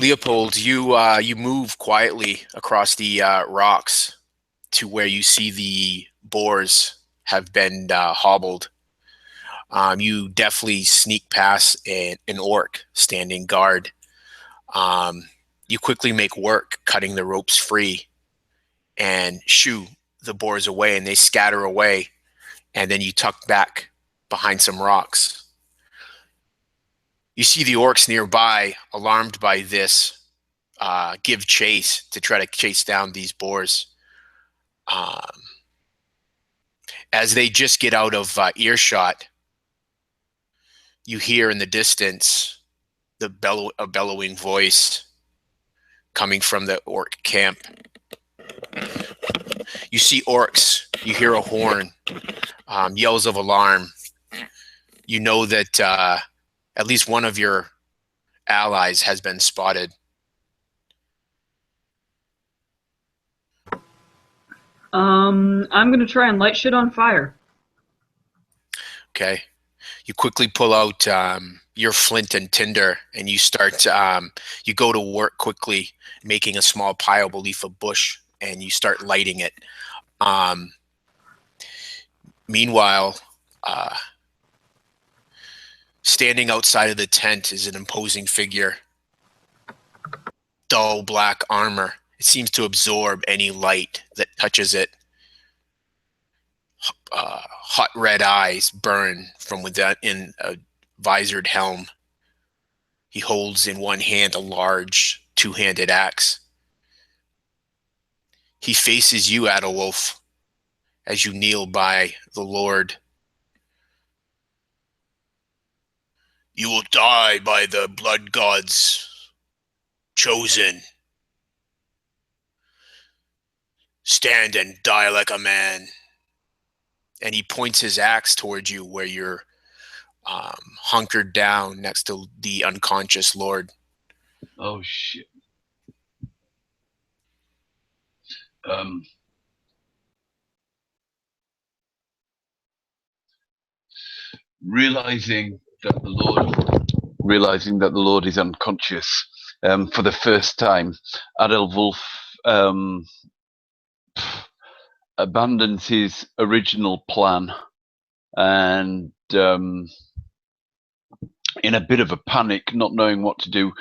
Leopold, you move quietly across the rocks to where you see the boars have been hobbled. You definitely sneak past an orc standing guard. You quickly make work cutting the ropes free and shoo the boars away, and they scatter away. And then you tuck back behind some rocks. You see the orcs nearby, alarmed by this, give chase to try to chase down these boars. As they just get out of earshot, you hear in the distance a bellowing voice coming from the orc camp. You see orcs. You hear a horn, yells of alarm. You know that at least one of your allies has been spotted. I'm going to try and light shit on fire. Okay. You quickly pull out your flint and tinder, and you start, you go to work quickly, making a small pile beneath a bush, and you start lighting it. Meanwhile, standing outside of the tent is an imposing figure. Dull black armor. It seems to absorb any light that touches it. Hot red eyes burn from within a visored helm. He holds in one hand a large two-handed axe. He faces you, Adolwolf, as you kneel by the Lord. You will die by the blood gods chosen. Stand and die like a man. And he points his axe towards you where you're hunkered down next to the unconscious Lord. Oh, shit. Realizing that the Lord is unconscious, for the first time, Adolwolf abandons his original plan and, in a bit of a panic, not knowing what to do,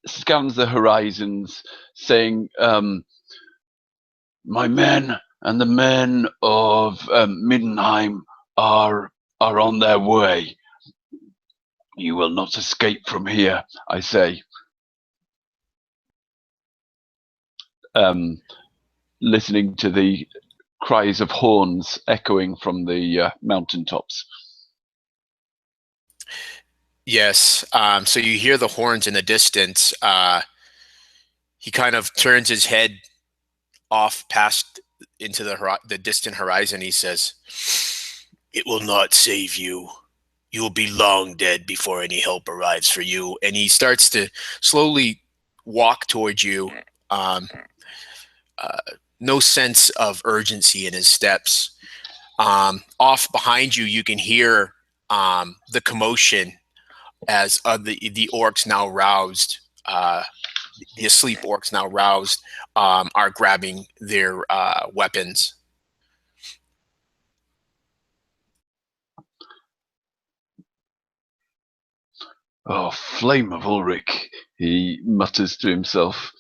scans the horizons, saying, my men and the men of Middenheim are on their way. You will not escape from here, I say. Listening to the cries of horns echoing from the mountaintops. Yes, so you hear the horns in the distance. He kind of turns his head off past into the distant horizon. He says, "It will not save you. You will be long dead before any help arrives for you." And he starts to slowly walk towards you. No sense of urgency in his steps. Off behind you, you can hear the commotion as the orcs now roused, the asleep orcs now roused, are grabbing their weapons. Oh, flame of Ulrich, he mutters to himself.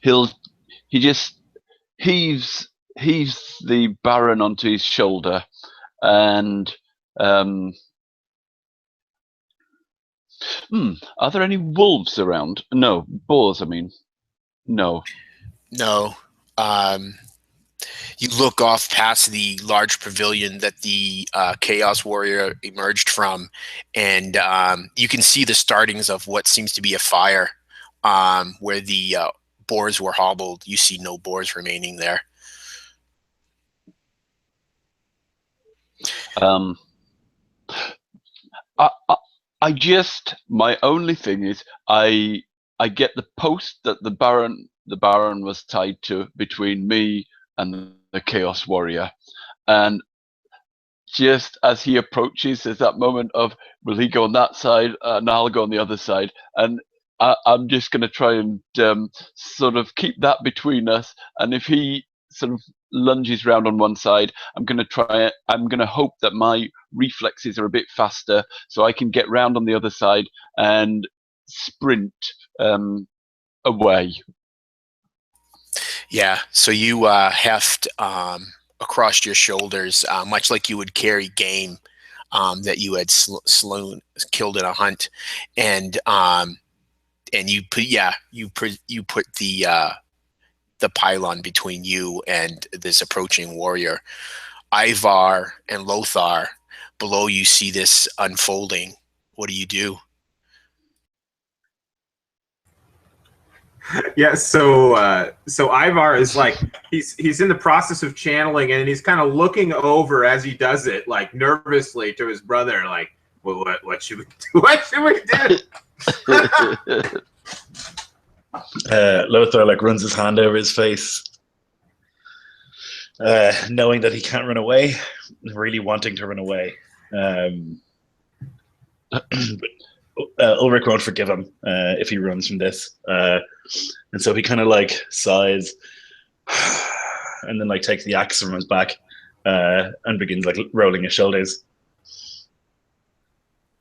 He just heaves the Baron onto his shoulder, and are there any wolves around? No, boars, I mean. No. You look off past the large pavilion that the Chaos Warrior emerged from, and you can see the startings of what seems to be a fire where the boars were hobbled. You see no boars remaining there. My only thing is I get the post that the Baron was tied to between me and the Chaos Warrior. And just as he approaches, there's that moment of, will he go on that side and I'll go on the other side? And I'm just going to try and sort of keep that between us. And if he sort of lunges round on one side, I'm going to hope that my reflexes are a bit faster so I can get round on the other side and sprint away. Yeah, so you heft across your shoulders, much like you would carry game that you had killed in a hunt, and you put the pylon between you and this approaching warrior. Ivar and Lothar, below you see this unfolding. What do you do? Yeah, so Ivar is like he's in the process of channeling, and he's kind of looking over as he does it, like nervously to his brother, like, what should we do? What should we do? Lothar like runs his hand over his face, knowing that he can't run away, really wanting to run away. But Ulrich won't forgive him if he runs from this. And so he kind of like sighs and then like takes the axe from his back and begins like rolling his shoulders.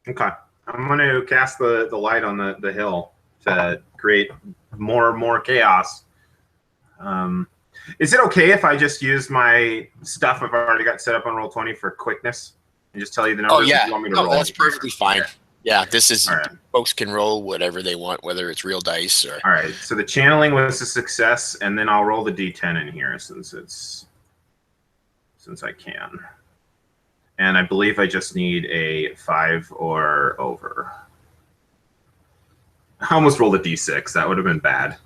Okay. I'm going to cast the light on the hill to create more chaos. Is it okay if I just use my stuff I've already got set up on Roll20 for quickness and just tell you the numbers? Oh, yeah. You want me to No, roll? that's perfectly fine. Yeah, this is, right. Folks can roll whatever they want, whether it's real dice or... All right, so the channeling was a success, and then I'll roll the d10 in here since I can. And I believe I just need a 5 or over. I almost rolled a d6. That would have been bad.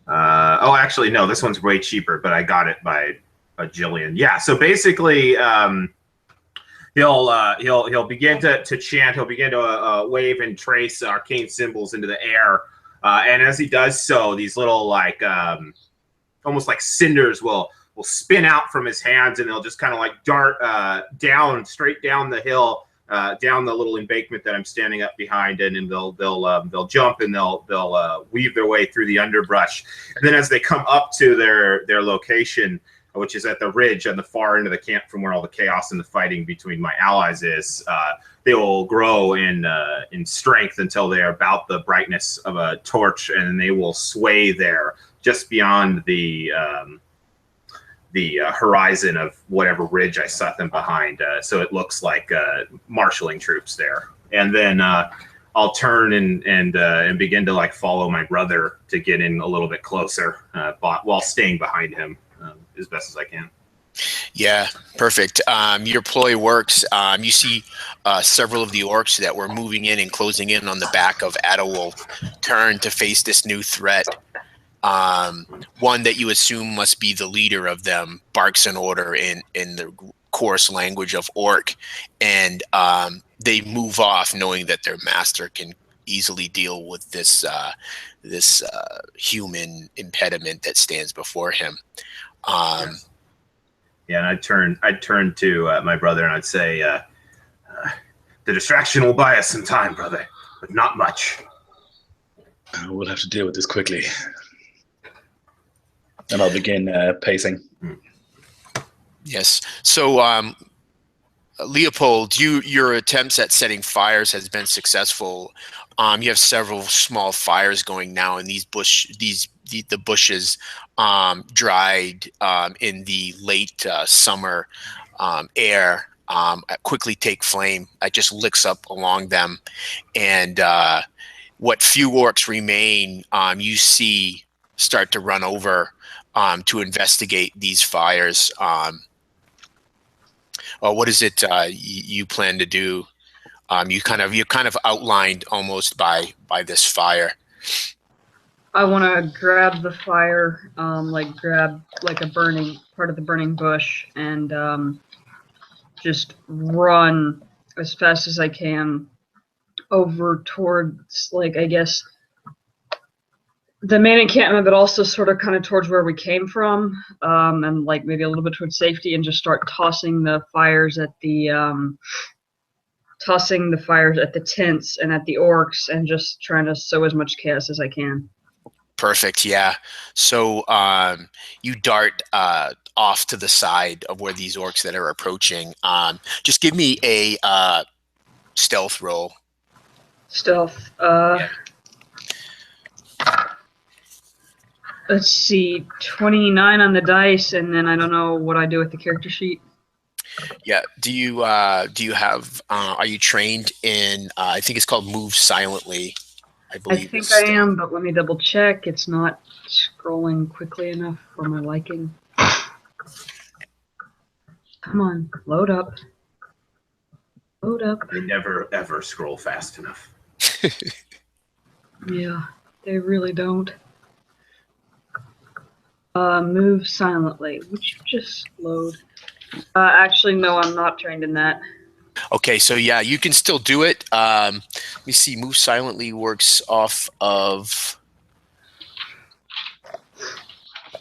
Oh, actually, no, this one's way cheaper, but I got it by a jillion. Yeah, so basically... He'll begin to chant. He'll begin to wave and trace arcane symbols into the air, and as he does so, these little like almost like cinders will spin out from his hands, and they'll just kind of like dart straight down the hill, down the little embankment that I'm standing up behind, and they'll jump and they'll weave their way through the underbrush, and then as they come up to their location, which is at the ridge on the far end of the camp from where all the chaos and the fighting between my allies is, they will grow in strength until they are about the brightness of a torch, and they will sway there just beyond the horizon of whatever ridge I set them behind. So it looks like marshaling troops there. And then I'll turn and begin to like follow my brother to get in a little bit closer while staying behind him. As best as I can. Yeah, perfect. Your ploy works. You see several of the orcs that were moving in and closing in on the back of Adewolf turn to face this new threat. One that you assume must be the leader of them barks an order in the coarse language of orc, and they move off knowing that their master can easily deal with this human impediment that stands before him. Yes. Yeah, and I'd turn to my brother and I'd say, the distraction will buy us some time, brother, but not much. We'll have to deal with this quickly. And I'll begin pacing. Yes. So, Leopold, your attempts at setting fires has been successful. You have several small fires going now, and the bushes dried in the late summer air quickly take flame. It just licks up along them, and what few orcs remain, you see start to run over to investigate these fires. What is it you plan to do? You kind of outlined almost by this fire. I want to grab the fire, grab like a burning part of the burning bush, and just run as fast as I can over towards, like, I guess the main encampment, but also sort of kind of towards where we came from, and like maybe a little bit towards safety, and just start tossing the fires at the tents and at the orcs, and just trying to sow as much chaos as I can. Perfect. Yeah. So you dart off to the side of where these orcs that are approaching. Just give me a stealth roll. Stealth. Yeah. Let's see, 29 on the dice, and then I don't know what I do with the character sheet. Yeah. Do you have? Are you trained in? I think it's called Move Silently. I I believe. think I am, but let me double check. It's not scrolling quickly enough for my liking. Come on, load up. Load up. They never ever scroll fast enough. Yeah, they really don't. Move silently. Would you just load? Actually, no, I'm not trained in that. Okay, so yeah, you can still do it. Let me see. Move Silently works off of.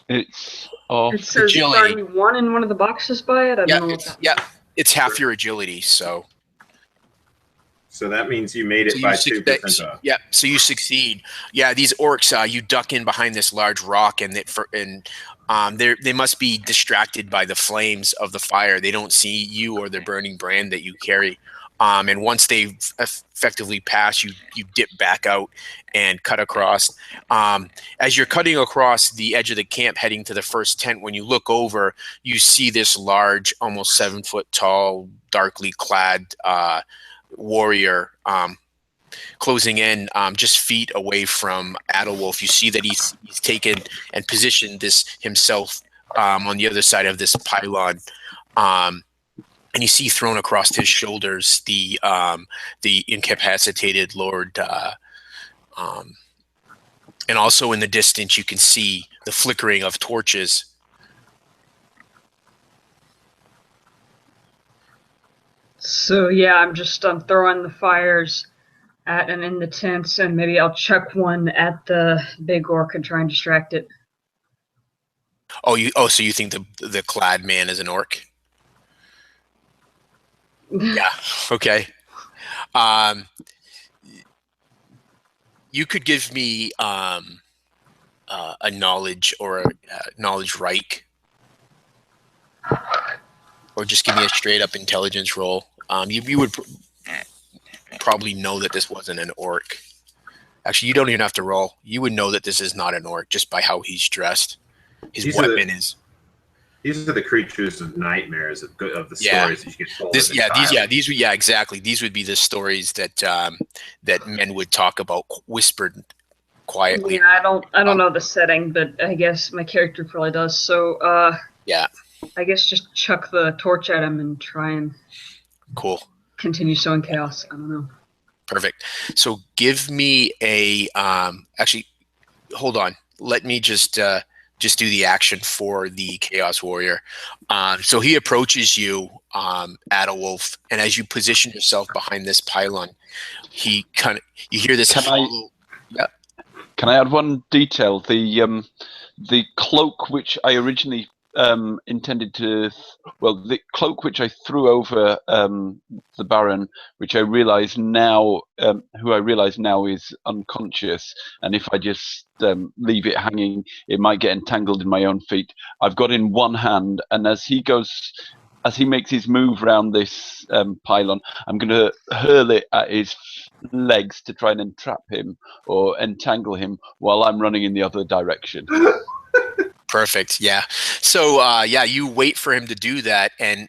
It's off. It says Agility. 31 in one of the boxes by it. I Yeah, don't know what that it's half your agility. So that means you made it you by 2% off. Yeah, so you succeed. Yeah, these orcs, you duck in behind this large rock, and they must be distracted by the flames of the fire. They don't see you or the burning brand that you carry. And once they effectively pass, you dip back out and cut across. As you're cutting across the edge of the camp, heading to the first tent, when you look over, you see this large, almost 7 foot tall, darkly clad warrior closing in just feet away from Adalwolf. You see that he's taken and positioned this himself on the other side of this pylon, and you see thrown across his shoulders the incapacitated Lord, and also in the distance you can see the flickering of torches. So yeah, I'm throwing the fires at and in the tents, and maybe I'll chuck one at the big orc and try and distract it. So you think the clad man is an orc? Yeah. Okay. You could give me a knowledge or a knowledge Reich, or just give me a straight up intelligence roll. You would probably know that this wasn't an orc. Actually, you don't even have to roll. You would know that this is not an orc just by how he's dressed. His weapon is. These are the creatures of nightmares of the stories that you get told. Exactly. These would be the stories that that men would talk about, whispered quietly. Yeah, I don't know the setting, but I guess my character probably does. So yeah, I guess just chuck the torch at him and try and continue sowing chaos. I don't know. Perfect. So give me a actually, hold on. Let me just do the action for the Chaos Warrior. So he approaches you, Adalwolf, and as you position yourself behind this pylon, you hear this hollow. Can I add one detail? The cloak which I originally intended to, the cloak which I threw over the Baron, which I realize now, who I realize now is unconscious, and if I just leave it hanging, it might get entangled in my own feet. I've got in one hand, and as he makes his move around this pylon, I'm going to hurl it at his legs to try and entrap him or entangle him while I'm running in the other direction. Perfect. Yeah. So you wait for him to do that, and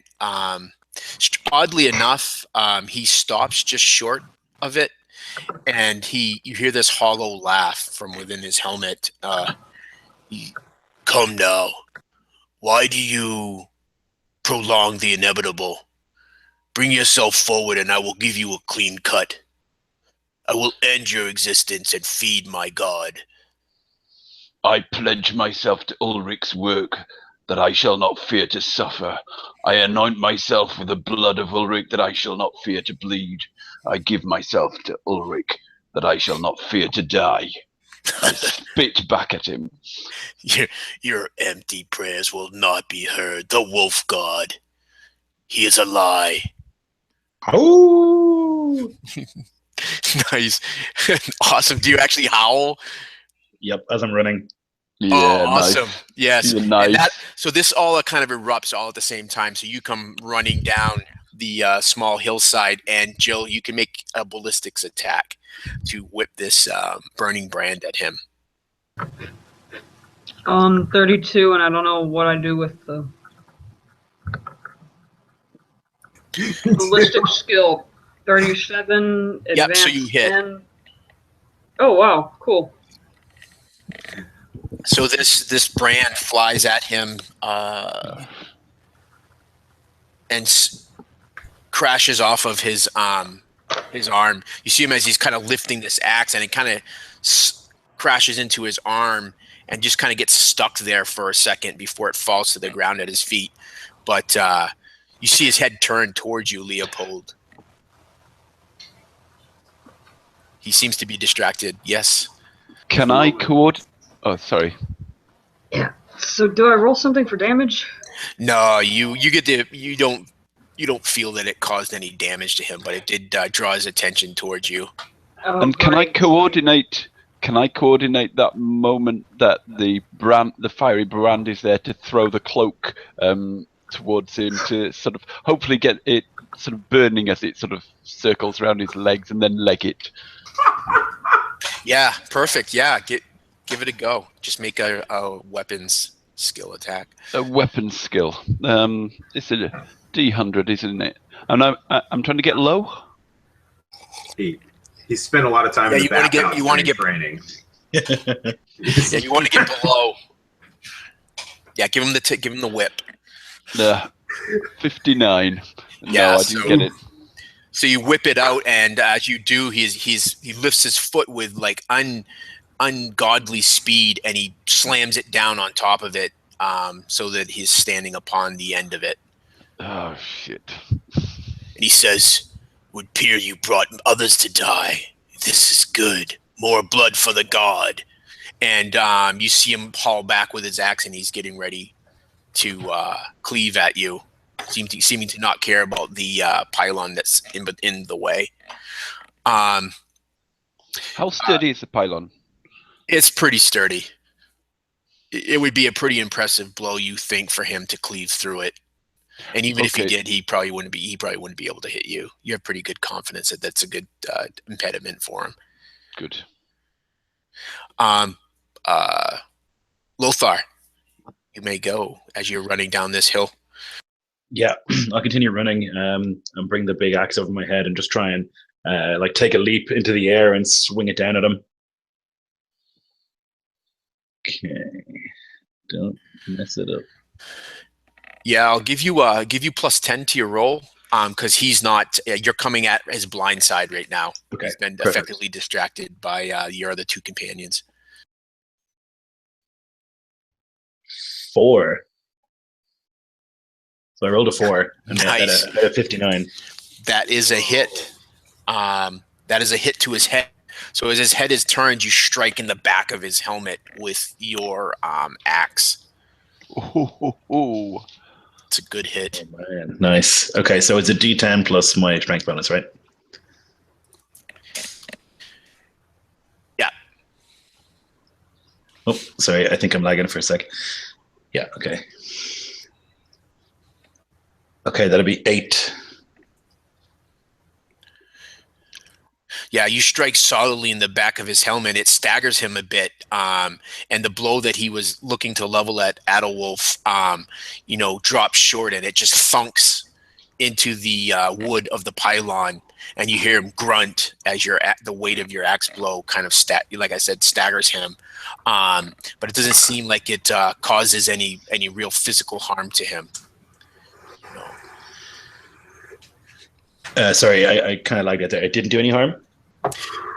oddly enough, he stops just short of it, and you hear this hollow laugh from within his helmet. Come now. Why do you prolong the inevitable? Bring yourself forward, and I will give you a clean cut. I will end your existence and feed my god. I pledge myself to Ulrich's work, that I shall not fear to suffer. I anoint myself with the blood of Ulrich, that I shall not fear to bleed. I give myself to Ulrich, that I shall not fear to die. I spit back at him. Your empty prayers will not be heard. The wolf god, he is a lie. Oh! Nice. Awesome. Do you actually howl? Yep, as I'm running. Yeah, awesome. nice. Yes. Yeah, nice. And so this all kind of erupts all at the same time. So you come running down the small hillside, and Jill, you can make a ballistics attack to whip this burning brand at him. 32, and I don't know what I do with the ballistic skill. 37, Yep, advanced so you hit. 10. Oh, wow, cool. So this brand flies at him and crashes off of his arm. You see him as he's kind of lifting this axe, and it kind of crashes into his arm and just kind of gets stuck there for a second before it falls to the ground at his feet. But you see his head turn towards you, Leopold. He seems to be distracted. Yes. Can I coordinate? Oh, sorry. Yeah. So do I roll something for damage? No, you don't feel that it caused any damage to him, but it did draw his attention towards you. Oh, And can I great. coordinate? Can I coordinate that moment that the fiery brand is there to throw the cloak towards him to sort of hopefully get it sort of burning as it sort of circles around his legs and then leg it? Yeah, perfect. Yeah, give it a go. Just make a weapons skill attack. A weapon skill. It's a D100, isn't it? And I'm trying to get low. He spent a lot of time in the back. You want to get training. Yeah, you want to get below. Yeah, give him the whip. 59. Yeah, no, I didn't get it. So you whip it out, and as you do, he lifts his foot with like ungodly speed, and he slams it down on top of it, so that he's standing upon the end of it. Oh shit! And he says, "Would appear you brought others to die. This is good. More blood for the god." And you see him haul back with his axe, and he's getting ready to cleave at you, seeming to not care about the pylon that's in the way. How sturdy is the pylon? It's pretty sturdy. It would be a pretty impressive blow, you think, for him to cleave through it. And even if he did, he probably wouldn't be able to hit you. You have pretty good confidence that that's a good impediment for him. Good. Lothar, you may go as you're running down this hill. Yeah, I'll continue running and bring the big axe over my head and just try and take a leap into the air and swing it down at him. Okay, don't mess it up. Yeah, I'll give you +10 to your roll, because he's not. You're coming at his blind side right now. Okay, he's been perfect. effectively distracted by your other two companions. 4. So I rolled a 4 and Nice. I had a 59. That is a hit. That is a hit to his head. So as his head is turned, you strike in the back of his helmet with your axe. Ooh. It's a good hit. Oh, man. Nice. Okay, so it's a D10 plus my strength bonus, right? Yeah. Oh, sorry. I think I'm lagging for a sec. Yeah, okay. Okay, that'll be 8. Yeah, you strike solidly in the back of his helmet. It staggers him a bit, and the blow that he was looking to level at Adelwolf, drops short, and it just thunks into the wood of the pylon, and you hear him grunt as the weight of your axe blow kind of staggers him. But it doesn't seem like it causes any real physical harm to him. Sorry, I kind of lagged it there. It didn't do any harm?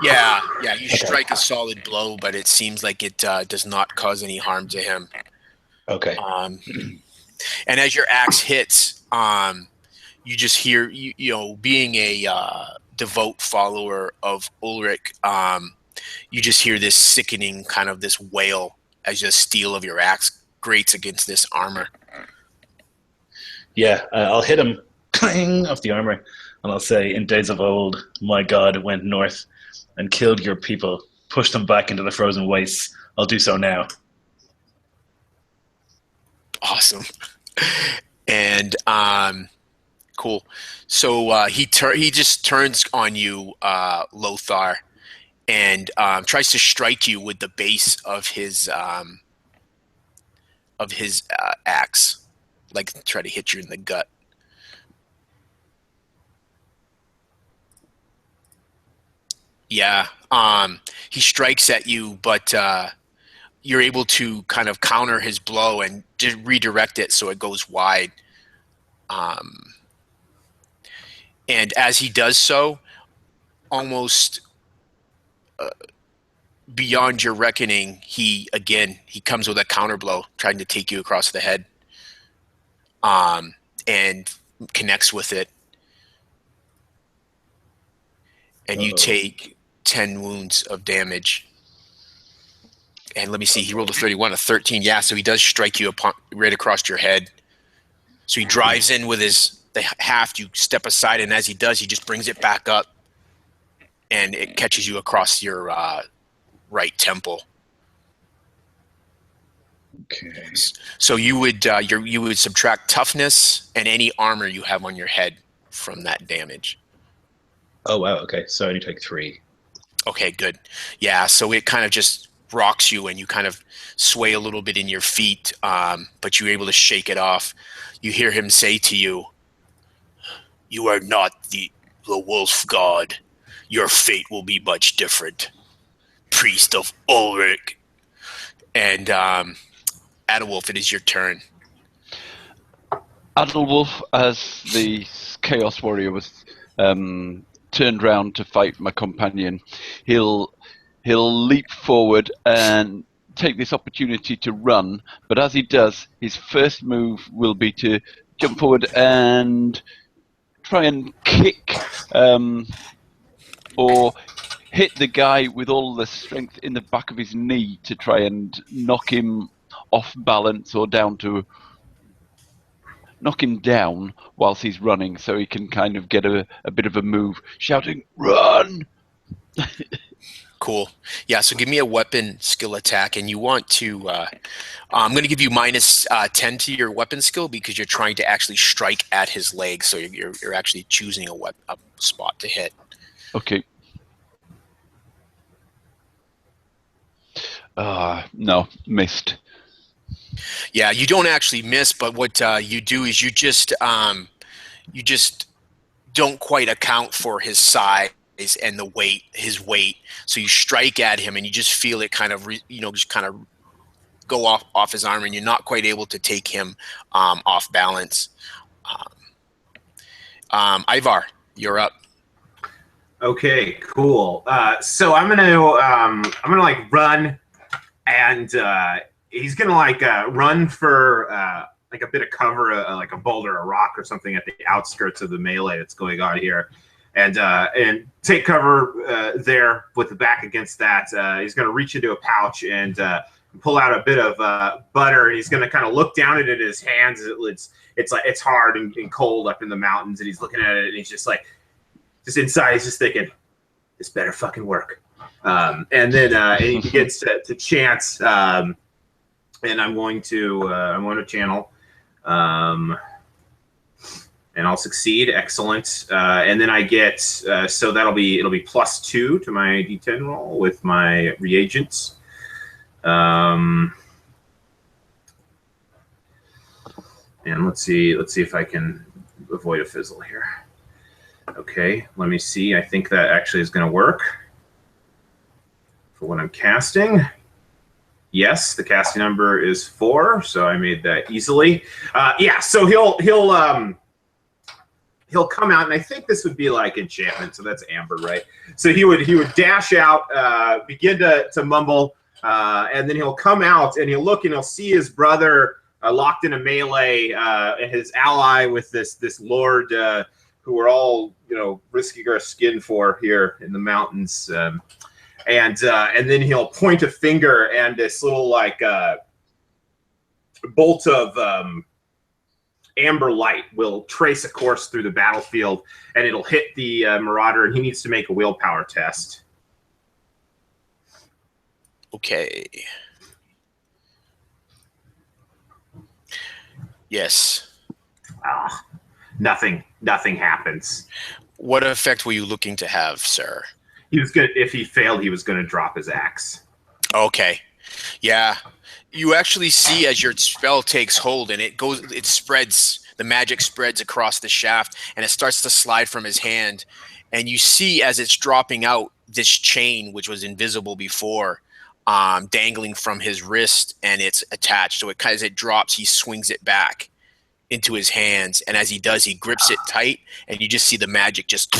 Yeah, you strike a solid blow, but it seems like it does not cause any harm to him. Okay. And as your axe hits, you just hear, being a devout follower of Ulrich, you just hear this sickening kind of this wail as the steel of your axe grates against this armor. Yeah, I'll hit him, clang, off the armor, and I'll say, in days of old, my god went north and killed your people, pushed them back into the frozen wastes. I'll do so now. Awesome. And cool. So he just turns on you, Lothar, and tries to strike you with the base of his axe, like try to hit you in the gut. Yeah. He strikes at you, but you're able to kind of counter his blow and just redirect it so it goes wide. And as he does so, almost beyond your reckoning, he comes with a counter blow, trying to take you across the head, and connects with it. And you take 10 wounds of damage. And let me see, he rolled a 31, a 13. Yeah, so he does strike you right across your head. So he drives in with the haft. You step aside, and as he does, he just brings it back up, and it catches you across your right temple. Okay. So you would subtract toughness and any armor you have on your head from that damage. Oh, wow, okay. So I only take 3. Okay, good. Yeah, so it kind of just rocks you, and you kind of sway a little bit in your feet, but you're able to shake it off. You hear him say to you, "You are not the wolf god. Your fate will be much different. Priest of Ulrich." And Adewolf, it is your turn. Adewolf, as the Chaos Warrior was turned round to fight my companion, he'll leap forward and take this opportunity to run, but as he does, his first move will be to jump forward and try and kick or hit the guy with all the strength in the back of his knee to try and knock him off balance or knock him down whilst he's running, so he can kind of get a bit of a move, shouting, "Run!" Cool. Yeah, so give me a weapon skill attack, and you want to I'm going to give you minus 10 to your weapon skill because you're trying to actually strike at his leg, so you're actually choosing a spot to hit. Okay. No, missed. Yeah, you don't actually miss, but what you do is you just don't quite account for his size and his weight. So you strike at him, and you just feel it kind of, just kind of go off his arm, and you're not quite able to take him off balance. Ivar, you're up. Okay, cool. So I'm gonna like run, and he's gonna like run for like a bit of cover, like a boulder, a rock, or something at the outskirts of the melee that's going on here, and take cover there with the back against that. He's gonna reach into a pouch and pull out a bit of butter, and he's gonna kind of look down at it in his hands. It's like it's hard and cold up in the mountains, and he's looking at it, and he's just like, just inside, he's just thinking, this better fucking work. And then and he begins to chant, and I'm going to channel, and I'll succeed. Excellent. And then I get so it'll be +2 to my D10 roll with my reagents. And let's see if I can avoid a fizzle here. Okay, let me see. I think that actually is going to work for what I'm casting. Yes, the casting number is 4, so I made that easily. Yeah, so he'll come out, and I think this would be like enchantment, so that's amber, right? So he would dash out, begin to mumble, and then he'll come out, and he'll look, and he'll see his brother locked in a melee, and his ally with this lord, who we're all, risking our skin for here in the mountains. and then he'll point a finger, and this little like bolt of amber light will trace a course through the battlefield, and it'll hit the marauder, and he needs to make a willpower test. Okay. Yes. Nothing happens. What effect were you looking to have, sir? He was gonna, if he failed, he was gonna drop his axe. Okay. Yeah. You actually see as your spell takes hold and it spreads, the magic spreads across the shaft, and it starts to slide from his hand. And you see as it's dropping out, this chain, which was invisible before, dangling from his wrist, and it's attached. So as it drops, he swings it back into his hands. And as he does, he grips it tight, and you just see the magic just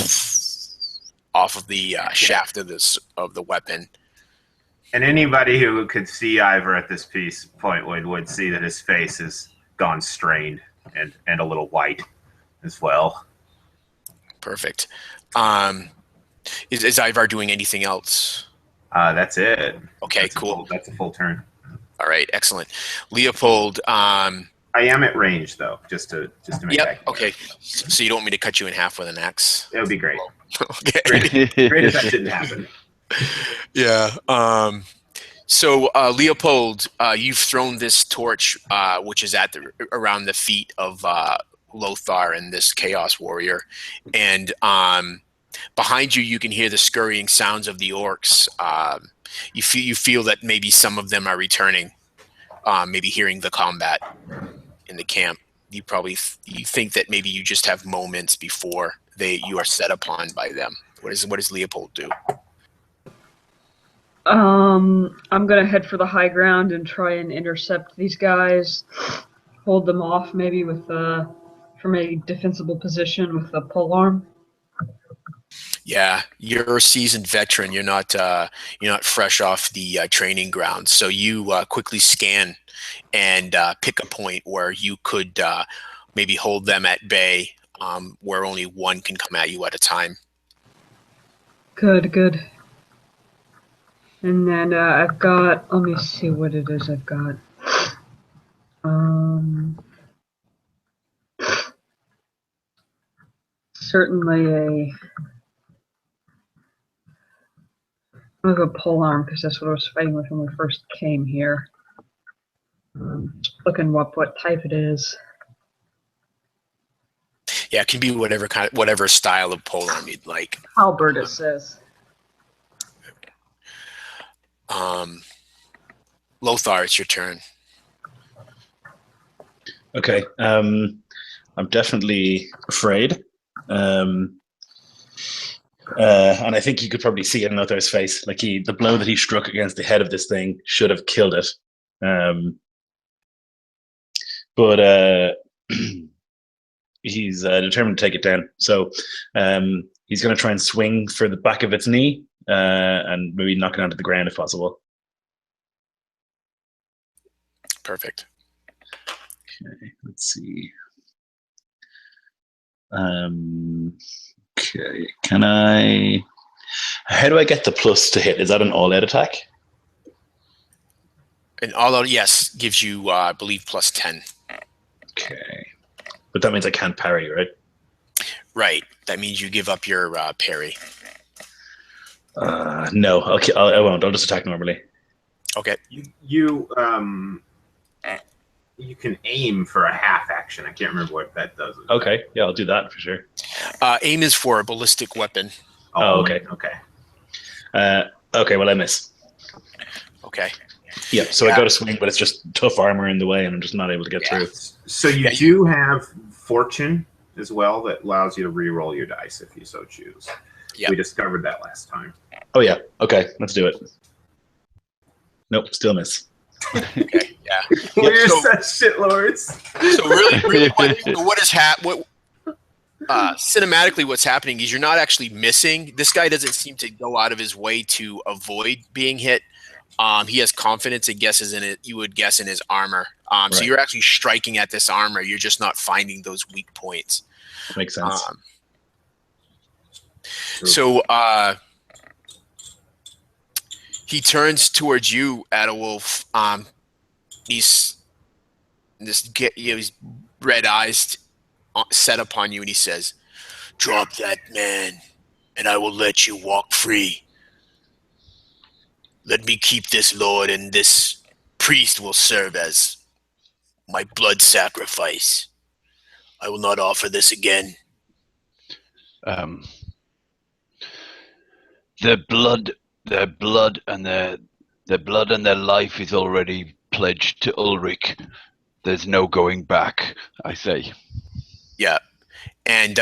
off of the shaft of the weapon. And anybody who could see Ivor at this point would see that his face has gone strained and a little white as well. Perfect. Is Ivar doing anything else? That's it. Okay, that's cool. That's a full turn. All right, excellent. Leopold. I am at range though, just to make that clear. Okay. So you don't want me to cut you in half with an axe? That would be great. Okay. Great if that didn't happen. Yeah. So Leopold, you've thrown this torch, which is around the feet of Lothar and this Chaos Warrior, and behind you, you can hear the scurrying sounds of the orcs. You feel that maybe some of them are returning, maybe hearing the combat in the camp. You think that maybe you just have moments before you are set upon by them. What does Leopold do? I'm gonna head for the high ground and try and intercept these guys, hold them off maybe with from a defensible position with a polearm. Yeah, you're a seasoned veteran. You're not fresh off the training ground. So you quickly scan and pick a point where you could maybe hold them at bay, where only one can come at you at a time. Good. And then I've got, let me see what it is I've got. Certainly I'm going to go polearm because that's what I was fighting with when we first came here. Looking what type it is. Yeah, it can be whatever style of polearm you'd like. Halberd, it says. Lothar, it's your turn. Okay. I'm definitely afraid. And I think you could probably see it in Lothar's face. Like the blow that he struck against the head of this thing should have killed it. But he's determined to take it down. So he's going to try and swing for the back of its knee and maybe knock it onto the ground if possible. Perfect. Okay, let's see. Okay, how do I get the plus to hit? Is that an all-out attack? An all-out, yes, gives you, I believe, plus 10. Okay. But that means I can't parry, right? Right. That means you give up your parry. No, okay, I won't. I'll just attack normally. Okay. You can aim for a half action. I can't remember what that does. Okay, yeah, I'll do that for sure. Aim is for a ballistic weapon. Oh, okay. Okay, well, I miss. Okay. Yeah, so I go to swing, but it's just tough armor in the way, and I'm just not able to get through. So you do have fortune as well that allows you to re-roll your dice if you so choose. Yep. We discovered that last time. Oh, yeah. Okay, let's do it. Nope, still miss. Okay, yeah. We're such shitlords. So really what is cinematically what's happening is you're not actually missing. This guy doesn't seem to go out of his way to avoid being hit. He has confidence and guesses in it. You would guess in his armor. So you're actually striking at this armor. You're just not finding those weak points. Makes sense. He turns towards you, Adolwolf. He's he's red eyes set upon you, and he says, "Drop that man, and I will let you walk free. Let me keep this lord, and this priest will serve as my blood sacrifice. I will not offer this again." Their blood and their life is already pledged to Ulrich. There's no going back, I say. Yeah. And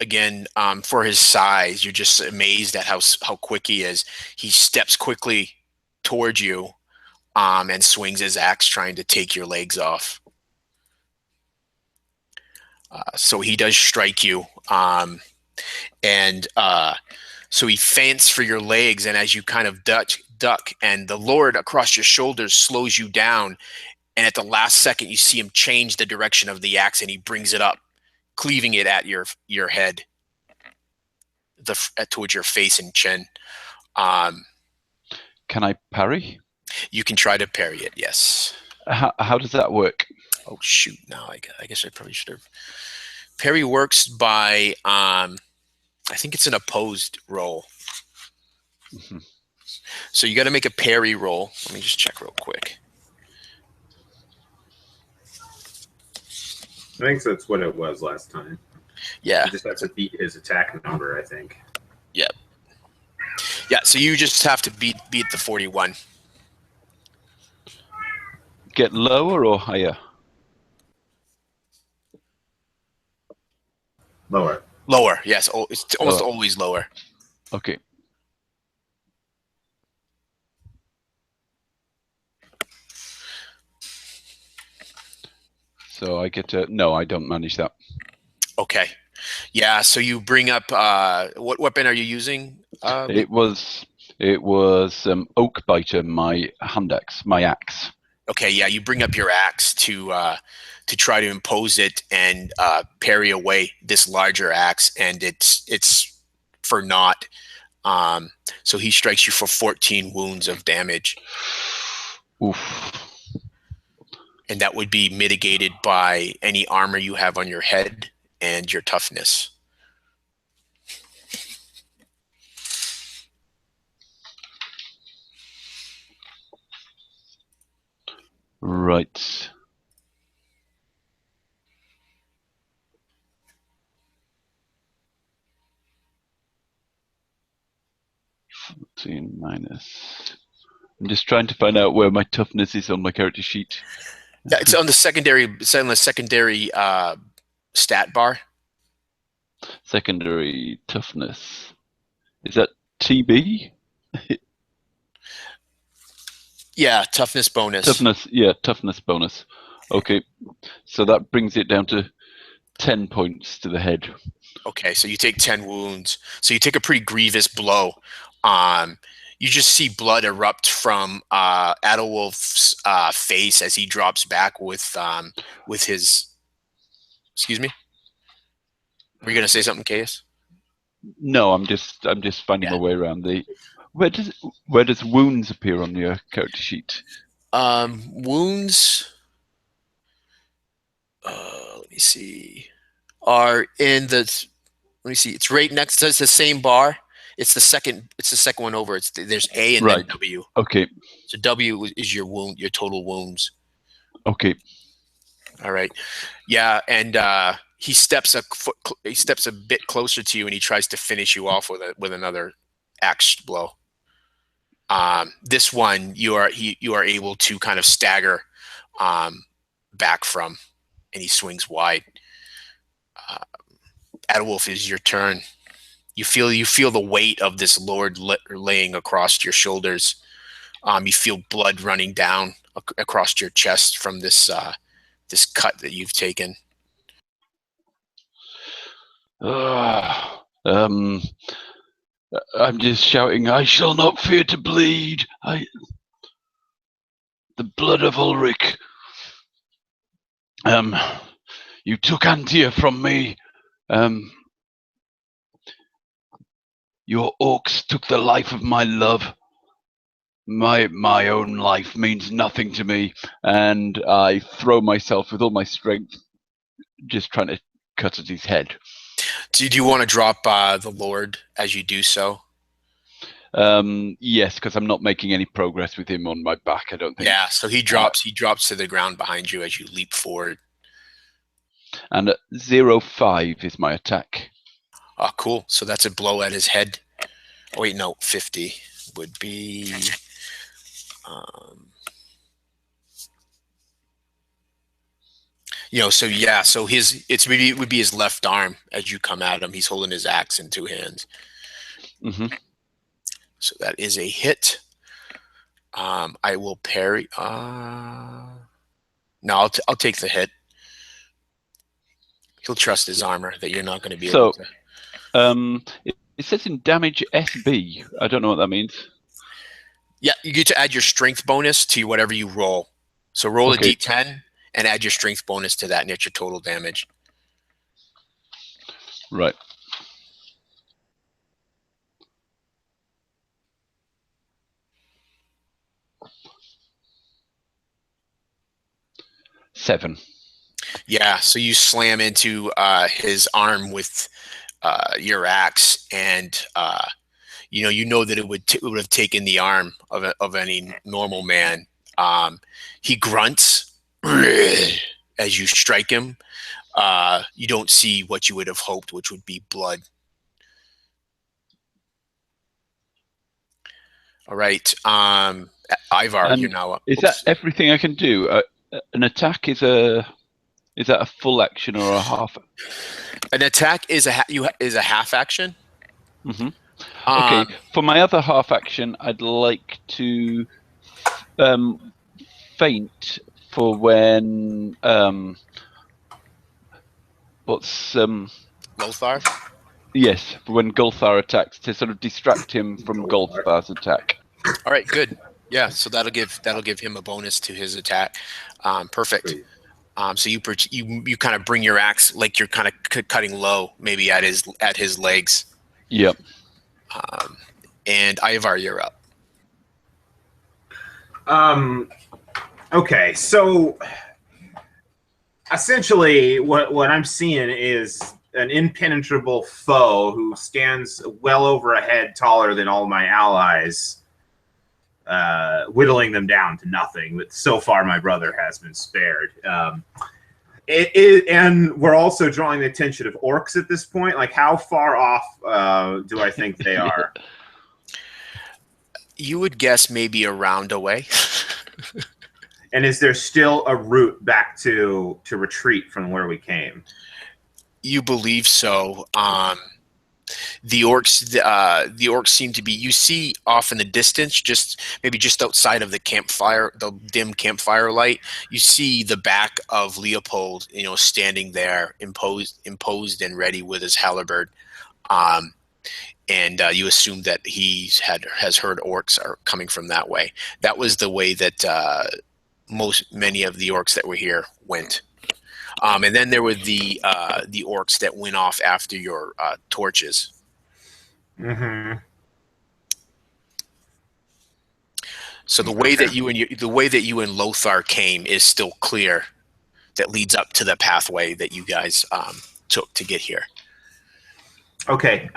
again, for his size, you're just amazed at how quick he is. He steps quickly towards you and swings his axe, trying to take your legs off. So he does strike you. So he feints for your legs, and as you kind of duck, and the Lord across your shoulders slows you down, and at the last second you see him change the direction of the axe, and he brings it up, cleaving it at your head, towards your face and chin. Can I parry? You can try to parry it, yes. How does that work? Oh shoot! No, I guess I probably should have. Parry works by I think it's an opposed roll. Mm-hmm. So you got to make a parry roll. Let me just check real quick. I think that's what it was last time. Yeah. You just have to beat his attack number, I think. Yep. Yeah, so you just have to beat the 41. Get lower or higher? Lower. Lower, yes. It's almost always lower. Okay. So I get to... No, I don't manage that. Okay. Yeah, so you bring up... what weapon are you using? It was Oak Biter, my hand axe, my axe. Okay, yeah, you bring up your axe to try to impose it and parry away this larger axe, and it's for naught. So he strikes you for 14 wounds of damage. Oof. And that would be mitigated by any armor you have on your head and your toughness. Right. Minus. I'm just trying to find out where my toughness is on my character sheet. Yeah, it's on the secondary. It's on the secondary stat bar. Secondary toughness. Is that TB? Yeah, toughness bonus. Toughness bonus. Okay, so that brings it down to 10 points to the head. Okay, so you take 10 wounds. So you take a pretty grievous blow. You just see blood erupt from Adolwolf's face as he drops back with his. Excuse me. Were you gonna say something, Caius? No, I'm just finding my way around the. Where does wounds appear on your character sheet? Wounds. Let me see. Are in the. Let me see. It's right next to it's the same bar. It's the second one over. There's A and then W. Okay. So W is your wound, your total wounds. Okay. All right. Yeah, and he steps a bit closer to you, and he tries to finish you off with another axe blow. This one you are able to kind of stagger back from, and he swings wide. Adolwolf, is your turn. You feel the weight of this Lord laying across your shoulders. You feel blood running down across your chest from this cut that you've taken. I'm just shouting, I shall not fear to bleed. The blood of Ulrich. You took Antia from me. Your orcs took the life of my love. My own life means nothing to me, and I throw myself with all my strength, just trying to cut at his head. Do you want to drop the Lord as you do so? Yes, because I'm not making any progress with him on my back, I don't think. Yeah, so he drops to the ground behind you as you leap forward. And 0.5 is my attack. Oh, cool. So that's a blow at his head. Oh, wait, no, 50 would be... so yeah, so it would be his left arm as you come at him. He's holding his axe in two hands. Mm-hmm. So that is a hit. I will parry. No, I'll take the hit. He'll trust his armor that you're not going to be able to. It says in damage SB. I don't know what that means. Yeah, you get to add your strength bonus to whatever you roll. So roll a d10 and add your strength bonus to that, and it's your total damage. Right. Seven. Yeah, so you slam into his arm with your axe, and you know that it would have taken the arm of any normal man. He grunts as you strike him. You don't see what you would have hoped, which would be blood. All right, Ivar, you're now up. Is that everything I can do? An attack is that a full action or a half? An attack is a half action. Mm-hmm. Okay, for my other half action, I'd like to feint for when Lothar? Yes, for when Gulthar attacks, to sort of distract him from Gulthar's attack. All right, good. Yeah, so that'll give him a bonus to his attack. Perfect. So you kind of bring your axe like you're kind of cutting low, maybe at his legs. Yep. And Ivar, you're up. Okay, so essentially what I'm seeing is an impenetrable foe who stands well over a head taller than all my allies, whittling them down to nothing. But so far, my brother has been spared. And we're also drawing the attention of orcs at this point. Like, how far off do I think they are? You would guess maybe a round away. And is there still a route back to retreat from where we came? You believe so. The orcs seem to be. You see off in the distance, just outside of the campfire, the dim campfire light. You see the back of Leopold, standing there, imposed and ready with his halberd. And you assume that he has heard orcs are coming from that way. That was the way that many of the orcs that were here went. And then there were the orcs that went off after your torches. Mm-hmm. So the way that you and Lothar came is still clear. That leads up to the pathway that you guys took to get here. Okay.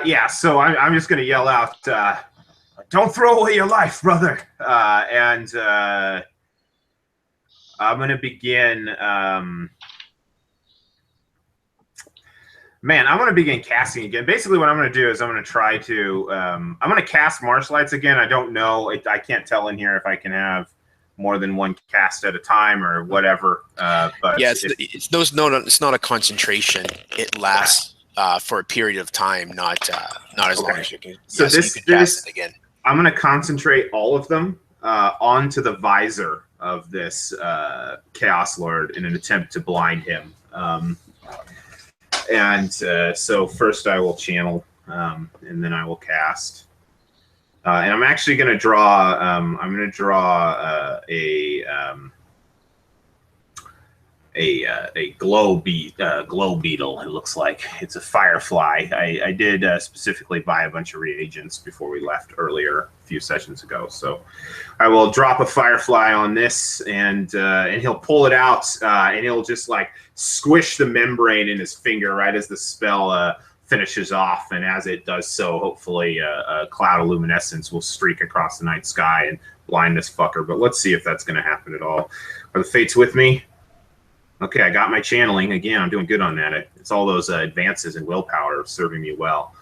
Yeah. So I'm just going to yell out, "Don't throw away your life, brother!" And I'm going to begin. I'm going to begin casting again. Basically, what I'm going to do is I'm going to try to. I'm going to cast Martial Arts again. I don't know. I can't tell in here if I can have more than one cast at a time or whatever. But yeah, it's not a concentration. It lasts for a period of time, not as long as you can. So you can cast it again. I'm going to concentrate all of them onto the visor of this Chaos Lord in an attempt to blind him. So first I will channel, and then I will cast. And I'm actually going to draw. I'm going to draw glow beetle. It looks like it's a firefly. I did specifically buy a bunch of reagents before we left earlier, a few sessions ago. So I will drop a firefly on this, and he'll pull it out, and he'll just like squish the membrane in his finger right as the spell finishes off. And as it does so, hopefully a cloud of luminescence will streak across the night sky and blind this fucker. But let's see if that's going to happen at all. Are the fates with me? Okay, I got my channeling. Again, I'm doing good on that. It's all those advances in willpower serving me well.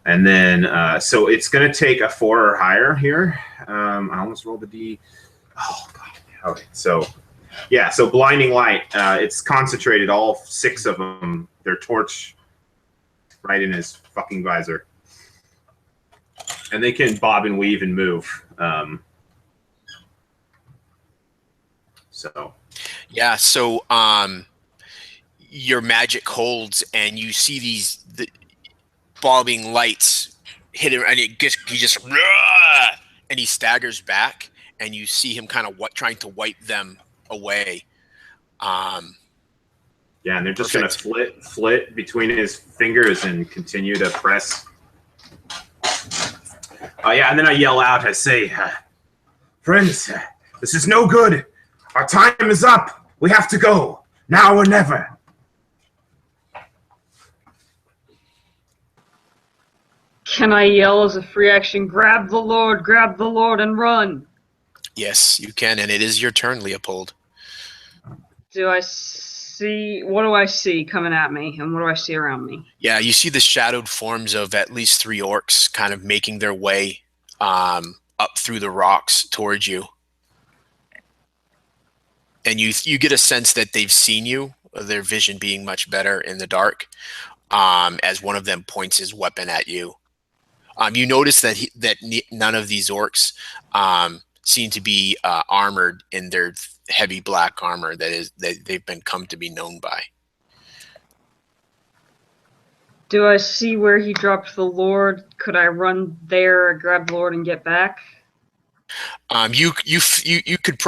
And then, so it's going to take a 4 or higher here. I almost rolled the D. Oh, God. Okay, so, yeah, so blinding light. It's concentrated, all 6 of them. They're torch right in his fucking visor. And they can bob and weave and move. So... Yeah, so your magic holds, and you see the bobbing lights hit him, and he just and he staggers back, and you see him kind of trying to wipe them away. Yeah, and they're just going to flit between his fingers and continue to press. Yeah, and then I yell out, I say, friends, this is no good. Our time is up. We have to go. Now or never. Can I yell as a free action, grab the Lord, and run? Yes, you can, and it is your turn, Leopold. What do I see coming at me, and what do I see around me? Yeah, you see the shadowed forms of at least 3 orcs kind of making their way up through the rocks towards you. And you get a sense that they've seen you, their vision being much better in the dark, as one of them points his weapon at you. You notice that none of these orcs seem to be armored in their heavy black armor that they've come to be known by. Do I see where he dropped the Lord? Could I run there, grab the Lord, and get back? You could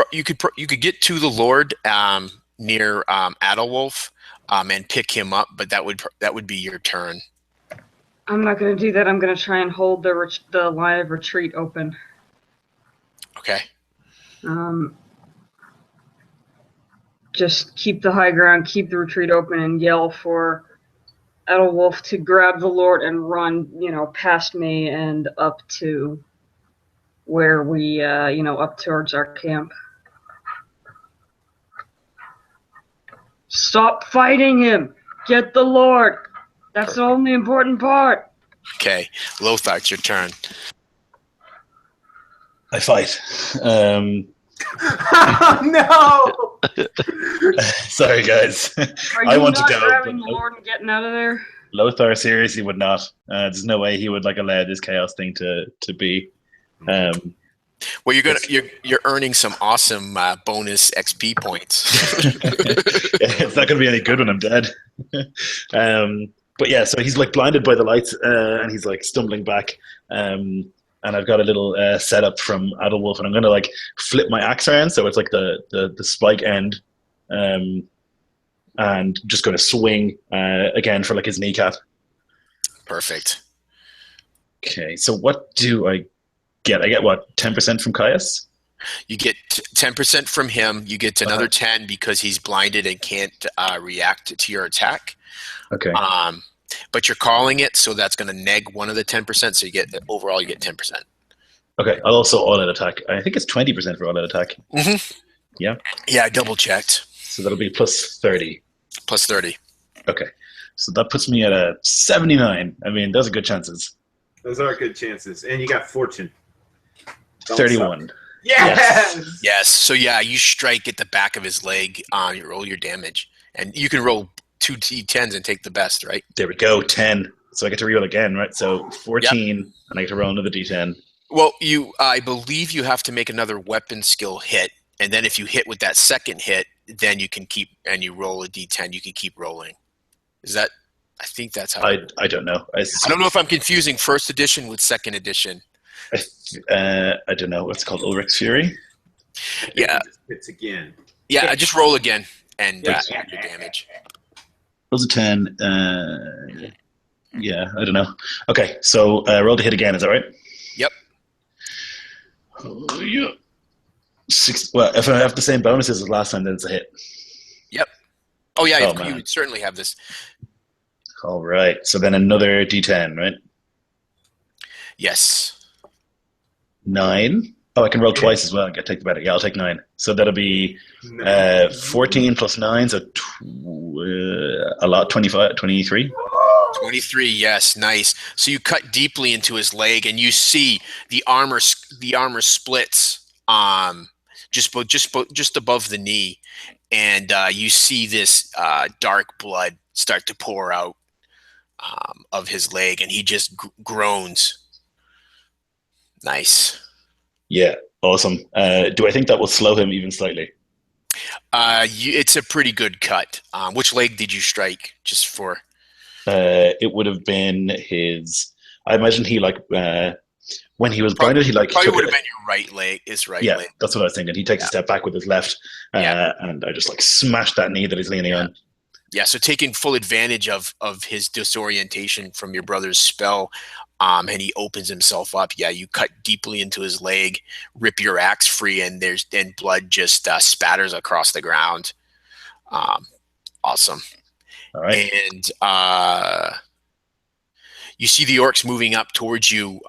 get to the Lord near Adelwolf and pick him up, but that would be your turn. I'm not going to do that. I'm going to try and hold the line of retreat open. Okay. Just keep the high ground, keep the retreat open, and yell for Adelwolf to grab the Lord and run, past me and up to where we, up towards our camp. Stop fighting him! Get the Lord! That's the only important part! Okay. Lothar, it's your turn. I fight. No! Sorry, guys. I want to go. Grabbing the Lord and getting out of there? Lothar seriously would not. There's no way he would allow this chaos thing to be. Well, you're earning some awesome bonus XP points. It's not going to be any good when I'm dead. But yeah, so he's blinded by the lights, and he's stumbling back. And I've got a little setup from Adelwolf, and I'm going to flip my axe around, so it's the spike end, and just going to swing again for his kneecap. Perfect. Okay, so what do I get? I get what, 10% from Caius? You get 10% from him. You get another 10 because he's blinded and can't react to your attack. Okay. But you're calling it, so that's going to neg one of the 10%. So you get 10%. Okay. I'll also all-out attack. I think it's 20% for all-out attack. Mm-hmm. Yeah. Yeah, I double checked. So that'll be plus 30. Plus 30. Okay. So that puts me at a 79. I mean, those are good chances. Those are good chances, and you got fortune. 31. Yes! Yes. So yeah, you strike at the back of his leg. You roll your damage, and you can roll 2 D10s and take the best, right? There we go. 10. So I get to reroll again, right? So 14, yep. And I get to roll another D10. Well, I believe you have to make another weapon skill hit, and then if you hit with that second hit, then you can keep, and you roll a D10. You can keep rolling. Is that? I think that's how. I don't know. I don't know if I'm confusing first edition with second edition. I don't know. What's it called? Ulrich's Fury? Yeah. It's again. Yeah, just roll again. and Yeah. your damage. Rolls a 10. Yeah, I don't know. Okay, so roll to hit again. Is that right? Yep. Oh, yeah. Well, if I have the same bonuses as last time, then it's a hit. Yep. Oh yeah, Oh, you man. would certainly have this. All right. So then another D10, right? Yes. 9. Oh, I can roll twice as well and take the better. Yeah, I'll take 9. So that'll be 14 plus 9, so a lot, 25, 23. 23, yes, nice. So you cut deeply into his leg, and you see the armor splits just above the knee, and you see this dark blood start to pour out of his leg, and he just groans. Nice. Yeah, awesome. Do I think that will slow him even slightly? It's a pretty good cut. Which leg did you strike? Just for It would have been his. I imagine he when he was blinded, he probably would have been your right leg. His right yeah, leg. that's what I was thinking. He takes a step back with his left, and I just smashed that knee that he's leaning on. Yeah, so taking full advantage of his disorientation from your brother's spell, and he opens himself up. Yeah, you cut deeply into his leg, rip your axe free, and blood just spatters across the ground. Awesome. All right. And you see the orcs moving up towards you,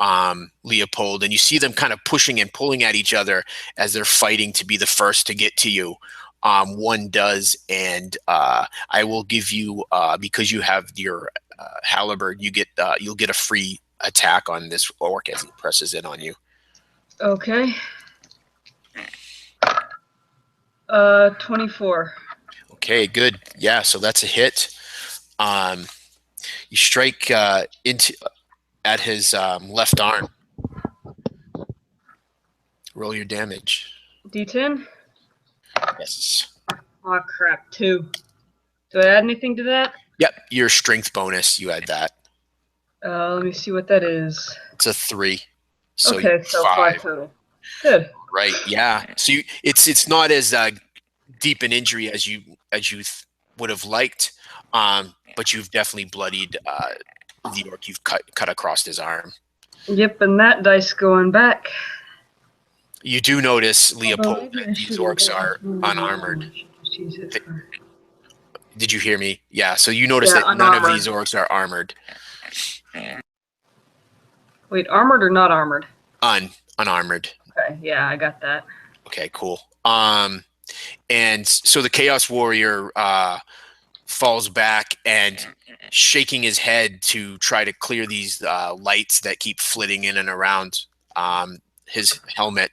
Leopold, and you see them kind of pushing and pulling at each other as they're fighting to be the first to get to you. One does, and I will give you because you have your halberd. You'll get a free attack on this orc as he presses in on you. Okay. 24. Okay, good. Yeah, so that's a hit. You strike at his left arm. Roll your damage. D10? Yes. Oh crap, 2. Do I add anything to that? Yep, your strength bonus. You add that. Let me see what that is. It's a 3. So okay, so 5 total. Good. Right. Yeah. So it's not as deep an injury as you would have liked, but you've definitely bloodied the orc. You've cut across his arm. Yep, and that dice going back. You do notice, Leopold, that these orcs are unarmored. Did you hear me? Yeah. So you notice that none of these orcs are armored. Wait, armored or not armored? Unarmored. Okay, yeah, I got that. Okay, cool. And so the Chaos Warrior falls back and shaking his head to try to clear these lights that keep flitting in and around his helmet,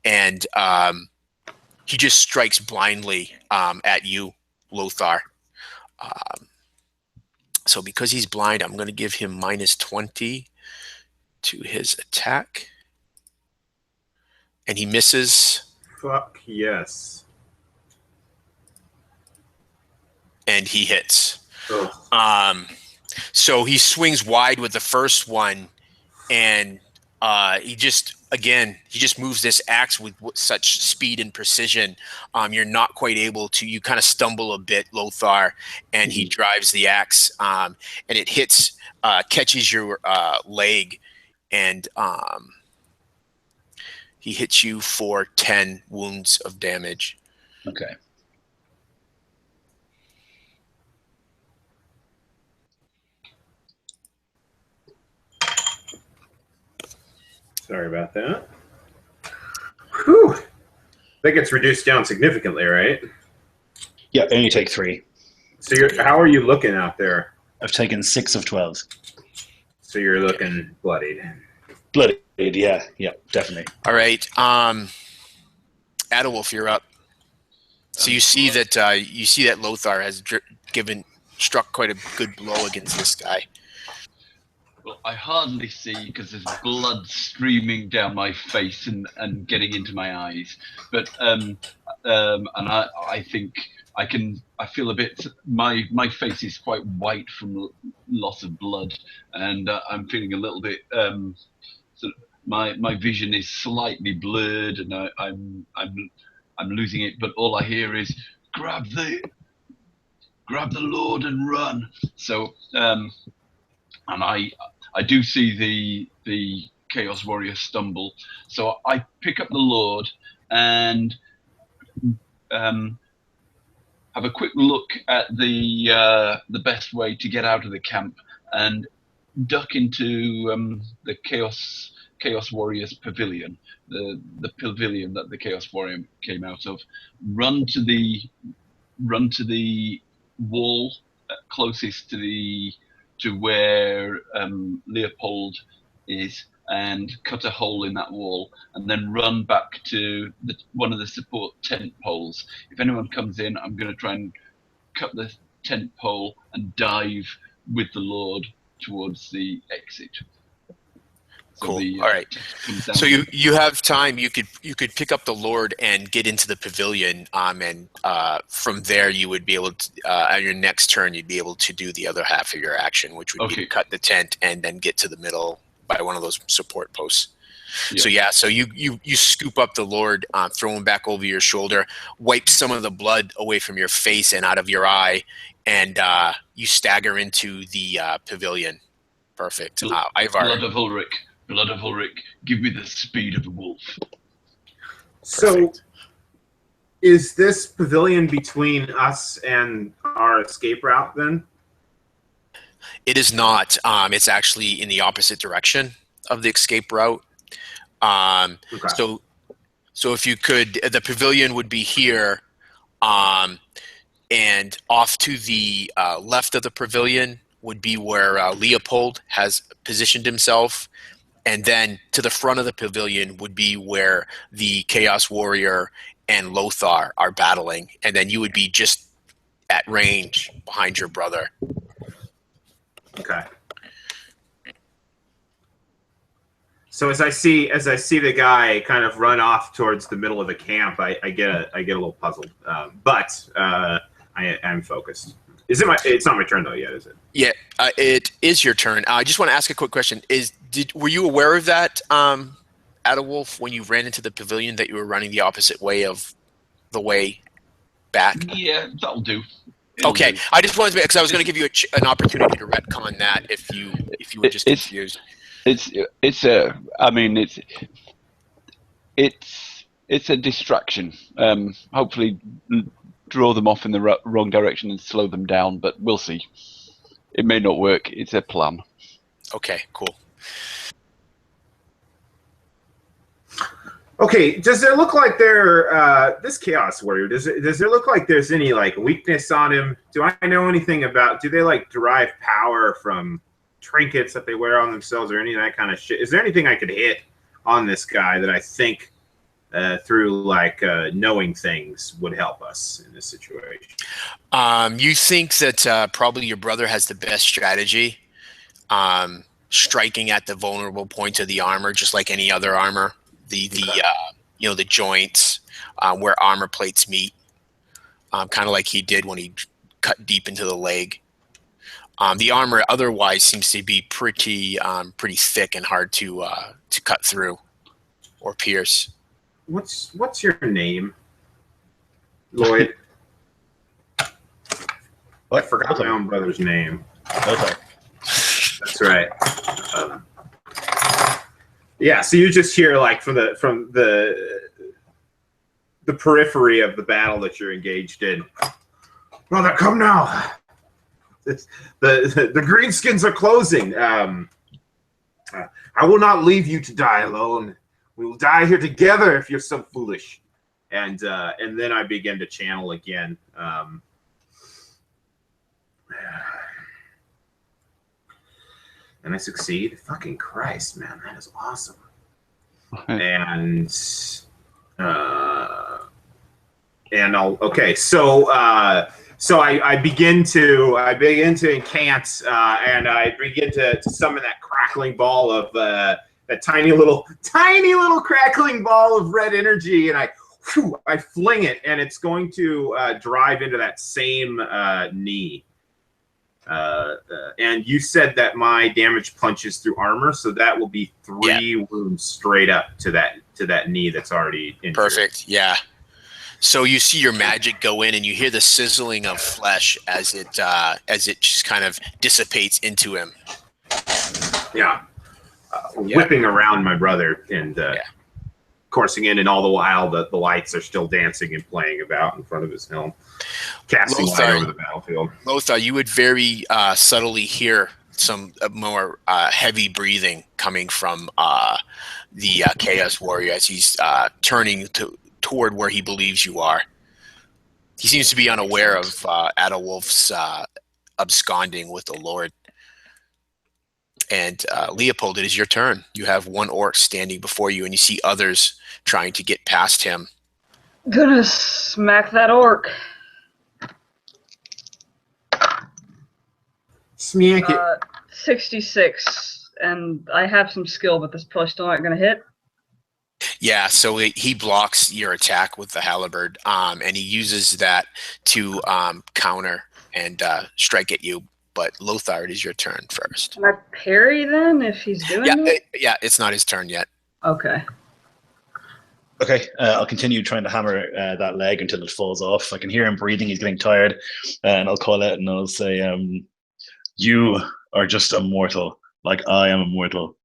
and he just strikes blindly at you, Lothar. So because he's blind, I'm going to give him -20 to his attack. And he misses. Fuck yes. And he hits. Oh. So he swings wide with the first one, and he just moves this axe with such speed and precision. You're not quite able to. You kind of stumble a bit, Lothar, and he drives the axe, and it hits, catches your leg, and he hits you for 10 wounds of damage. Okay. Sorry about that. Whew. That gets reduced down significantly, right? Yeah, only take 3. So how are you looking out there? I've taken 6 of 12. So you're looking bloodied. Bloodied, yeah, definitely. All right, Adewolf, you're up. So you see that Lothar has struck quite a good blow against this guy. Well, I hardly see because there's blood streaming down my face and getting into my eyes. But and I think I feel a bit. My face is quite white from loss of blood, and I'm feeling a little bit. Sort of, my vision is slightly blurred, and I'm losing it. But all I hear is grab the Lord and run. So, and I do see the Chaos Warrior stumble. So I pick up the Lord and have a quick look at the best way to get out of the camp and duck into the Chaos Warrior's pavilion, the pavilion that the Chaos Warrior came out of. Run to the wall closest to where Leopold is, and cut a hole in that wall, and then run back to one of the support tent poles. If anyone comes in, I'm going to try and cut the tent pole and dive with the Lord towards the exit. So cool. All right. So you have time. You could pick up the Lord and get into the pavilion, and from there you would be able to, at your next turn, you'd be able to do the other half of your action, which would be to cut the tent and then get to the middle by one of those support posts. Yeah. So you scoop up the Lord, throw him back over your shoulder, wipe some of the blood away from your face and out of your eye, and you stagger into the pavilion. Perfect. Ivar. Blood of Ulrich, give me the speed of a wolf. So, Perfect. Is this pavilion between us and our escape route then? It is not. It's actually in the opposite direction of the escape route. Okay. So if you could, the pavilion would be here, and off to the left of the pavilion would be where Leopold has positioned himself. And then to the front of the pavilion would be where the Chaos Warrior and Lothar are battling. And then you would be just at range behind your brother. Okay. So as I see the guy kind of run off towards the middle of the camp, I get a little puzzled. But I'm focused. It's not my turn though yet, is it? Yeah, it is your turn. I just want to ask a quick question. Were you aware of that, Adawolf, when you ran into the pavilion, that you were running the opposite way of the way back? Yeah, that'll do. Okay, I just wanted to, because I was going to give you an opportunity to retcon that if you were just confused. It's a distraction. Hopefully, draw them off in the wrong direction and slow them down, but we'll see. It may not work. It's a plan. Okay, cool. Okay, does it look like this Chaos Warrior, does it look like there's any like weakness on him? Do I know anything about, do they like derive power from trinkets that they wear on themselves or any of that kind of shit? Is there anything I could hit on this guy that I think through like knowing things would help us in this situation? You think that probably your brother has the best strategy, striking at the vulnerable points of the armor, just like any other armor. The joints where armor plates meet, kind of like he did when he cut deep into the leg. The armor otherwise seems to be pretty thick and hard to cut through or pierce. What's your name, Lloyd? I forgot my own brother's name. Okay. That's right. Yeah, so you just hear like from the periphery of the battle that you're engaged in. Brother, come now. The greenskins are closing. I will not leave you to die alone. We will die here together if you're so foolish. And then I begin to channel again. And I succeed. Fucking Christ, man, that is awesome. And I begin to incant, and I begin to summon that crackling ball of that tiny little crackling ball of red energy, and I fling it, and it's going to drive into that same knee. And you said that my damage punches through armor, so that will be 3 wounds straight up to that knee that's already injured. Perfect. Yeah. So you see your magic go in, and you hear the sizzling of flesh as it just kind of dissipates into him. Yeah. Whipping around my brother and coursing in, and all the while the lights are still dancing and playing about in front of his helm, casting light over the battlefield. Lothar, you would very subtly hear some more heavy breathing coming from the Chaos Warrior as he's turning toward where he believes you are. He seems to be unaware of Adolwolf's absconding with the Lord. And Leopold, it is your turn. You have one orc standing before you, and you see others trying to get past him. Gonna smack that orc. Smack it. 66, and I have some skill, but this is probably still not gonna hit. Yeah, so he blocks your attack with the halberd, and he uses that to counter and strike at you. But Lothar, it is your turn first. Can I parry then if he's doing it? Yeah, it's not his turn yet. Okay. Okay, I'll continue trying to hammer that leg until it falls off. I can hear him breathing, he's getting tired, and I'll call out and I'll say, you are just a mortal, like I am a mortal,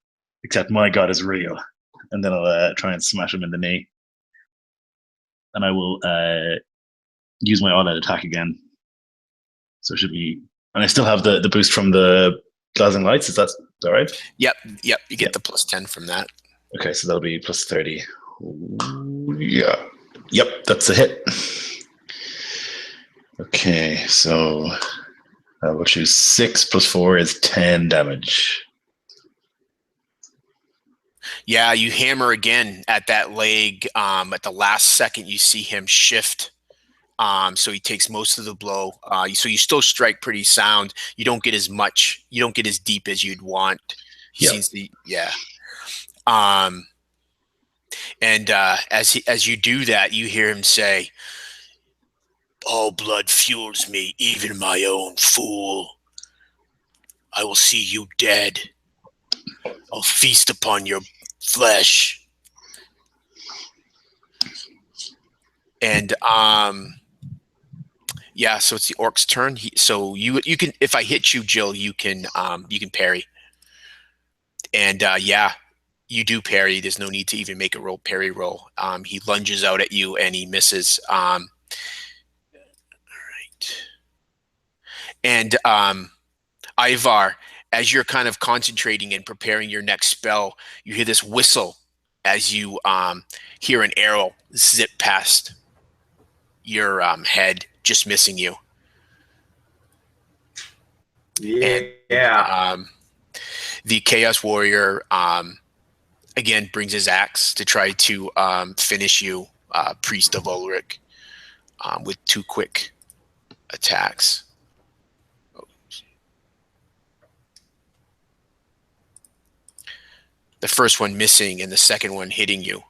except my god is real. And then I'll try and smash him in the knee. And I will use my all-out attack again. So it should be... And I still have the boost from the dazzling lights. Is that all right? Yep. You get the plus 10 from that. Okay, so that'll be plus 30. Ooh, yeah. Yep, that's a hit. Okay, so I will choose 6 plus 4 is 10 damage. Yeah, you hammer again at that leg. At the last second, you see him shift. So he takes most of the blow. So you still strike pretty sound. You don't get as much. You don't get as deep as you'd want. And as you do that, you hear him say, "All blood fuels me, even my own fool. I will see you dead. I'll feast upon your flesh." And yeah, so it's the orc's turn. So you can, if I hit you, Jill, you can parry. And yeah, you do parry. There's no need to even make a parry roll. He lunges out at you and he misses. All right. And Ivar, as you're kind of concentrating and preparing your next spell, you hear this whistle as you hear an arrow zip past your head, just missing you. Yeah. And, the Chaos Warrior again brings his axe to try to finish you, Priest of Ulrich, with 2 quick attacks. The first one missing and the second one hitting you.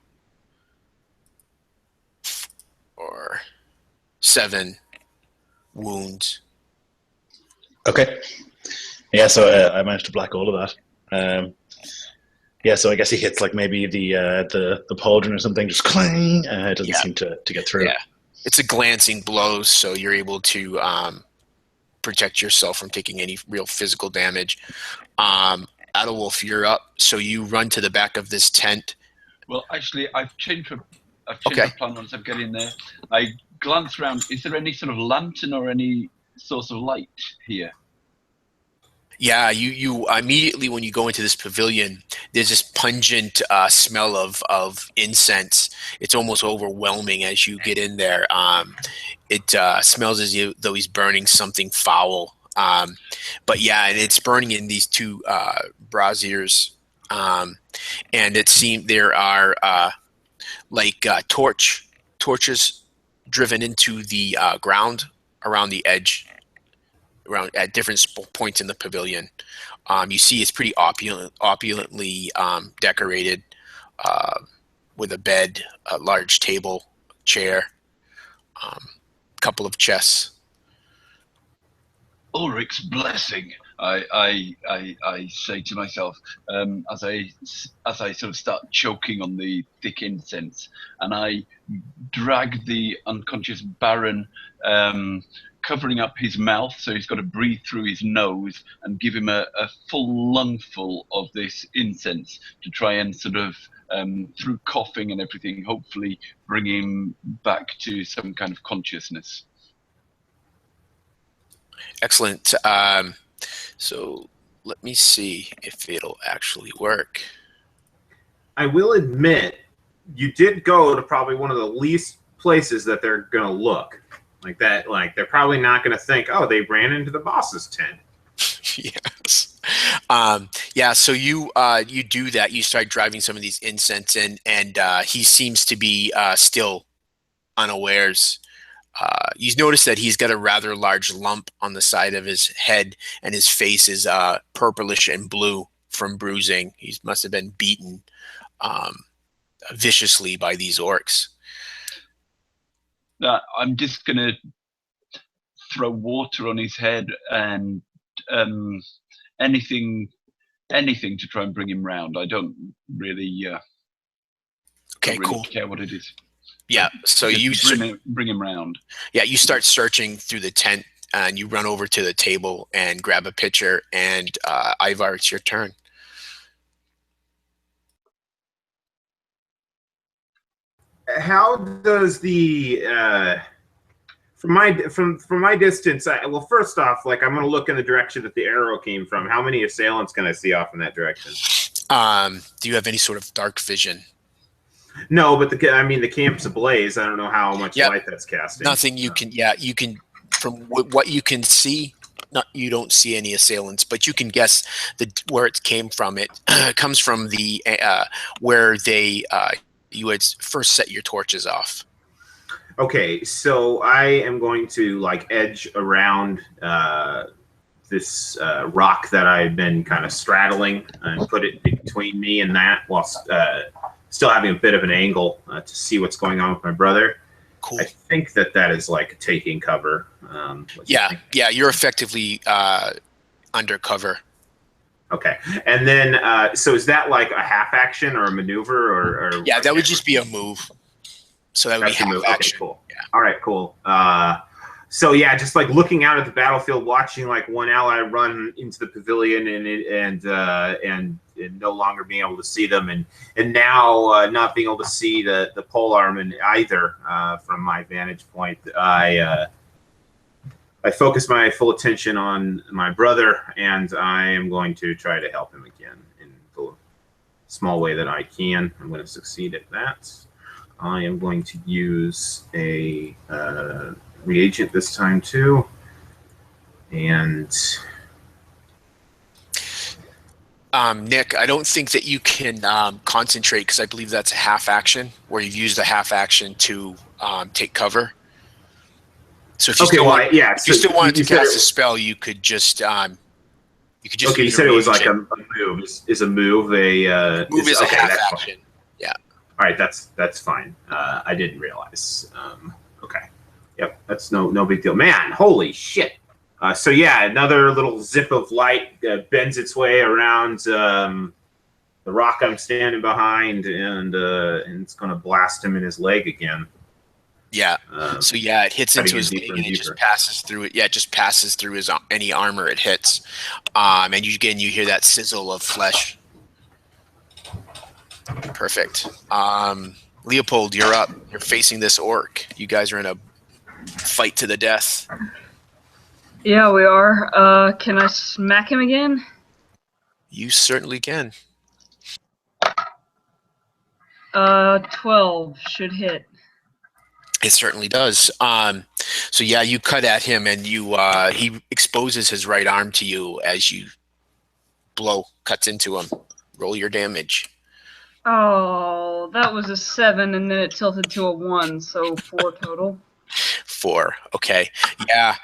Or 7 wounds. Okay. Yeah, so I managed to black all of that. Yeah, so I guess he hits like maybe the pauldron or something, just clang. It doesn't seem to get through. Yeah, it's a glancing blow, so you're able to protect yourself from taking any real physical damage. Adolwolf, you're up. So you run to the back of this tent. Well, actually, I've changed the plan once I get in there. I glance around. Is there any sort of lantern or any source of light here? Yeah, you immediately when you go into this pavilion, there's this pungent smell of incense. It's almost overwhelming as you get in there. It smells as though he's burning something foul. But yeah, and it's burning in these 2 braziers. And it seems there are torches driven into the ground around the edge. Around at different points in the pavilion. You see it's pretty opulently decorated with a bed, a large table, chair, couple of chests. Ulrich's blessing. I say to myself, as I sort of start choking on the thick incense, and I drag the unconscious Baron, covering up his mouth so he's got to breathe through his nose, and give him a full lungful of this incense to try and sort of, through coughing and everything, hopefully bring him back to some kind of consciousness. Excellent. So let me see if it'll actually work. I will admit, you did go to probably one of the least places that they're going to look. Like that, like they're probably not going to think, oh, they ran into the boss's tent. Yes. Yeah, so you do that. You start driving some of these incense in, and he seems to be still unawares. You notice that he's got a rather large lump on the side of his head, and his face is purplish and blue from bruising. He must have been beaten viciously by these orcs. I'm just going to throw water on his head and anything to try and bring him round. I don't really, okay, don't really cool. care what it is. Yeah, so you bring him round. Yeah, you start searching through the tent, and you run over to the table and grab a pitcher. And Ivar, it's your turn. How does the from my distance? Well, first off, like I'm going to look in the direction that the arrow came from. How many assailants can I see off in that direction? Do you have any sort of dark vision? No, but the camp's ablaze. I don't know how much light that's casting. Nothing you can. Yeah, you can. From what you can see, you don't see any assailants, but you can guess where it came from. It comes from the where they you had first set your torches off. Okay, so I am going to like edge around this rock that I've been kind of straddling and put it between me and that, while still having a bit of an angle to see what's going on with my brother. Cool. I think that is like taking cover. Yeah, you're effectively undercover. Okay, and then so is that like a half action or a maneuver or yeah, that would just be a move. So that would be half action. Okay, cool. Yeah. All right, cool. So yeah, just like looking out at the battlefield, watching like one ally run into the pavilion and no longer being able to see them, and now not being able to see the polearm either from my vantage point. I focus my full attention on my brother, and I am going to try to help him again in the small way that I can. I'm going to succeed at that. I am going to use a reagent this time too, and Nick, I don't think that you can concentrate, because I believe that's a half action where you've used a half action to take cover. So if you still wanted to cast a spell, you could just okay. You said it was like a move. Is a move a move is a half action? Fine. Yeah. All right, that's fine. I didn't realize. Okay. Yep, that's no big deal. Man, holy shit. So yeah, another little zip of light bends its way around the rock I'm standing behind, and it's going to blast him in his leg again. Yeah. So yeah, it hits into his leg, and it just passes through it. Yeah, it just passes through his any armor it hits, and you hear that sizzle of flesh. Perfect. Leopold, you're up. You're facing this orc. You guys are in a fight to the death. Yeah, we are. Can I smack him again? You certainly can. 12 should hit. It certainly does. So yeah, you cut at him, and he exposes his right arm to you as you cuts into him. Roll your damage. Oh, that was a 7, and then it tilted to a 1, so 4 total. 4. Okay. Yeah.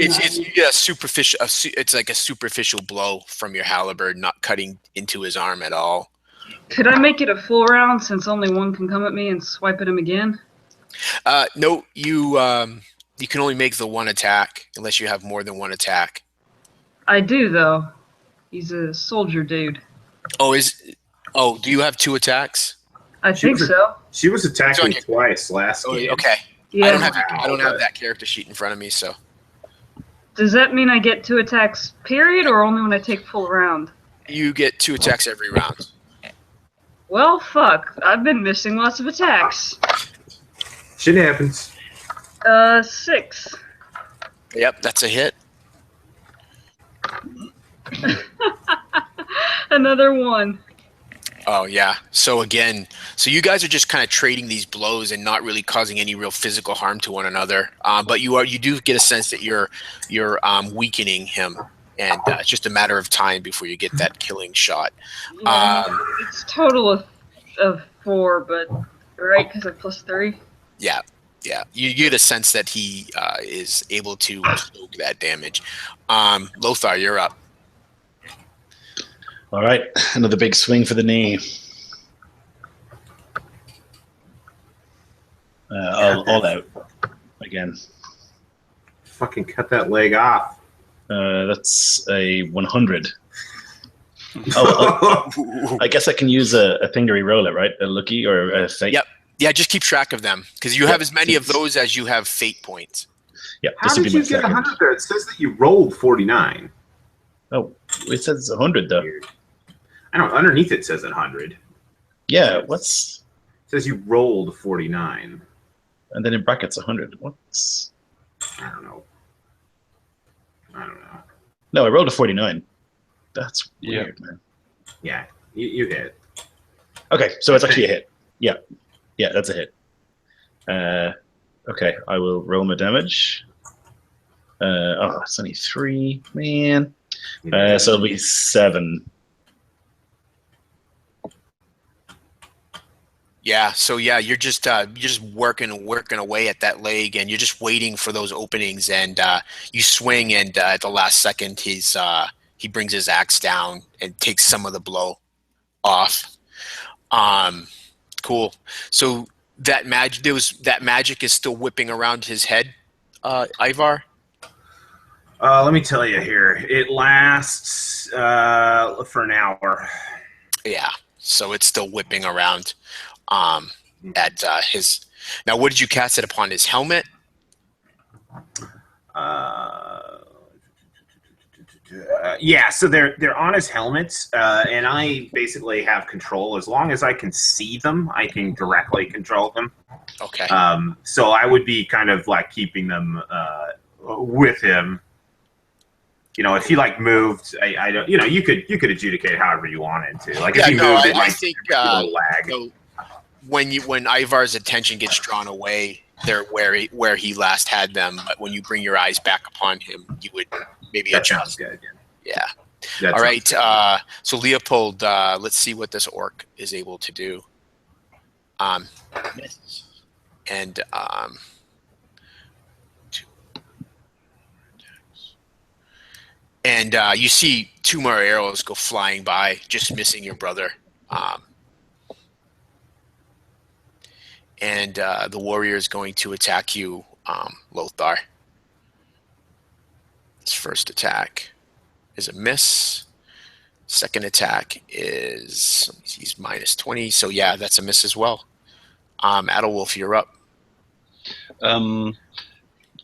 It's superficial. It's like a superficial blow from your halberd, not cutting into his arm at all. Could I make it a full round, since only one can come at me, and swipe at him again? No, you You can only make the one attack unless you have more than one attack. I do though. He's a soldier dude. Oh, do you have 2 attacks? I think so. She was attacking your- twice last Oh, game. okay. Yeah. I don't have that character sheet in front of me, so Does that mean I get 2 attacks, period, or only when I take full round? you get 2 attacks every round. Well, fuck. I've been missing lots of attacks. Shit happens. 6. Yep, that's a hit. Another 1. Oh yeah. So you guys are just kind of trading these blows and not really causing any real physical harm to one another. But you do get a sense that you're weakening him, and it's just a matter of time before you get that killing shot. It's total of 4, but right, because I'm +3. Yeah. Yeah, you get a sense that he is able to soak that damage. Lothar, you're up. All right, another big swing for the knee. All out again. Fucking cut that leg off. That's a 100. Oh, I guess I can use a thing to re-roll it, right? A lucky or a fate. Yep. Yeah, just keep track of them because you have as many of those as you have fate points. Yeah. How did you get 100 there? It says that you rolled 49. Oh, it says 100 though. I don't. Underneath it says 100. Yeah. It says you rolled 49. And then in brackets 100. What's? I don't know. No, I rolled a 49. That's weird, man. Yeah, you hit. Okay, so it's actually a hit. Yeah. Yeah, that's a hit. Okay, I will roll my damage. It's only 3, man. So it'll be 7. Yeah, so you're just working away at that leg, and you're just waiting for those openings, and you swing, and at the last second, he brings his axe down and takes some of the blow off. Cool. So that magic is still whipping around his head, Ivar. Let me tell you here. It lasts for an hour. Yeah. So it's still whipping around. At his. Now, what did you cast it upon his helmet? Yeah, so they're on his helmets, and I basically have control. As long as I can see them, I can directly control them. Okay. So I would be kind of like keeping them with him. You know, if he like moved, I don't. You know, you could adjudicate however you wanted to. Like if he moved, it might think be a little lag. So when Ivar's attention gets drawn away, they're where he last had them. But when you bring your eyes back upon him, you would maybe That adjust. sounds good. Yeah. That All sounds right. good. So Leopold, let's see what this orc is able to do. And you see 2 more arrows go flying by, just missing your brother. And the warrior is going to attack you, Lothar. His first attack is a miss. Second attack is, he's -20, so yeah, that's a miss as well. Adelwolf, you're up.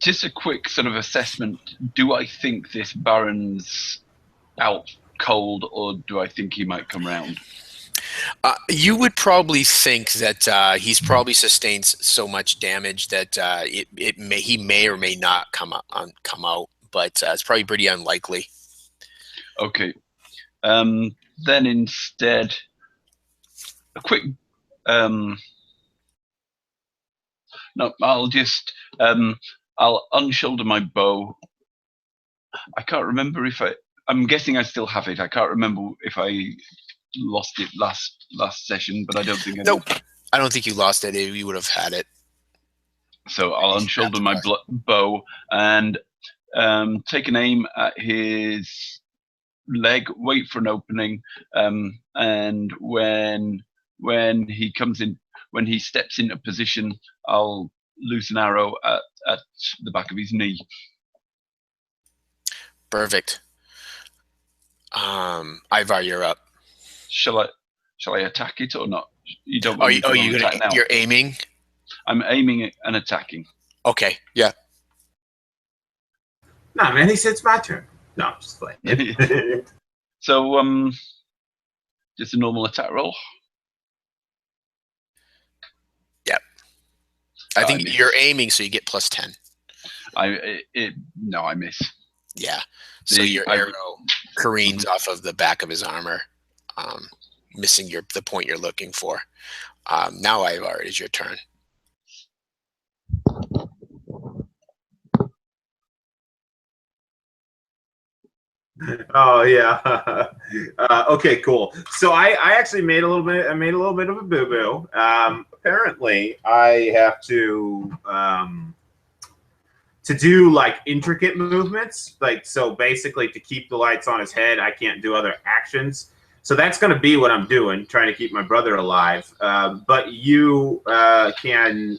Just a quick sort of assessment. Do I think this Baron's out cold, or do I think he might come round? You would probably think that he's probably sustained so much damage that he may or may not come out, but it's probably pretty unlikely. Okay. Then instead, a quick. No, I'll just. I'll unshoulder my bow. I can't remember if I'm guessing I still have it. I can't remember if I lost it last session, but I don't think I Nope. I don't think you lost it. You would have had it. So I'll unshoulder my bow and take an aim at his leg, wait for an opening, and when he comes in, when he steps into position, I'll loose an arrow at the back of his knee. Perfect. Ivar, you're up. Shall I attack it or not? You don't. Oh, Want me to roll an attack now? you're aiming? I'm aiming and attacking. Okay, yeah. No, man, he said it's my turn. No, I'm just playing. So, just a normal attack roll. Yep. I think miss. you're aiming, so you get plus 10. No, I miss. Yeah. So your arrow careens off of the back of his armor, missing the point you're looking for. Now, Ivar, it is your turn. Oh yeah. Okay, cool. So I actually made a little bit. I made a little bit of a boo boo. Apparently, I have to do like intricate movements. Like, so basically, to keep the lights on his head, I can't do other actions. So that's going to be what I'm doing, trying to keep my brother alive. But you can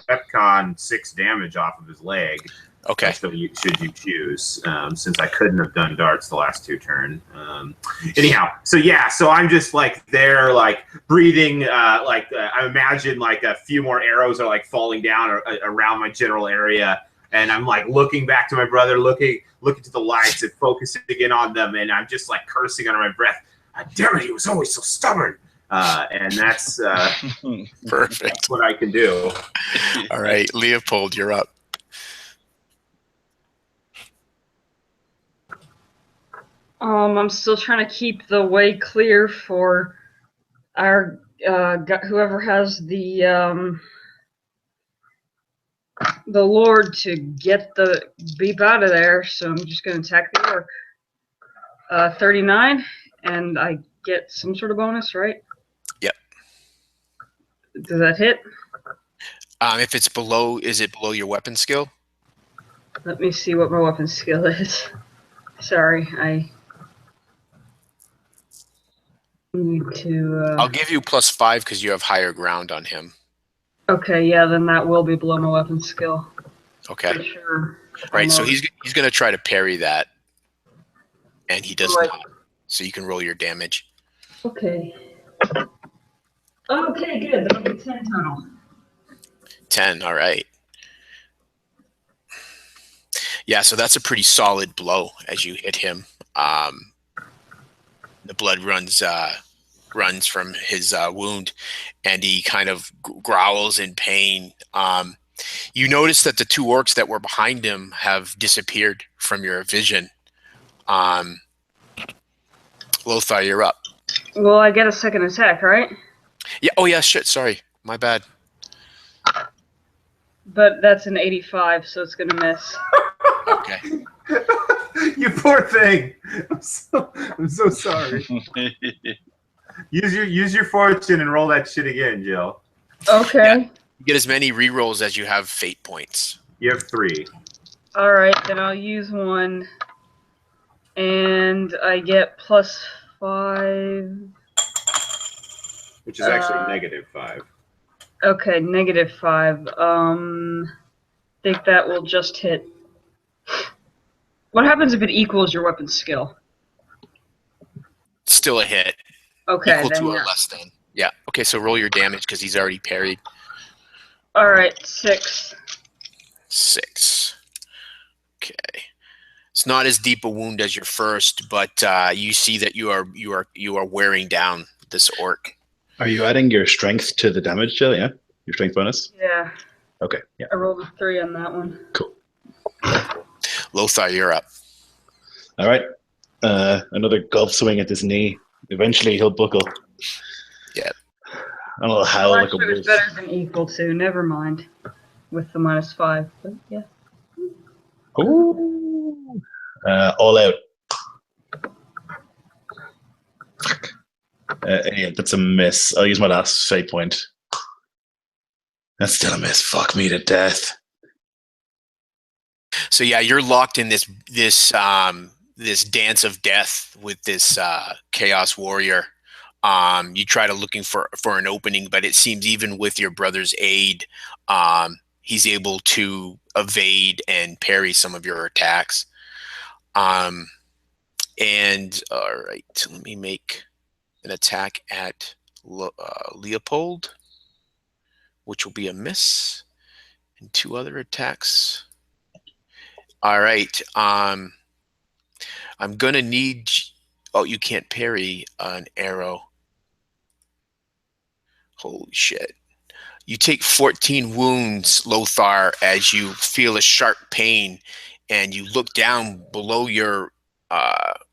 retcon 6 damage off of his leg. Okay. So should you choose, since I couldn't have done darts the last 2 turns. Anyhow, so yeah, so I'm just like there, like breathing, I imagine like a few more arrows are like falling down around my general area, and I'm like looking back to my brother, looking to the lights and focusing in on them, and I'm just like cursing under my breath. Damn it, he was always so stubborn. And that's perfect. That's what I can do. All right, Leopold, you're up. I'm still trying to keep the way clear for our whoever has the Lord to get the beep out of there. So I'm just going to attack the orc. 39, and I get some sort of bonus, right? Yep. Does that hit? If it's below, is it below your weapon skill? Let me see what my weapon skill is. Sorry, I need to... I'll give you +5 because you have higher ground on him. Okay, yeah, then that will be below my weapon skill. Okay. For sure. Right, so he's going to try to parry that, and he does not. So you can roll your damage. Okay. Okay, good. That'll be 10 total. 10, all right. Yeah, so that's a pretty solid blow as you hit him. The blood runs from his wound, and he kind of growls in pain. You notice that the 2 orcs that were behind him have disappeared from your vision. Lothar, you're up. Well, I get a second attack, right? Yeah. Oh, yeah. Shit. Sorry. My bad. But that's an 85, so it's gonna miss. Okay. You poor thing. I'm so sorry. Use your fortune and roll that shit again, Jill. Okay. Yeah. You get as many rerolls as you have fate points. You have 3. All right, then I'll use 1, and I get +5. Which is actually -5. Okay, -5. Think that will just hit. What happens if it equals your weapon skill? Still a hit. Okay, Equal then to yeah. or less than. Yeah. Okay, so roll your damage because he's already parried. All right, 6. 6. Okay. It's not as deep a wound as your first, but you see that you are wearing down this orc. Are you adding your strength to the damage, Jill? Yeah? Your strength bonus? Yeah. Okay, yeah. I rolled a 3 on that one. Cool. Lothar, you're up. All right. Another golf swing at his knee. Eventually he'll buckle. Yeah. I don't know how, Well, like a actually, it was wolf. better than equal to. Never mind. With the -5, but yeah. Ooh. All out. Yeah, that's a miss. I'll use my last fate point. That's still a miss. Fuck me to death. So yeah, you're locked in this dance of death with this chaos warrior. You try to looking for an opening, but it seems even with your brother's aid, he's able to evade and parry some of your attacks. And all right, let me make an attack at Leopold, which will be a miss, and 2 other attacks. All right. I'm gonna need. Oh, you can't parry an arrow. Holy shit! You take 14 wounds, Lothar, as you feel a sharp pain, and you look down below your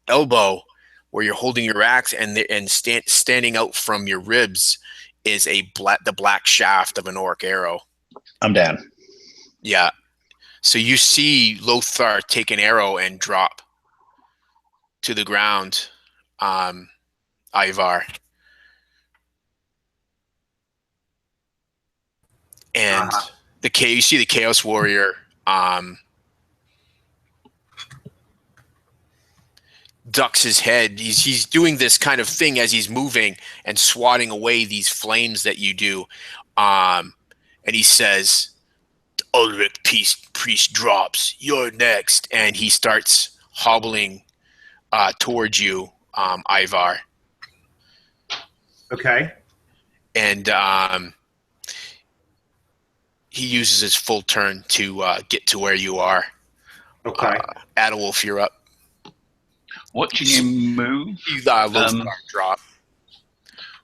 elbow, where you're holding your axe, and standing out from your ribs is the black shaft of an orc arrow. I'm down. Yeah. So you see Lothar take an arrow and drop to the ground, Ivar. And you see the Chaos Warrior ducks his head. He's doing this kind of thing as he's moving and swatting away these flames that you do. And he says, Ulrich priest drops. You're next. And he starts hobbling towards you, Ivar. Okay. And he uses his full turn to get to where you are. Okay. Adewolf, you're up. Watching him move. Drop.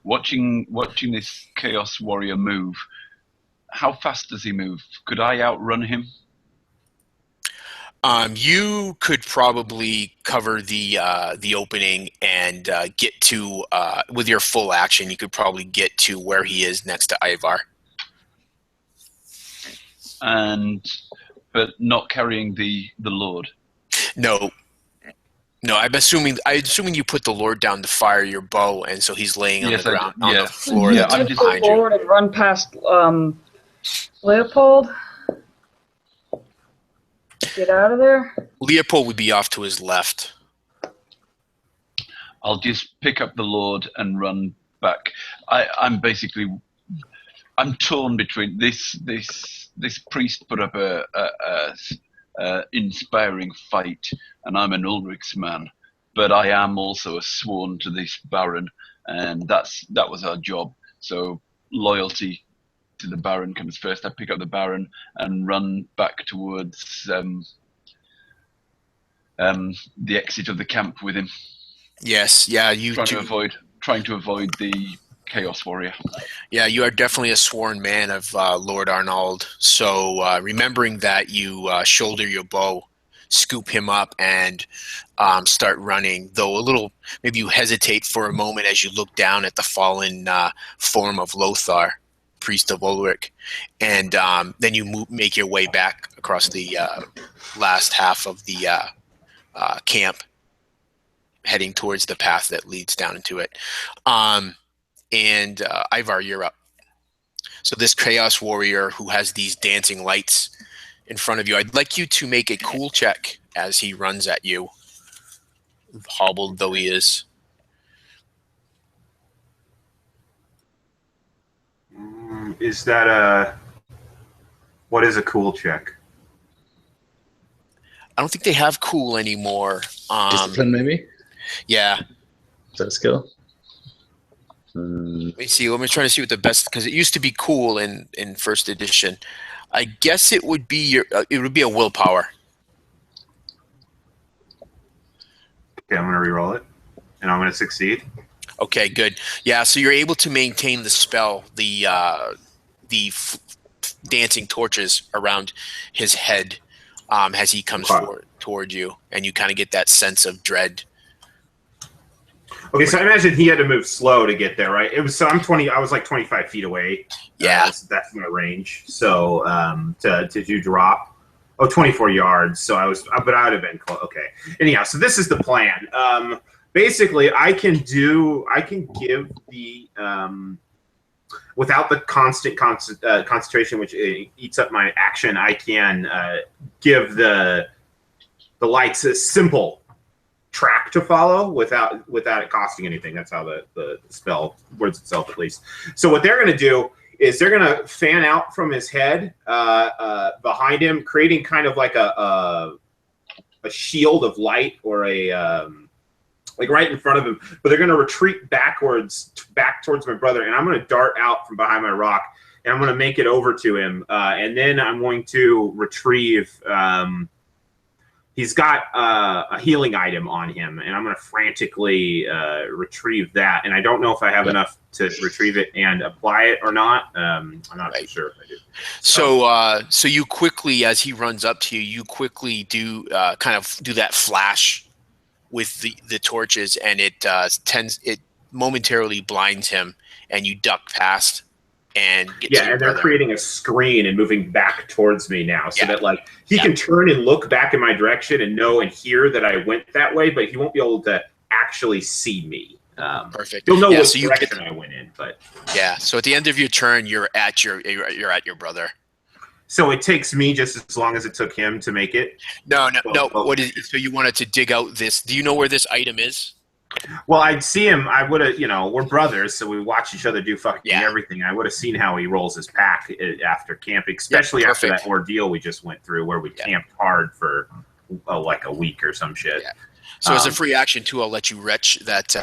Watching this Chaos Warrior move. How fast does he move? Could I outrun him? You could probably cover the opening and get to with your full action. You could probably get to where he is next to Ivar. But not carrying the Lord. No. I'm assuming you put the Lord down to fire your bow, and so he's laying on the ground on the floor. Yeah, I'm just behind forward and run past Leopold. Get out of there. Leopold would be off to his left. I'll just pick up the Lord and run back. I'm torn between this priest put up a inspiring fight, and I'm an Ulrich's man, but I am also a sworn to this Baron, and that was our job. So loyalty to the Baron comes first. I pick up the Baron and run back towards the exit of the camp with him. Yes, yeah, trying to avoid the Chaos Warrior. Yeah, you are definitely a sworn man of Lord Arnold. So remembering that, you shoulder your bow, scoop him up, and start running. Though a little, maybe you hesitate for a moment as you look down at the fallen form of Lothar, priest of Ulrich, and then you make your way back across the last half of the camp, heading towards the path that leads down into it. And Ivar, you're up. So this Chaos Warrior who has these dancing lights in front of you, I'd like you to make a cool check as he runs at you, hobbled though he is. Is that what is a cool check? I don't think they have cool anymore. Discipline, maybe? Yeah. Is that a skill? Let me see. Let me try to see what the best, because it used to be cool in first edition. I guess it would be a willpower. Okay, I'm going to re-roll it, and I'm going to succeed. Okay, good. Yeah, so you're able to maintain the spell, the dancing torches around his head as he comes forward toward you, and you kind of get that sense of dread. Okay, so I imagine he had to move slow to get there, right? I was like 25 feet away. Yeah. That's my range. So to do drop, 24 yards. So but I would have been close. Okay. Anyhow, so this is the plan. Basically, I can give the without the constant concentration, which eats up my action. I can give the lights a simple track to follow without it costing anything. That's how the spell words itself, at least. So what they're going to do is they're gonna fan out from his head behind him, creating kind of like a shield of light or a like right in front of him. But they're gonna retreat backwards, back towards my brother, and I'm gonna dart out from behind my rock, and I'm gonna make it over to him, and then I'm going to retrieve. He's got a healing item on him, and I'm going to frantically retrieve that. And I don't know if I have enough to retrieve it and apply it or not. I'm not too sure if I do. So you quickly, as he runs up to you, you quickly do kind of do that flash with the torches, and it momentarily blinds him, and you duck past. And and they're creating a screen and moving back towards me now, so that like he can turn and look back in my direction and know and hear that I went that way, but he won't be able to actually see me. Perfect. He'll know what direction I went in, but So at the end of your turn, you're at your brother. So it takes me just as long as it took him to make it. No. What is? So you wanted to dig out this? Do you know where this item is? Well, I'd see him. I would have, we're brothers, so we watch each other do fucking everything. I would have seen how he rolls his pack after camping, especially after that ordeal we just went through where we camped hard for like a week or some shit. Yeah. So as a free action too, I'll let you retch that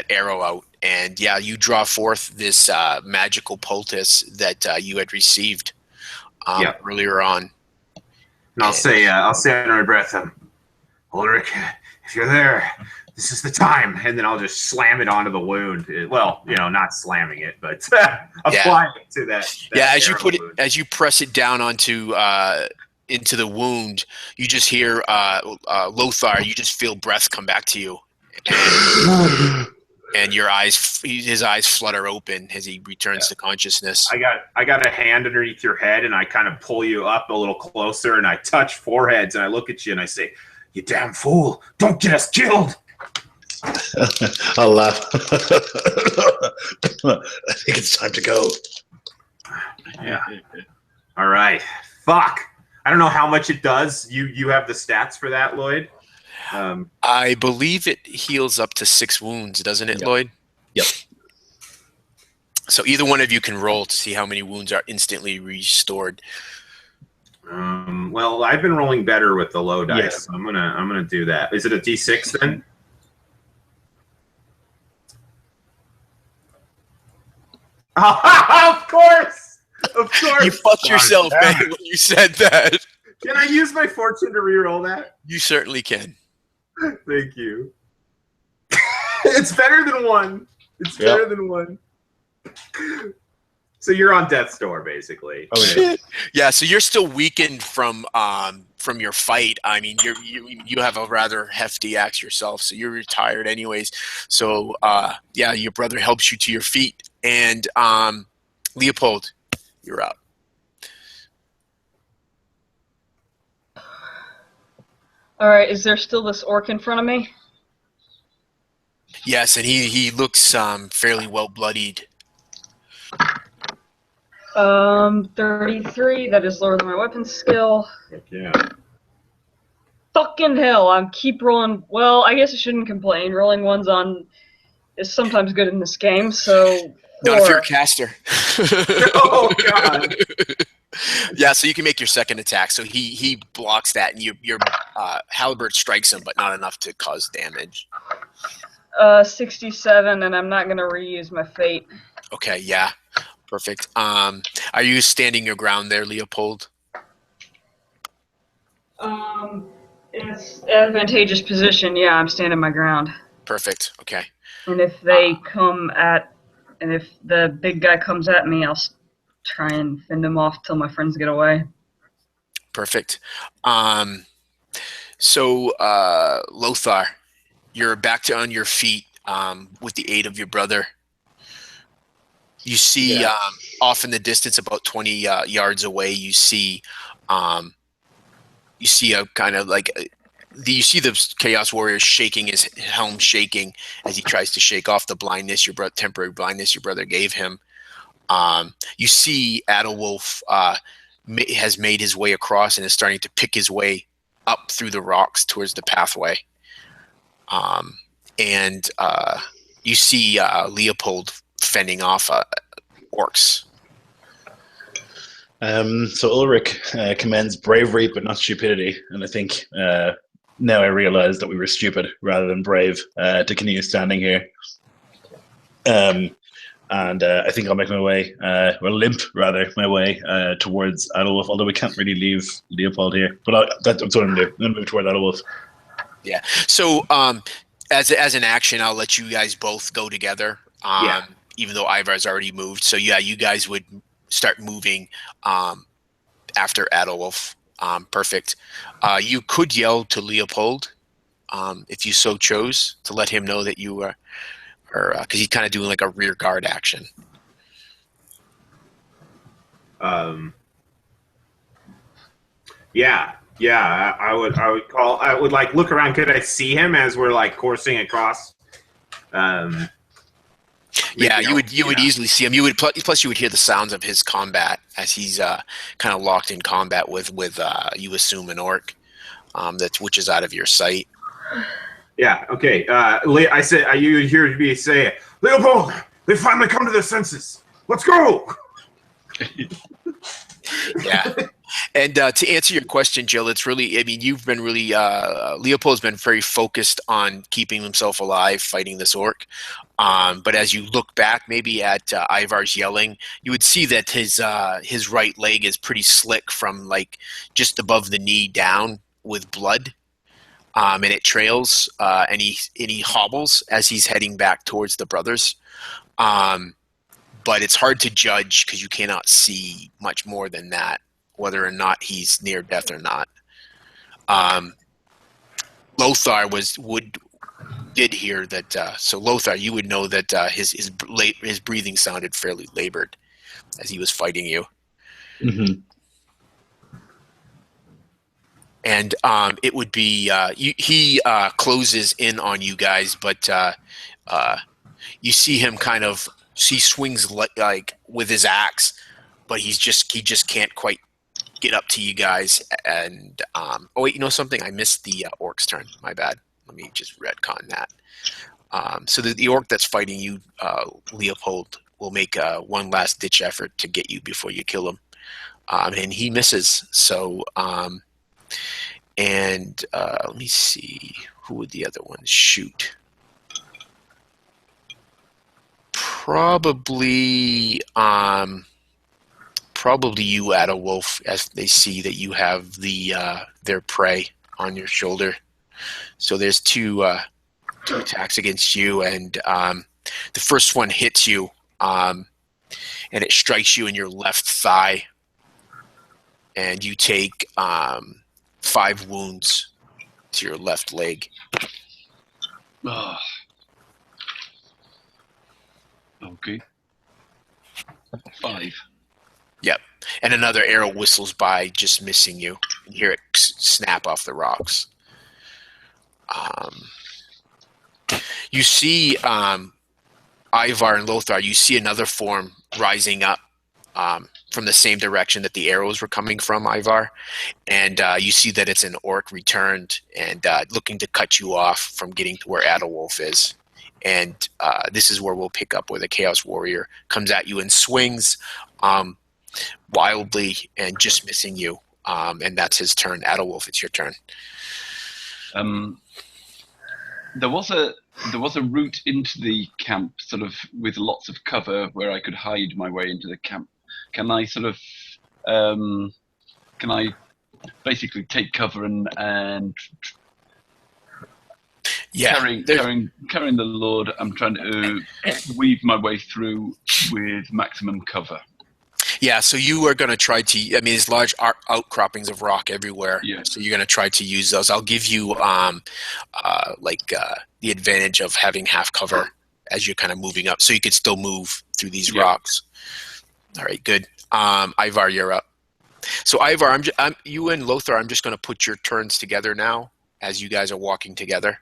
arrow out, and you draw forth this magical poultice that you had received earlier on. And I'll say under my breath, Ulrich, if you're there, this is the time, and then I'll just slam it onto the wound. Well, not slamming it, but apply it to that. As you put it, as you press it down onto into the wound, you just hear Lothar. You just feel breath come back to you, and his eyes flutter open as he returns to consciousness. I got a hand underneath your head, and I kind of pull you up a little closer, and I touch foreheads, and I look at you, and I say, "You damn fool! Don't get us killed." I'll laugh. I think it's time to go. Yeah. All right. Fuck. I don't know how much it does. You have the stats for that, Lloyd? I believe it heals up to 6 wounds, doesn't it, Lloyd? Yep. So either one of you can roll to see how many wounds are instantly restored. Well, I've been rolling better with the low dice, so I'm gonna do that. Is it a D6 then? Of course! You fucked yourself, man, when you said that. Can I use my fortune to reroll that? You certainly can. Thank you. It's better than 1. It's better than 1. So you're on death's door, basically. Oh, yeah. So you're still weakened from your fight. I mean, you have a rather hefty axe yourself, so you're retired anyways. So your brother helps you to your feet, and Leopold, you're up. All right. Is there still this orc in front of me? Yes, and he looks fairly well bloodied. 33. That is lower than my weapon skill. Yeah. Fucking hell! I keep rolling. Well, I guess I shouldn't complain. Rolling ones on is sometimes good in this game. So not if you're a caster. Oh god. Yeah, so you can make your second attack. So he blocks that, and your halberd strikes him, but not enough to cause damage. 67, and I'm not gonna reuse my fate. Okay, yeah, perfect. Are you standing your ground there, Leopold? It's advantageous position. Yeah, I'm standing my ground. Perfect. Okay. And if they and if the big guy comes at me, I'll try and fend him off till my friends get away. Perfect. So Lothar, you're back on your feet with the aid of your brother. You see off in the distance, about 20 yards away, you see a kind of like you see the Chaos Warrior shaking his helm, shaking as he tries to shake off the blindness, temporary blindness your brother gave him. You see Adalwolf has made his way across and is starting to pick his way up through the rocks towards the pathway. And you see Leopold fending off orcs So Ulrich commends bravery but not stupidity, and I think now I realize that we were stupid rather than brave to continue standing here. And I think I'll make my way, limp rather, my way towards Adolf, although we can't really leave Leopold here. But that's what I'm going to do. I'm going to move toward Adolf. Yeah. So as an action, I'll let you guys both go together, even though Ivar's already moved. So, yeah, you guys would start moving after Adolf. Perfect. You could yell to Leopold if you so chose to let him know that you are, because he's kind of doing like a rear guard action. Yeah, I would like look around. Could I see him as we're like coursing across? Yeah, you would easily see him. You would plus you would hear the sounds of his combat as he's kind of locked in combat with you assume an orc which is out of your sight. Yeah. Okay. I said you hear me say, Leopold, they finally come to their senses. Let's go. Yeah. And to answer your question, Jill, it's really, I mean, you've been really, Leopold's been very focused on keeping himself alive, fighting this orc. But as you look back maybe at Ivar's yelling, you would see that his right leg is pretty slick from like just above the knee down with blood. And it trails and he hobbles as he's heading back towards the brothers. But it's hard to judge because you cannot see much more than that, whether or not he's near death or not. Lothar did hear that. So Lothar, you would know that his breathing sounded fairly labored as he was fighting you. Mm-hmm. And it would be he closes in on you guys, but you see him kind of. He swings like with his axe, but he just can't quite get up to you guys. And oh wait, you know something? I missed the orc's turn. My bad. Let me just retcon that. So the orc that's fighting you, Leopold, will make one last ditch effort to get you before you kill him, and he misses. So let me see, who would the other ones shoot? Probably you, Adolf, as they see that you have their prey on your shoulder. So there's two attacks against you, and the first one hits you, and it strikes you in your left thigh, and you take 5 wounds to your left leg. Oh. Okay. 5. Yep. And another arrow whistles by, just missing you. You hear it snap off the rocks. You see Ivar and Lothar, you see another form rising up from the same direction that the arrows were coming from, Ivar. And you see that it's an orc returned and looking to cut you off from getting to where Adolf is. And this is where we'll pick up, where the Chaos Warrior comes at you and swings wildly and just missing you. And that's his turn. Adolf, it's your turn. There was a route into the camp, sort of with lots of cover, where I could hide my way into the camp. Can I sort of, can I basically take cover and yeah, carrying the Lord? I'm trying to weave my way through with maximum cover. Yeah, so you are going to try to, I mean, there's large outcroppings of rock everywhere. Yeah. So you're going to try to use those. I'll give you the advantage of having half cover as you're kind of moving up, so you could still move through these rocks. All right, good. Ivar, you're up. So Ivar, you and Lothar, I'm just going to put your turns together now as you guys are walking together.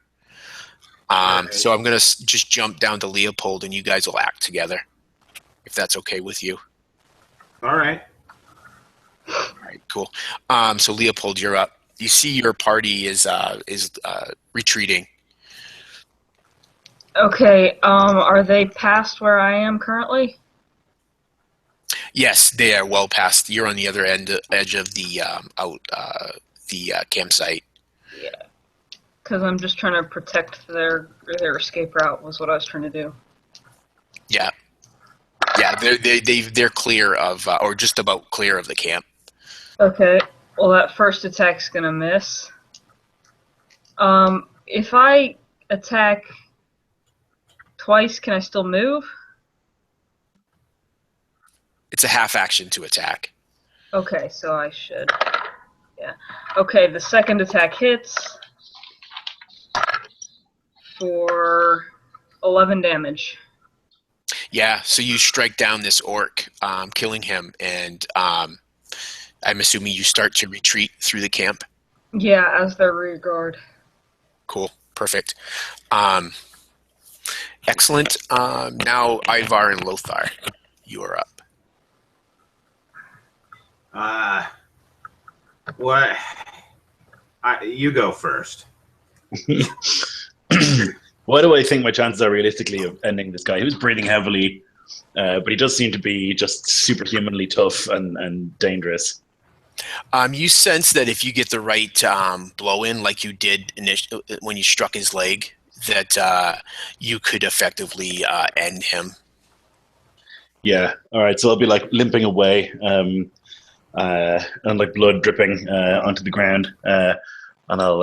So I'm going to just jump down to Leopold, and you guys will act together, if that's okay with you. All right. All right, cool. So Leopold, you're up. You see your party is retreating. Okay. Are they past where I am currently? Yes, they are well past. You're on the other edge of the campsite. Yeah. Because I'm just trying to protect their escape route was what I was trying to do. Yeah, yeah, they're clear of, or just about clear of the camp. Okay. Well, that first attack's gonna miss. If I attack twice, can I still move? It's a half action to attack. Okay, so I should. Yeah. Okay, the second attack hits for 11 damage. Yeah, so you strike down this orc, killing him, and I'm assuming you start to retreat through the camp. Yeah, as their rear guard. Cool, perfect. Excellent. Now Ivar and Lothar, you are up. What? You go first. What do I think my chances are realistically of ending this guy? He was breathing heavily, but he does seem to be just superhumanly tough and dangerous. You sense that if you get the right blow in, like you did when you struck his leg, that you could effectively end him. Yeah. All right. So I'll be like limping away, and like blood dripping onto the ground, and I'll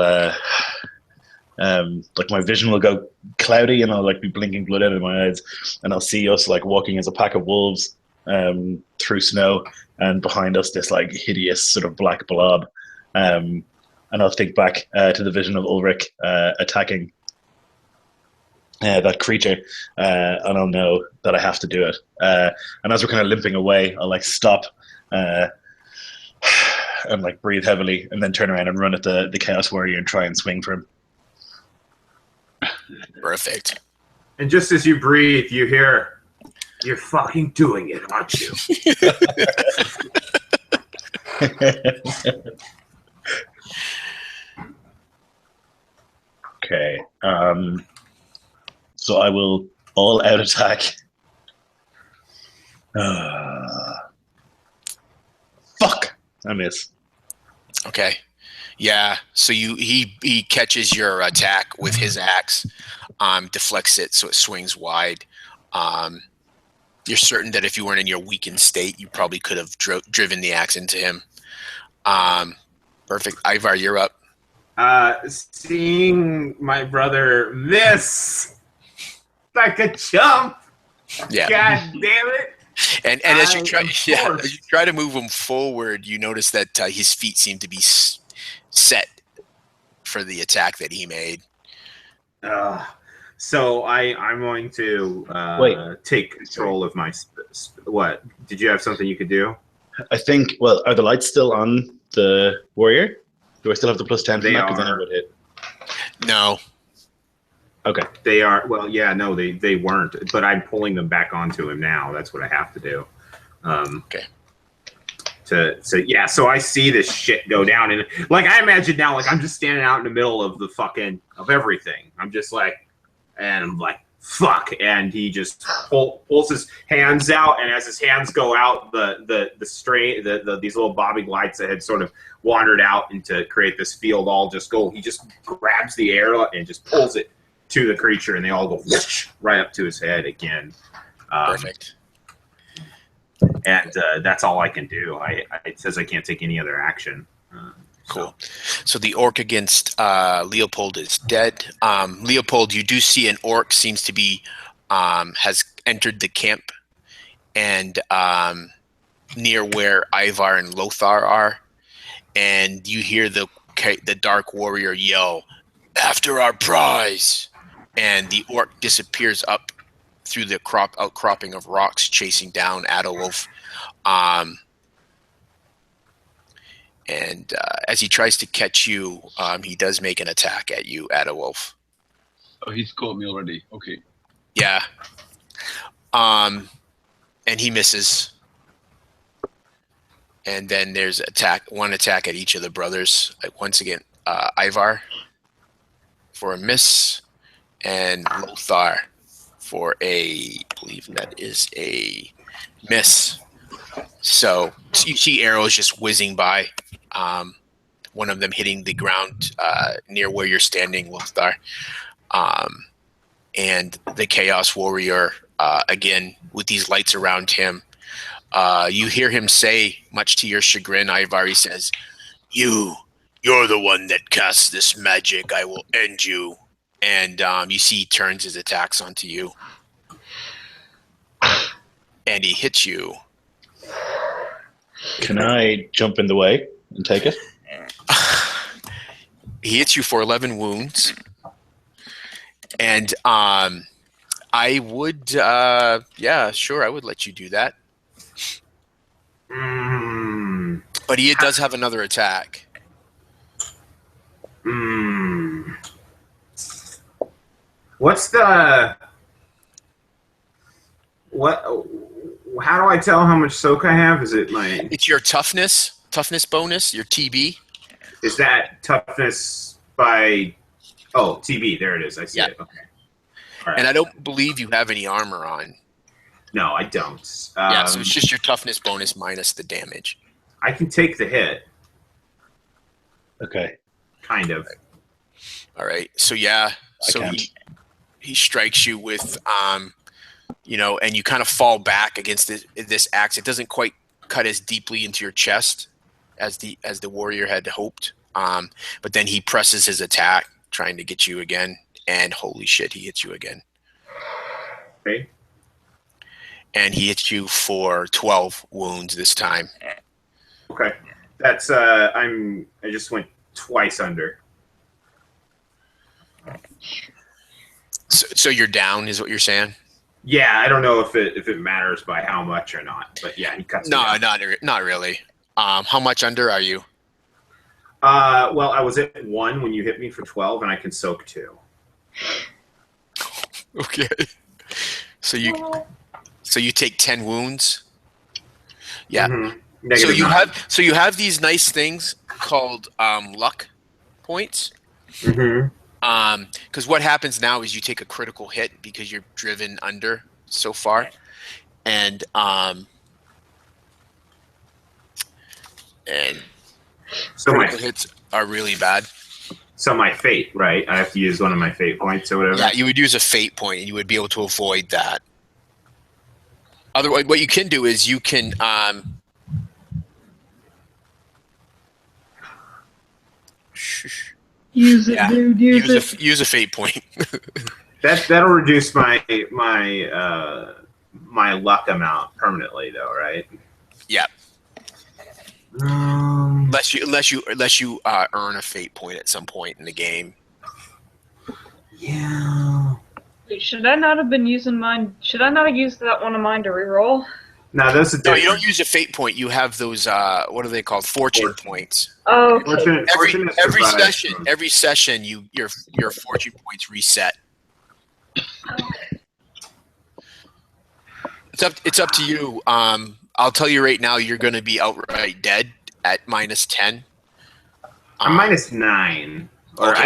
like my vision will go cloudy, and I'll like be blinking blood out of my eyes, and I'll see us like walking as a pack of wolves through snow, and behind us this like hideous sort of black blob, and I'll think back to the vision of Ulrich attacking that creature, and I'll know that I have to do it. And as we're kind of limping away, I'll like stop and like breathe heavily, and then turn around and run at the Chaos Warrior and try and swing for him. Perfect. And just as you breathe, you hear, "You're fucking doing it, aren't you?" Okay. So I will all out attack. Fuck! I miss. Okay. Yeah. So he catches your attack with his axe, deflects it so it swings wide. You're certain that if you weren't in your weakened state, you probably could have driven the axe into him. Perfect. Ivar, you're up. Seeing my brother miss like a chump. Yeah. God damn it. And as you try to move him forward, you notice that his feet seem to be set for the attack that he made. So I'm going to take control of my. What? Did you have something you could do? I think. Well, are the lights still on the warrior? Do I still have the +10 from that? Because then I would hit. No. Okay. They are. Well, yeah, no, they weren't. But I'm pulling them back onto him now. That's what I have to do. Okay. So I see this shit go down, and like I imagine now, like I'm just standing out in the middle of the fucking of everything. I'm just like, and I'm like, fuck, and he just pulls his hands out, and as his hands go out, these little bobbing lights that had sort of wandered out and to create this field all just go. He just grabs the air and just pulls it to the creature, and they all go whoosh, right up to his head again. Perfect. And that's all I can do. It says I can't take any other action. Cool. So the orc against Leopold is dead. Leopold, you do see an orc seems to be has entered the camp, and near where Ivar and Lothar are, and you hear the Dark Warrior yell, "After our prize!" And the orc disappears up through the outcropping of rocks, chasing down Adolf. And as he tries to catch you, he does make an attack at you, Adolf. Oh, he's caught me already. Okay. Yeah. And he misses. And then there's one attack at each of the brothers. Once again, Ivar for a miss, and Lothar for I believe that is a miss. So you see arrows just whizzing by. One of them hitting the ground near where you're standing, Wolfstar. And the Chaos Warrior, again, with these lights around him, you hear him say, much to your chagrin, Ivar, he says, You're the one that casts this magic. I will end you. And you see he turns his attacks onto you. And he hits you. Can I jump in the way and take it? He hits you for 11 wounds. And I would, yeah, sure, I would let you do that. But he does have another attack. What's the... How do I tell how much soak I have? Is it my... It's your toughness bonus, your TB. Is that toughness by... Oh, TB, there it is. I see it. Okay. All right. And I don't believe you have any armor on. No, I don't. Yeah, so it's just your toughness bonus minus the damage. I can take the hit. Okay. Kind of. All right. So yeah. So he strikes you with and you kind of fall back against this axe. It doesn't quite cut as deeply into your chest as the warrior had hoped. But then he presses his attack, trying to get you again, and holy shit, he hits you again. Okay. And he hits you for 12 wounds this time. Okay. That's I just went twice under. So you're down, is what you're saying? Yeah, I don't know if it matters by how much or not, but yeah, he cuts. No, not really. How much under are you? Well, I was at 1 when you hit me for 12, and I can soak 2. Okay. So you take 10 wounds. Yeah. Mm-hmm. So you have these nice things called luck points. Mm-hmm. Because what happens now is you take a critical hit because you're driven under so far, and so critical hits are really bad. So my fate, right? I have to use one of my fate points or whatever. Yeah, you would use a fate point, and you would be able to avoid that. Otherwise, what you can do is you can use it, dude. Use a fate point. That'll reduce my luck amount permanently, though, right? Yeah. Unless you earn a fate point at some point in the game. Yeah. Wait, should I not have been using mine? Should I not have used that one of mine to reroll? No, that's a different. No, you don't use a fate point. You have those. What are they called? Fortune points. Oh, okay. Every session, your fortune points reset. It's up to you. I'll tell you right now, you're going to be outright dead at -10. I'm -9. Or okay,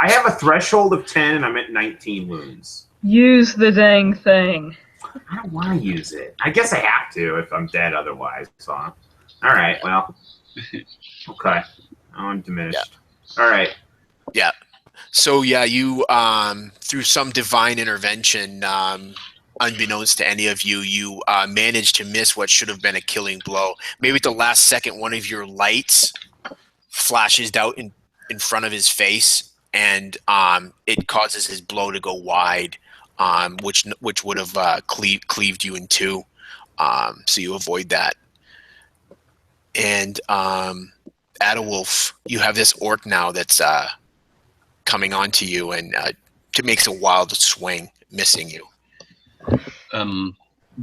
I have a threshold of 10, and I'm at 19 wounds. Use the dang thing. I don't want to use it. I guess I have to if I'm dead otherwise. So, all right. Well, okay. I'm diminished. Yeah. All right. Yeah. So yeah, you through some divine intervention, unbeknownst to any of you, you managed to miss what should have been a killing blow. Maybe at the last second, one of your lights flashes out in front of his face, and it causes his blow to go wide, which would have cleaved you in two. So you avoid that. And Adawolf, you have this orc now that's coming onto you, and it makes a wild swing, missing you.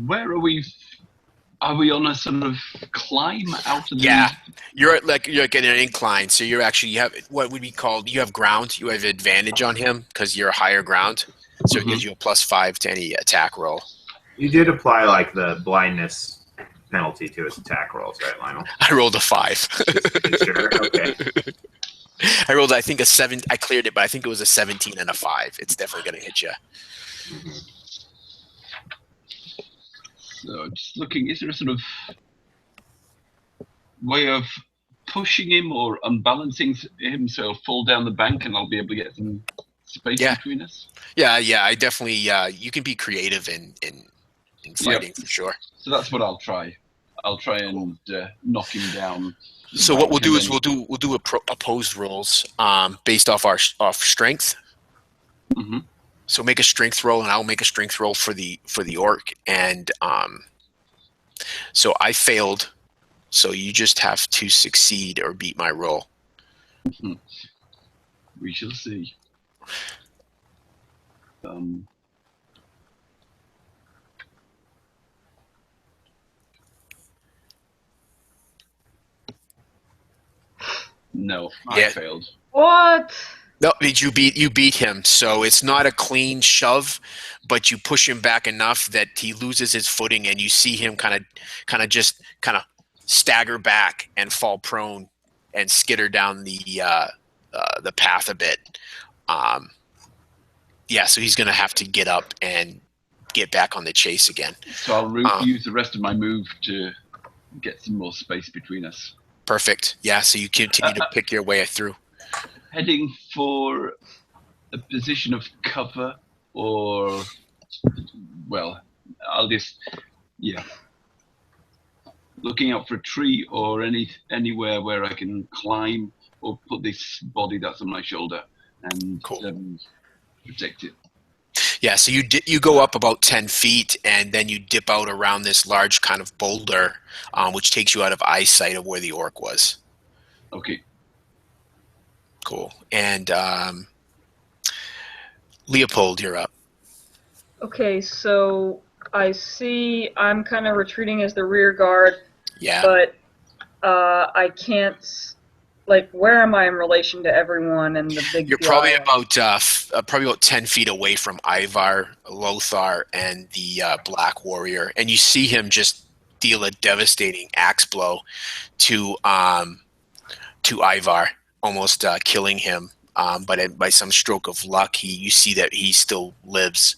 Where are we? Are we on a sort of climb out of the... Yeah, you're at an incline, so you have what would be called, you have ground, you have advantage on him because you're higher ground, so it gives you a +5 to any attack roll. You did apply like the blindness penalty to his attack rolls, right, Lionel? I rolled a 5. Sure, okay. I rolled, I think, a 7. I cleared it, but I think it was a 17 and a 5. It's definitely going to hit you. So just looking, is there a sort of way of pushing him or unbalancing him so he'll fall down the bank and I'll be able to get some space between us? Yeah, I definitely. You can be creative in fighting for sure. So that's what I'll try. I'll try and knock him down. So what we'll do is we'll do opposed rolls based off our strength. Mm-hmm. So make a strength roll, and I'll make a strength roll for the orc. And so I failed. So you just have to succeed or beat my roll. Mm-hmm. We shall see. No, I failed. What? No, you beat him. So it's not a clean shove, but you push him back enough that he loses his footing, and you see him kind of stagger back and fall prone and skitter down the path a bit. So he's going to have to get up and get back on the chase again. So I'll use the rest of my move to get some more space between us. Perfect. Yeah, so you continue to pick your way through. Heading for a position of cover, or, well, I'll just, looking out for a tree or anywhere where I can climb or put this body that's on my shoulder and protect it. Yeah, so you go up about 10 feet, and then you dip out around this large kind of boulder, which takes you out of eyesight of where the orc was. Okay. Cool. And Leopold, you're up. Okay, so I see I'm kind of retreating as the rear guard. Yeah. But I can't. Like, where am I in relation to everyone and the big? You're probably about 10 feet away from Ivar, Lothar, and the Black Warrior, and you see him just deal a devastating axe blow to Ivar, almost killing him. But by some stroke of luck, you see that he still lives.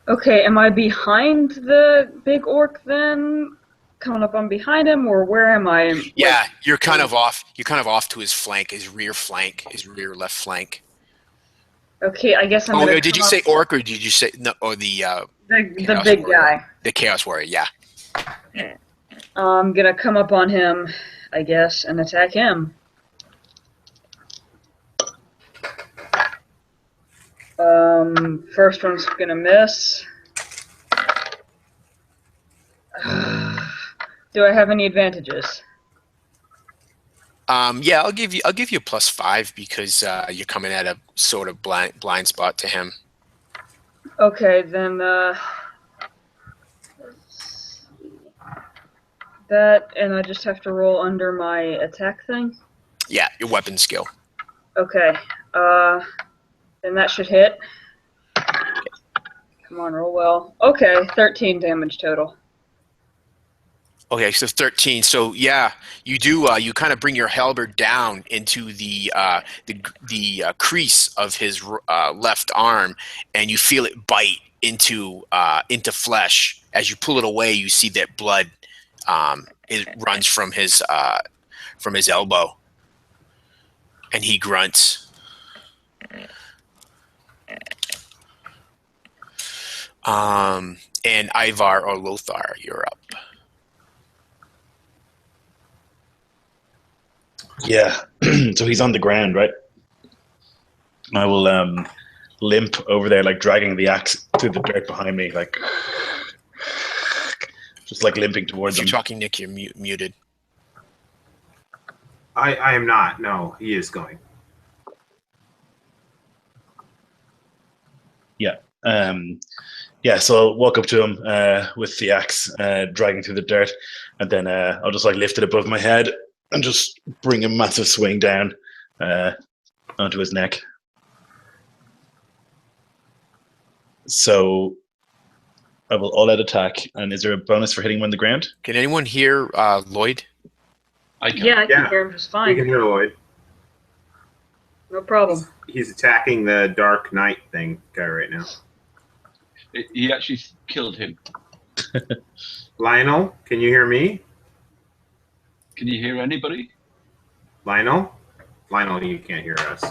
Okay, am I behind the big orc then? Coming up on behind him, or where am I? Yeah, you're kind of off. You're kind of off to his flank, his rear left flank. Okay, I guess I'm. Oh, did you say orc, or did you say no? Or the big warrior. Guy, the Chaos Warrior? Yeah. I'm gonna come up on him, I guess, and attack him. First one's gonna miss. Do I have any advantages? Yeah, I'll give you a +5 because you're coming at a sort of blind spot to him. Okay, then let's see. That, and I just have to roll under my attack thing? Yeah, your weapon skill. Okay, then that should hit. Come on, roll well. Okay, 13 damage total. Okay, so 13. So yeah, you do. You kind of bring your halberd down into the crease of his left arm, and you feel it bite into flesh. As you pull it away, you see that blood it runs from his elbow, and he grunts. And Ivar or Lothar, you're up. Yeah, so he's on the ground, right? I will limp over there, like dragging the axe through the dirt behind me, like just like limping towards him. If you're talking, Nick, you're muted. I am not. No, he is going. Yeah. So I'll walk up to him with the axe, dragging through the dirt, and then I'll just like lift it above my head and just bring a massive swing down onto his neck. So I will all-out attack. And is there a bonus for hitting him on the ground? Can anyone hear Lloyd? I can hear him just fine. We can hear Lloyd. No problem. He's attacking the Dark Knight thing guy right now. He actually killed him. Lionel, can you hear me? Can you hear anybody? Lionel? Lionel, you can't hear us.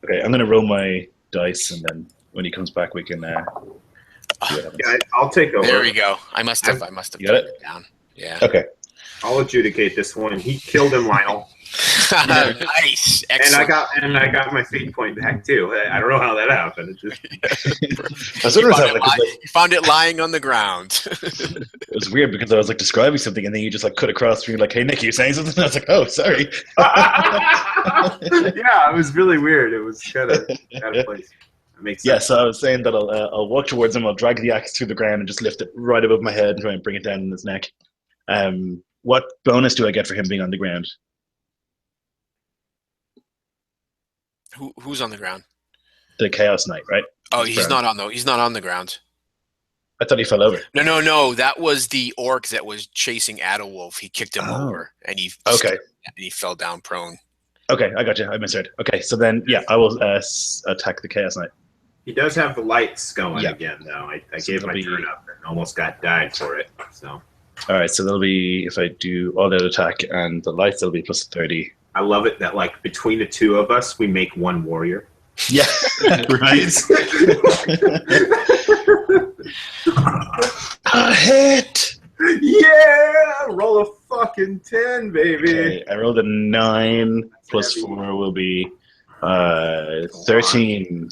Okay, I'm gonna roll my dice, and then when he comes back, we can see what happens. Yeah, I'll take over. There we go. I must have You got turned it? down. Yeah. Okay. I'll adjudicate this one. He killed him, Lionel. Nice. Excellent. And I got my fate point back too. I don't know how that happened. It just You found it lying on the ground. It was weird because I was like describing something, and then you just like cut across from me like, "Hey, Nick, you saying something?" I was like, "Oh, sorry." Yeah, it was really weird. It was kind of out of place. It makes sense. Yeah, so I was saying that I'll walk towards him. I'll drag the axe through the ground and just lift it right above my head and try and bring it down in his neck. What bonus do I get for him being on the ground? Who's on the ground? The Chaos Knight, right? Oh, he's not on the ground. I thought he fell over. No. That was the orc that was chasing Adderwolf. He kicked him over, and he fell down prone. Okay, I got you. I misheard. Okay, so then I will attack the Chaos Knight. He does have the lights going again, though. I gave my turn up and almost died for it. So. All right, so that'll be, if I do all-out attack and the lights, that'll be plus 30. I love it that, like, between the two of us, we make one warrior. Yeah, right. A hit! Yeah! Roll a fucking 10, baby! Okay, I rolled a 9, plus 4 will be 13.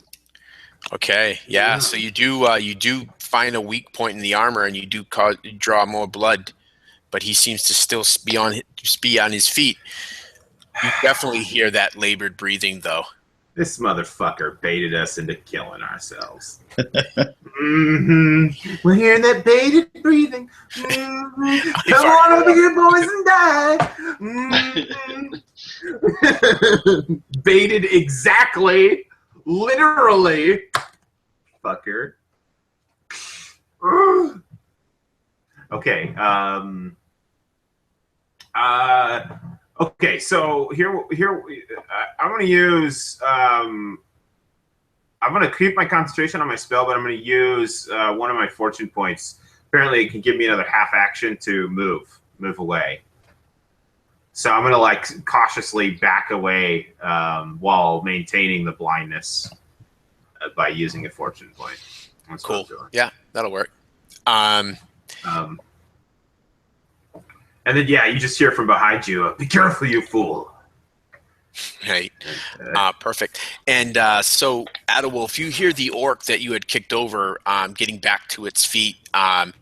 Okay, yeah. So you do find a weak point in the armor, and you do draw more blood, but he seems to still be on his feet. You definitely hear that labored breathing, though. This motherfucker baited us into killing ourselves. Mm-hmm. We're hearing that baited breathing. Mm-hmm. Come on over here, boys, and die. Mm-hmm. Baited exactly. Literally. Fucker. Okay. Okay, so here, I'm going to use. I'm going to keep my concentration on my spell, but I'm going to use one of my fortune points. Apparently, it can give me another half action to move away. So I'm going to like cautiously back away while maintaining the blindness by using a fortune point. That's cool. Yeah, that'll work. And then, you just hear from behind you, "Be careful, you fool." Right. Perfect. And so, Adderwolf, you hear the orc that you had kicked over getting back to its feet, and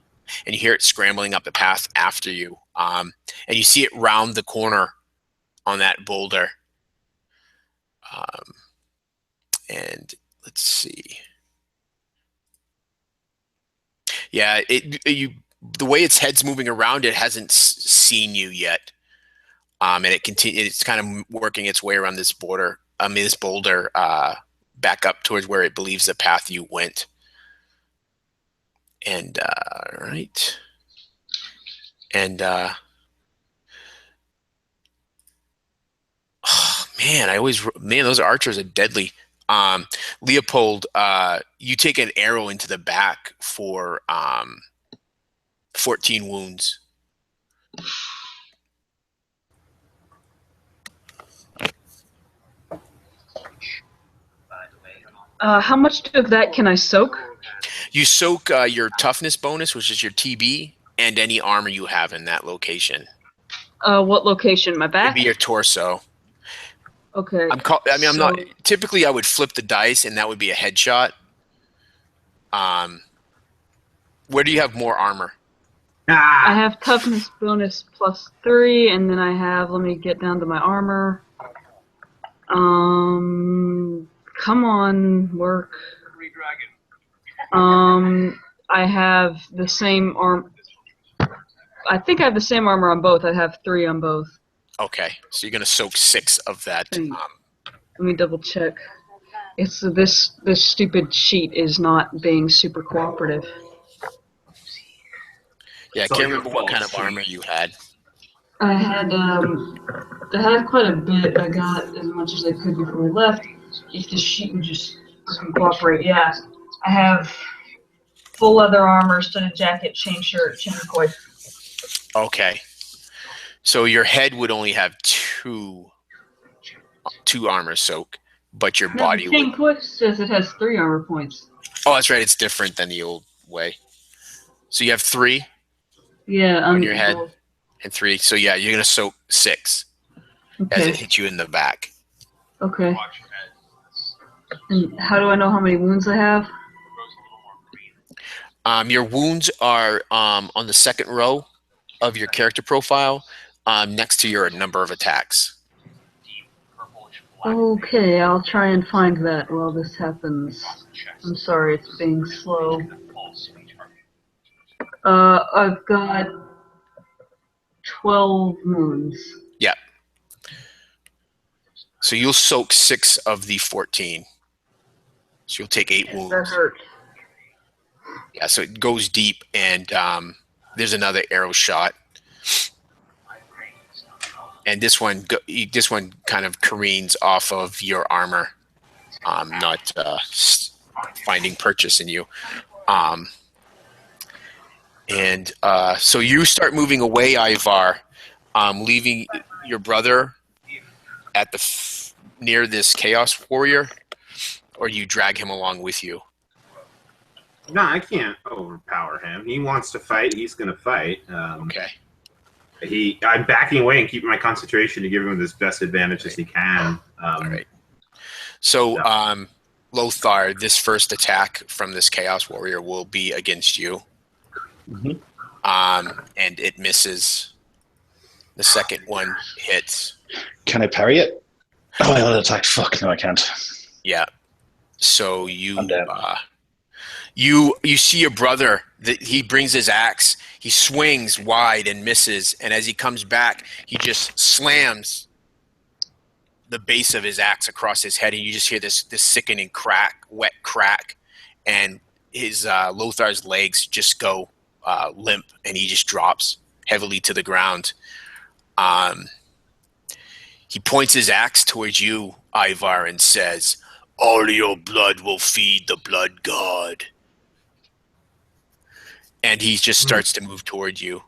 you hear it scrambling up the path after you. And you see it round the corner on that boulder. And let's see. Yeah, the way its head's moving around, it hasn't seen you yet, and it's kind of working its way around this boulder, back up towards where it believes the path you went. And right, and oh man, those archers are deadly. Leopold, you take an arrow into the back for 14 wounds. How much of that can I soak? You soak your toughness bonus, which is your TB, and any armor you have in that location. What location? My back? It'd be your torso. Okay. I'm not. Typically, I would flip the dice, and that would be a headshot. Where do you have more armor? I have toughness bonus plus 3, and then I have. Let me get down to my armor. Come on, work. I have the same arm. I think I have the same armor on both. I have 3 on both. Okay, so you're gonna soak 6 of that. Let me double check. It's this stupid sheet is not being super cooperative. Yeah, I So can't you're remember what full kind of sheet. armor you had. I had quite a bit. I got as much as I could before we left. If the sheet would just cooperate, yeah. I have full leather armor, studded jacket, chain shirt, chain coif. Okay. So your head would only have two armor soak, but your No, the body chain would. coif says it has 3 armor points. Oh, that's right. It's different than the old way. So you have 3 Yeah, on your head and 3. So yeah, you're gonna soak 6 as it Okay. hits you in the back. Okay. And how do I know how many wounds I have? Your wounds are on the second row of your character profile, next to your number of attacks. Okay, I'll try and find that while this happens. I'm sorry, it's being slow. I've got 12 wounds. Yeah. So you'll soak 6 of the 14. So you'll take 8 wounds. That hurt. Yeah, so it goes deep, and there's another arrow shot. And this one kind of careens off of your armor, not finding purchase in you. So you start moving away, Ivar, leaving your brother at near this Chaos Warrior, or you drag him along with you. No, I can't overpower him. He wants to fight. He's going to fight. Okay. I'm backing away and keeping my concentration to give him this best advantage as he can. All right. So, Lothar, this first attack from this Chaos Warrior will be against you. Mhm. And it misses. The second one hits. Can I parry it? Oh, I auto attacked. Fuck, no, I can't. Yeah. So I'm dead. you see your brother. He brings his axe. He swings wide and misses. And as he comes back, he just slams the base of his axe across his head, and you just hear this sickening crack, wet crack, and his Lothar's legs just go limp, and he just drops heavily to the ground. He points his axe towards you, Ivar, and says, "All your blood will feed the blood god." And he just starts to move towards you,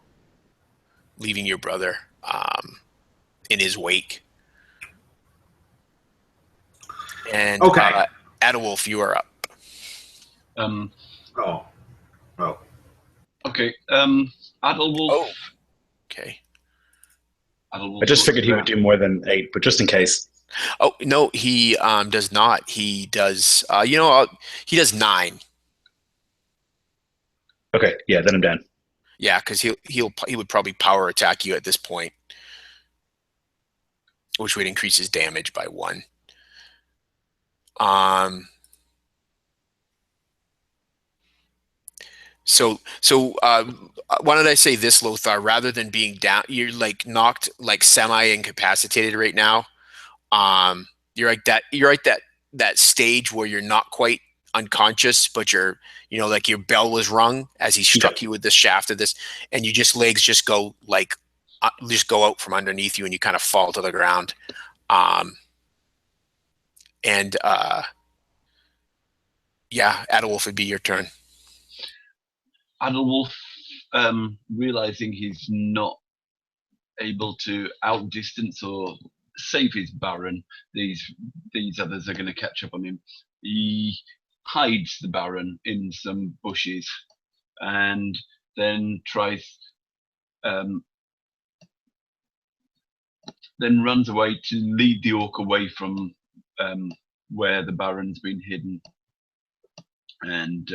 leaving your brother in his wake. And Okay. Adewolf, you are up. Oh. Okay. Adelwolf. Oh. Okay. Adelwolf I just figured he would do more than 8, but just in case. Oh no, he does not. He does. He does 9. Okay, yeah, then I'm down. Yeah, because he would probably power attack you at this point, which would increase his damage by 1. So why don't I say this, Lothar? Rather than being down, you're like knocked, like semi-incapacitated right now. You're like that stage where you're not quite unconscious, but like your bell was rung as he struck you with the shaft of this, and you legs just go like just go out from underneath you, and you kind of fall to the ground. Adewolf, would be your turn. Adelwolf, realizing he's not able to outdistance or save his Baron, these others are going to catch up on him. He hides the Baron in some bushes and then then runs away to lead the orc away from where the Baron's been hidden. And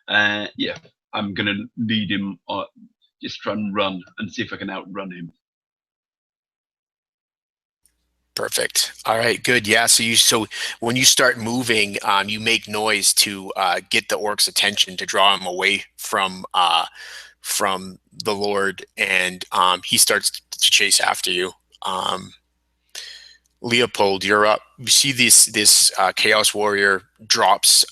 I'm going to lead him, just try and run and see if I can outrun him. Perfect. All right, good. Yeah. So when you start moving, you make noise to get the orc's attention, to draw him away from the Lord, and he starts to chase after you. Leopold, you're up. You see this Chaos Warrior drops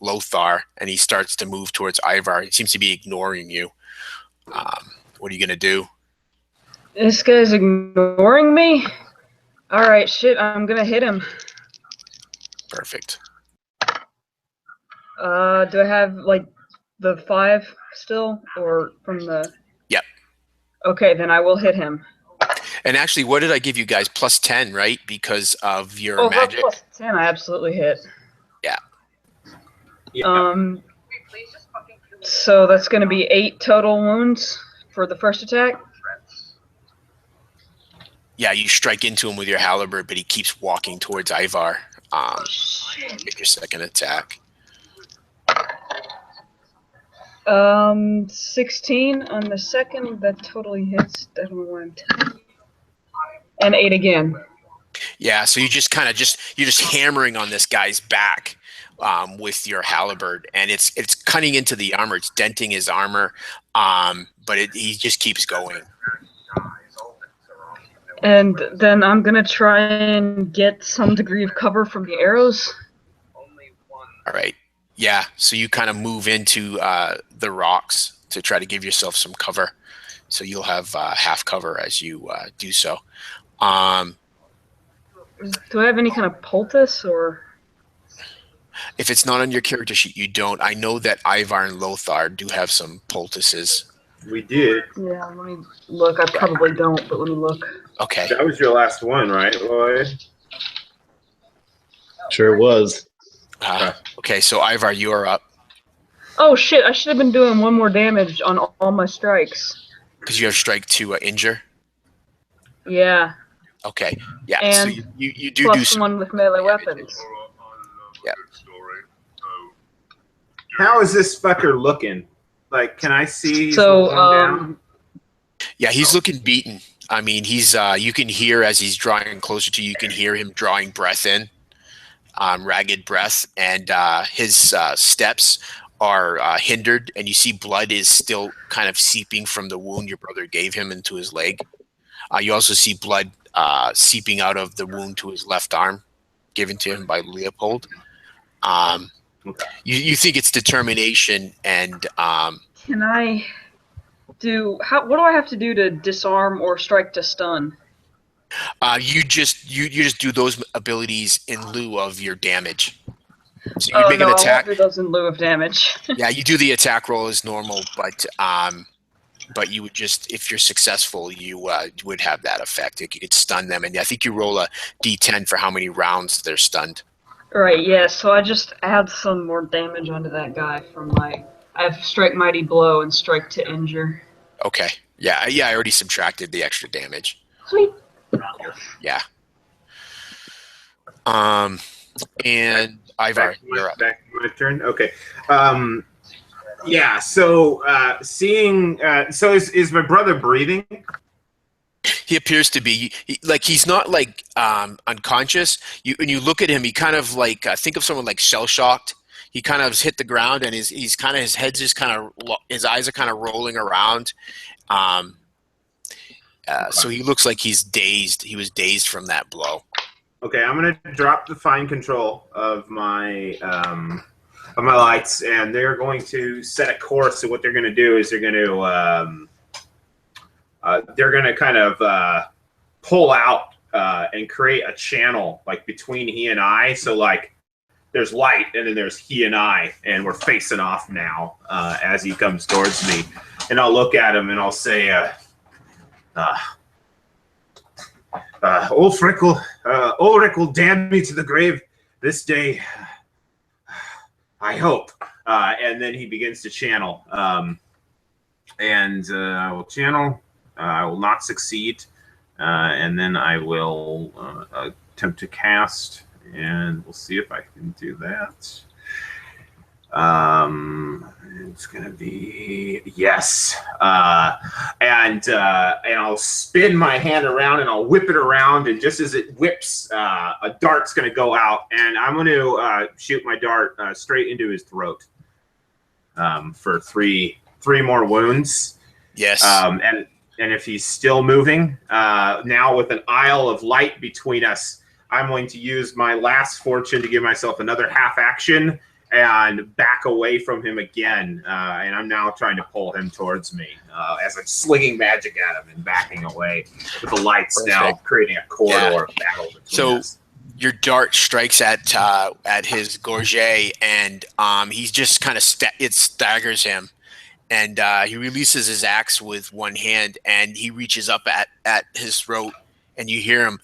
Lothar, and he starts to move towards Ivar. He seems to be ignoring you. What are you gonna do? This guy's ignoring me? Alright, shit, I'm gonna hit him. Perfect. Do I have, like, the 5 still? Or from the... Yep. Okay, then I will hit him. And actually, what did I give you guys? +10, right? Because of your Oh, magic? +10, I absolutely hit. Yeah. So that's gonna be 8 total wounds for the first attack? Yeah, you strike into him with your halberd, but he keeps walking towards Ivar. Make your second attack. 16 on the second, that totally hits. I don't know why I'm telling you. And 8 again. Yeah, so you just kind of you're just hammering on this guy's back with your halberd, and it's cutting into the armor. It's denting his armor, but he just keeps going. And then I'm gonna try and get some degree of cover from the arrows. All right. Yeah, so you kind of move into the rocks to try to give yourself some cover. So you'll have half cover as you do so. Do I have any kind of poultice or? If it's not on your character sheet, you don't. I know that Ivar and Lothar do have some poultices. We did. Yeah, let me look. I probably don't, but let me look. Okay. That was your last one, right, Lloyd? Sure was. Okay, so Ivar, you are up. Oh shit, I should have been doing 1 more damage on all my strikes. Because you have strike to injure? Yeah. Okay, yeah, And so you do plus some 1 with melee weapons. Yeah. How is this fucker looking? Like, can I see? He's So, looking down? Yeah, he's looking beaten. I mean, he's you can hear as he's drawing closer to you, you can hear him drawing breath in, ragged breath, and his steps are hindered, and you see blood is still kind of seeping from the wound your brother gave him into his leg. You also see blood seeping out of the wound to his left arm, given to him by Leopold. You think it's determination, and Can I do what do I have to do to disarm or strike to stun? you just do those abilities in lieu of your damage. So you Oh make no, an attack. I won't do those in lieu of damage. Yeah, you do the attack roll as normal, but you would just, if you're successful, you would have that effect. You could stun them, and I think you roll a d10 for how many rounds they're stunned. Right, yeah, so I just add some more damage onto that guy from I have Strike Mighty Blow and Strike to Injure. Okay. Yeah, I already subtracted the extra damage. Sweet. Yeah. And Ivar, you're up. Back to my turn. Okay. Yeah. So seeing. So is my brother breathing? He appears to be he's not unconscious. When you look at him, he kind of think of someone like shell shocked. He kind of hit the ground, and his head's just kind of, his eyes are kind of rolling around. So he looks like he's dazed. He was dazed from that blow. Okay, I'm gonna drop the fine control of my lights, and they're going to set a course. So what they're going to do is they're going to kind of pull out and create a channel between he and I. So there's light, and then there's he and I, and we're facing off now as he comes towards me. And I'll look at him and I'll say, Ulrich will damn me to the grave this day, I hope. And then he begins to channel. I will channel. I will not succeed. And then I will attempt to cast, and we'll see if I can do that. It's gonna be yes, and I'll spin my hand around and I'll whip it around, and just as it whips, a dart's gonna go out, and I'm gonna shoot my dart straight into his throat for three more wounds. Yes. And if he's still moving, now with an aisle of light between us, I'm going to use my last fortune to give myself another half action and back away from him again. And I'm now trying to pull him towards me as I'm slinging magic at him and backing away with the lights now creating a corridor of battle between us. Your dart strikes at his gorget, and he's just kind of it staggers him, and he releases his axe with one hand, and he reaches up at his throat, and you hear him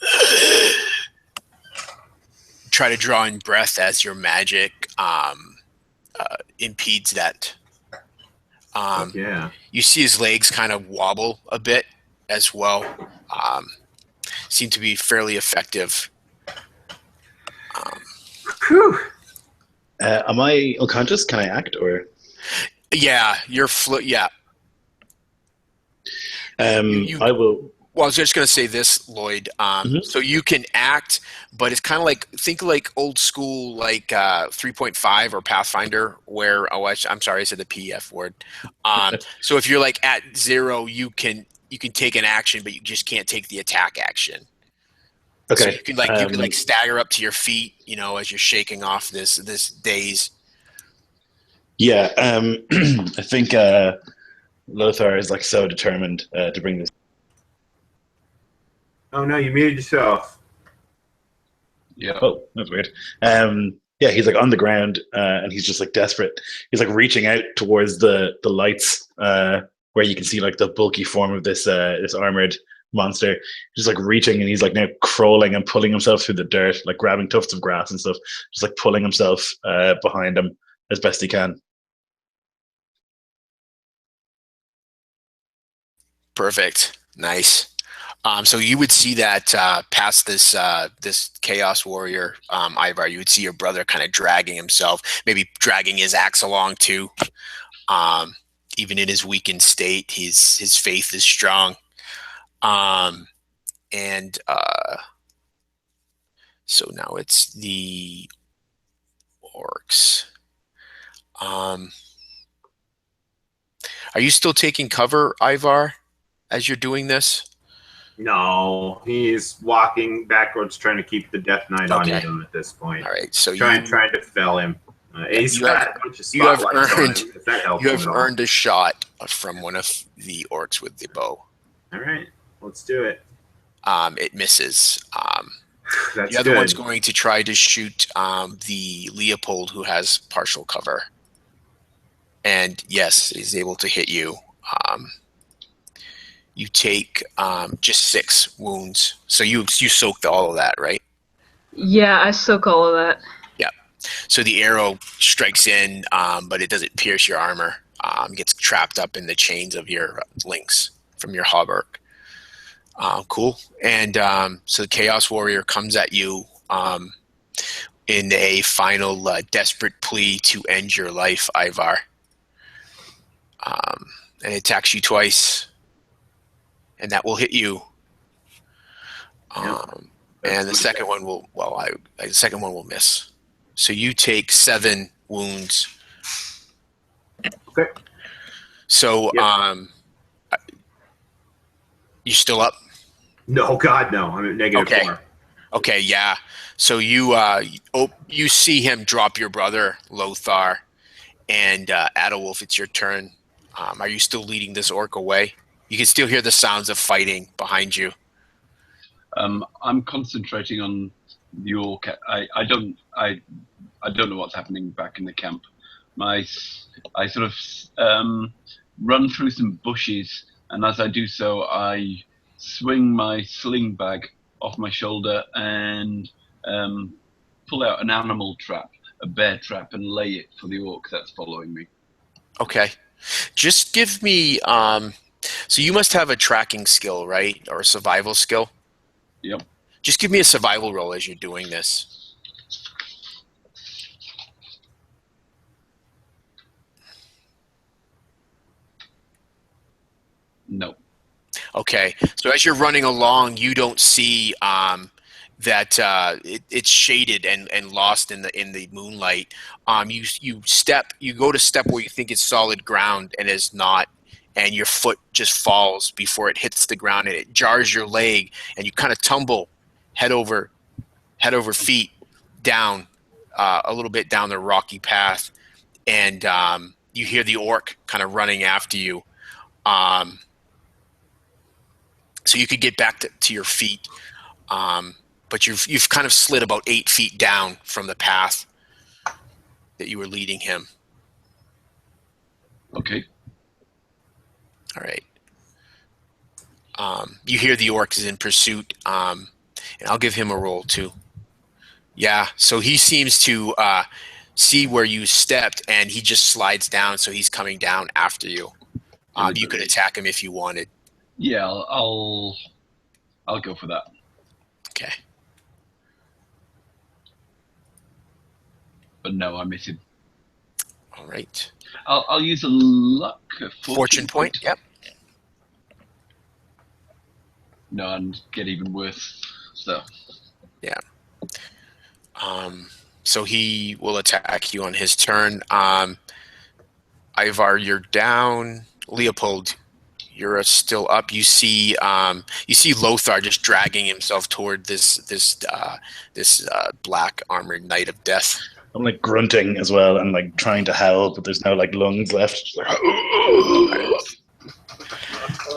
try to draw in breath as your magic impedes that. You see his legs kind of wobble a bit as well. Seem to be fairly effective. Am I unconscious? Can I act or? Yeah, you're yeah. I will. Well, I was just going to say this, Lloyd. So you can act, but it's kind of think like old school, like 3.5 or Pathfinder, where I'm sorry, I said the PF word. So if you're like at 0, you can take an action, but you just can't take the attack action. Okay. So you can stagger up to your feet, as you're shaking off this daze. Yeah, I think Lothar is so determined to bring this. Oh no, you muted yourself. Yeah. Oh, that's weird. Yeah, he's on the ground and he's just desperate. He's reaching out towards the lights where you can see the bulky form of this armored monster. He's just reaching, and he's now crawling and pulling himself through the dirt, grabbing tufts of grass and stuff, just pulling himself behind him as best he can. Perfect. Nice. So you would see that past this Chaos Warrior, Ivar, you would see your brother kind of dragging himself, maybe dragging his axe along too. Even in his weakened state, his faith is strong. So now it's the orcs. Are you still taking cover, Ivar, as you're doing this? No, he's walking backwards, trying to keep the Death Knight on him at this point. All right, so trying to fell him. He's got a bunch of spotlights on him, if that helps. You have earned a shot from one of the orcs with the bow. All right, let's do it. It misses. That's the other good. one's going to try to shoot the Leopold, who has partial cover. And yes, he's able to hit you. You take just 6 wounds. So you soaked all of that, right? Yeah, I soak all of that. Yeah. So the arrow strikes in, but it doesn't pierce your armor. Gets trapped up in the chains of your links from your hauberk. Cool. And so the Chaos Warrior comes at you in a final desperate plea to end your life, Ivar. And it attacks you twice. And that will hit you. And the second one will miss. So you take 7 wounds. Okay. So you still up? No, God, no. I'm at -4. Okay, yeah. So you see him drop your brother, Lothar, and Adolwolf, it's your turn. Are you still leading this orc away? You can still hear the sounds of fighting behind you. I'm concentrating on the orc. I don't know what's happening back in the camp. I sort of run through some bushes, and as I do so, I swing my sling bag off my shoulder and pull out an animal trap, a bear trap, and lay it for the orc that's following me. Okay. Just give me... so you must have a tracking skill, right? Or a survival skill? Yep. Just give me a survival roll as you're doing this. No. Okay. So as you're running along, you don't see that it's shaded and lost in the moonlight. You go to step where you think it's solid ground and it's not. And your foot just falls before it hits the ground, and it jars your leg, and you kind of tumble head over head over feet down a little bit down the rocky path, and you hear the orc kind of running after you. So you could get back to your feet, but you've kind of slid about 8 feet down from the path that you were leading him. Okay. All right. You hear the orc is in pursuit, and I'll give him a roll too. Yeah, so he seems to see where you stepped, and he just slides down, so he's coming down after you. You could attack him if you wanted. Yeah, I'll go for that. Okay. But no, I miss him. All right. I'll use a luck Fortune point. Yep. No, and get even worse. So. Yeah. So he will attack you on his turn. Ivar, you're down. Leopold, you're still up. You see Lothar just dragging himself toward this black armored knight of death. I'm like grunting as well and like trying to howl, but there's no like lungs left.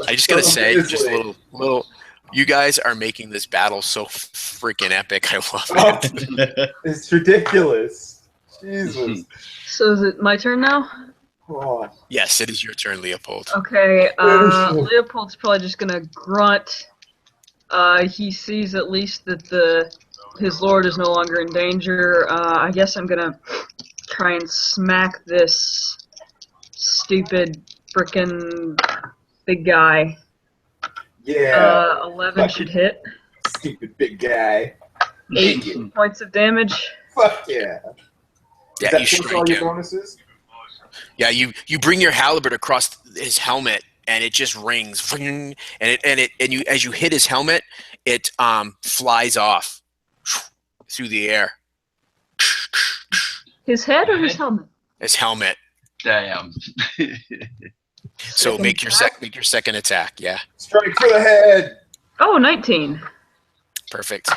I just gotta say, just a little. You guys are making this battle so freaking epic. I love it. It's ridiculous. Jesus. So is it my turn now? Oh. Yes, it is your turn, Leopold. Okay, Leopold's probably just gonna grunt. He sees at least that his lord is no longer in danger. I guess I'm gonna try and smack this stupid frickin' big guy. Yeah. 11 should hit. Stupid big guy. 8 points of damage. Fuck yeah. Yeah, you strike strike your him. bonuses? Yeah, you bring your halberd across his helmet, and it just rings, and you as you hit his helmet, it flies off through the air. His head or his helmet? His helmet. Damn. So make your second attack. Yeah. Strike for the head. Oh, 19. Perfect.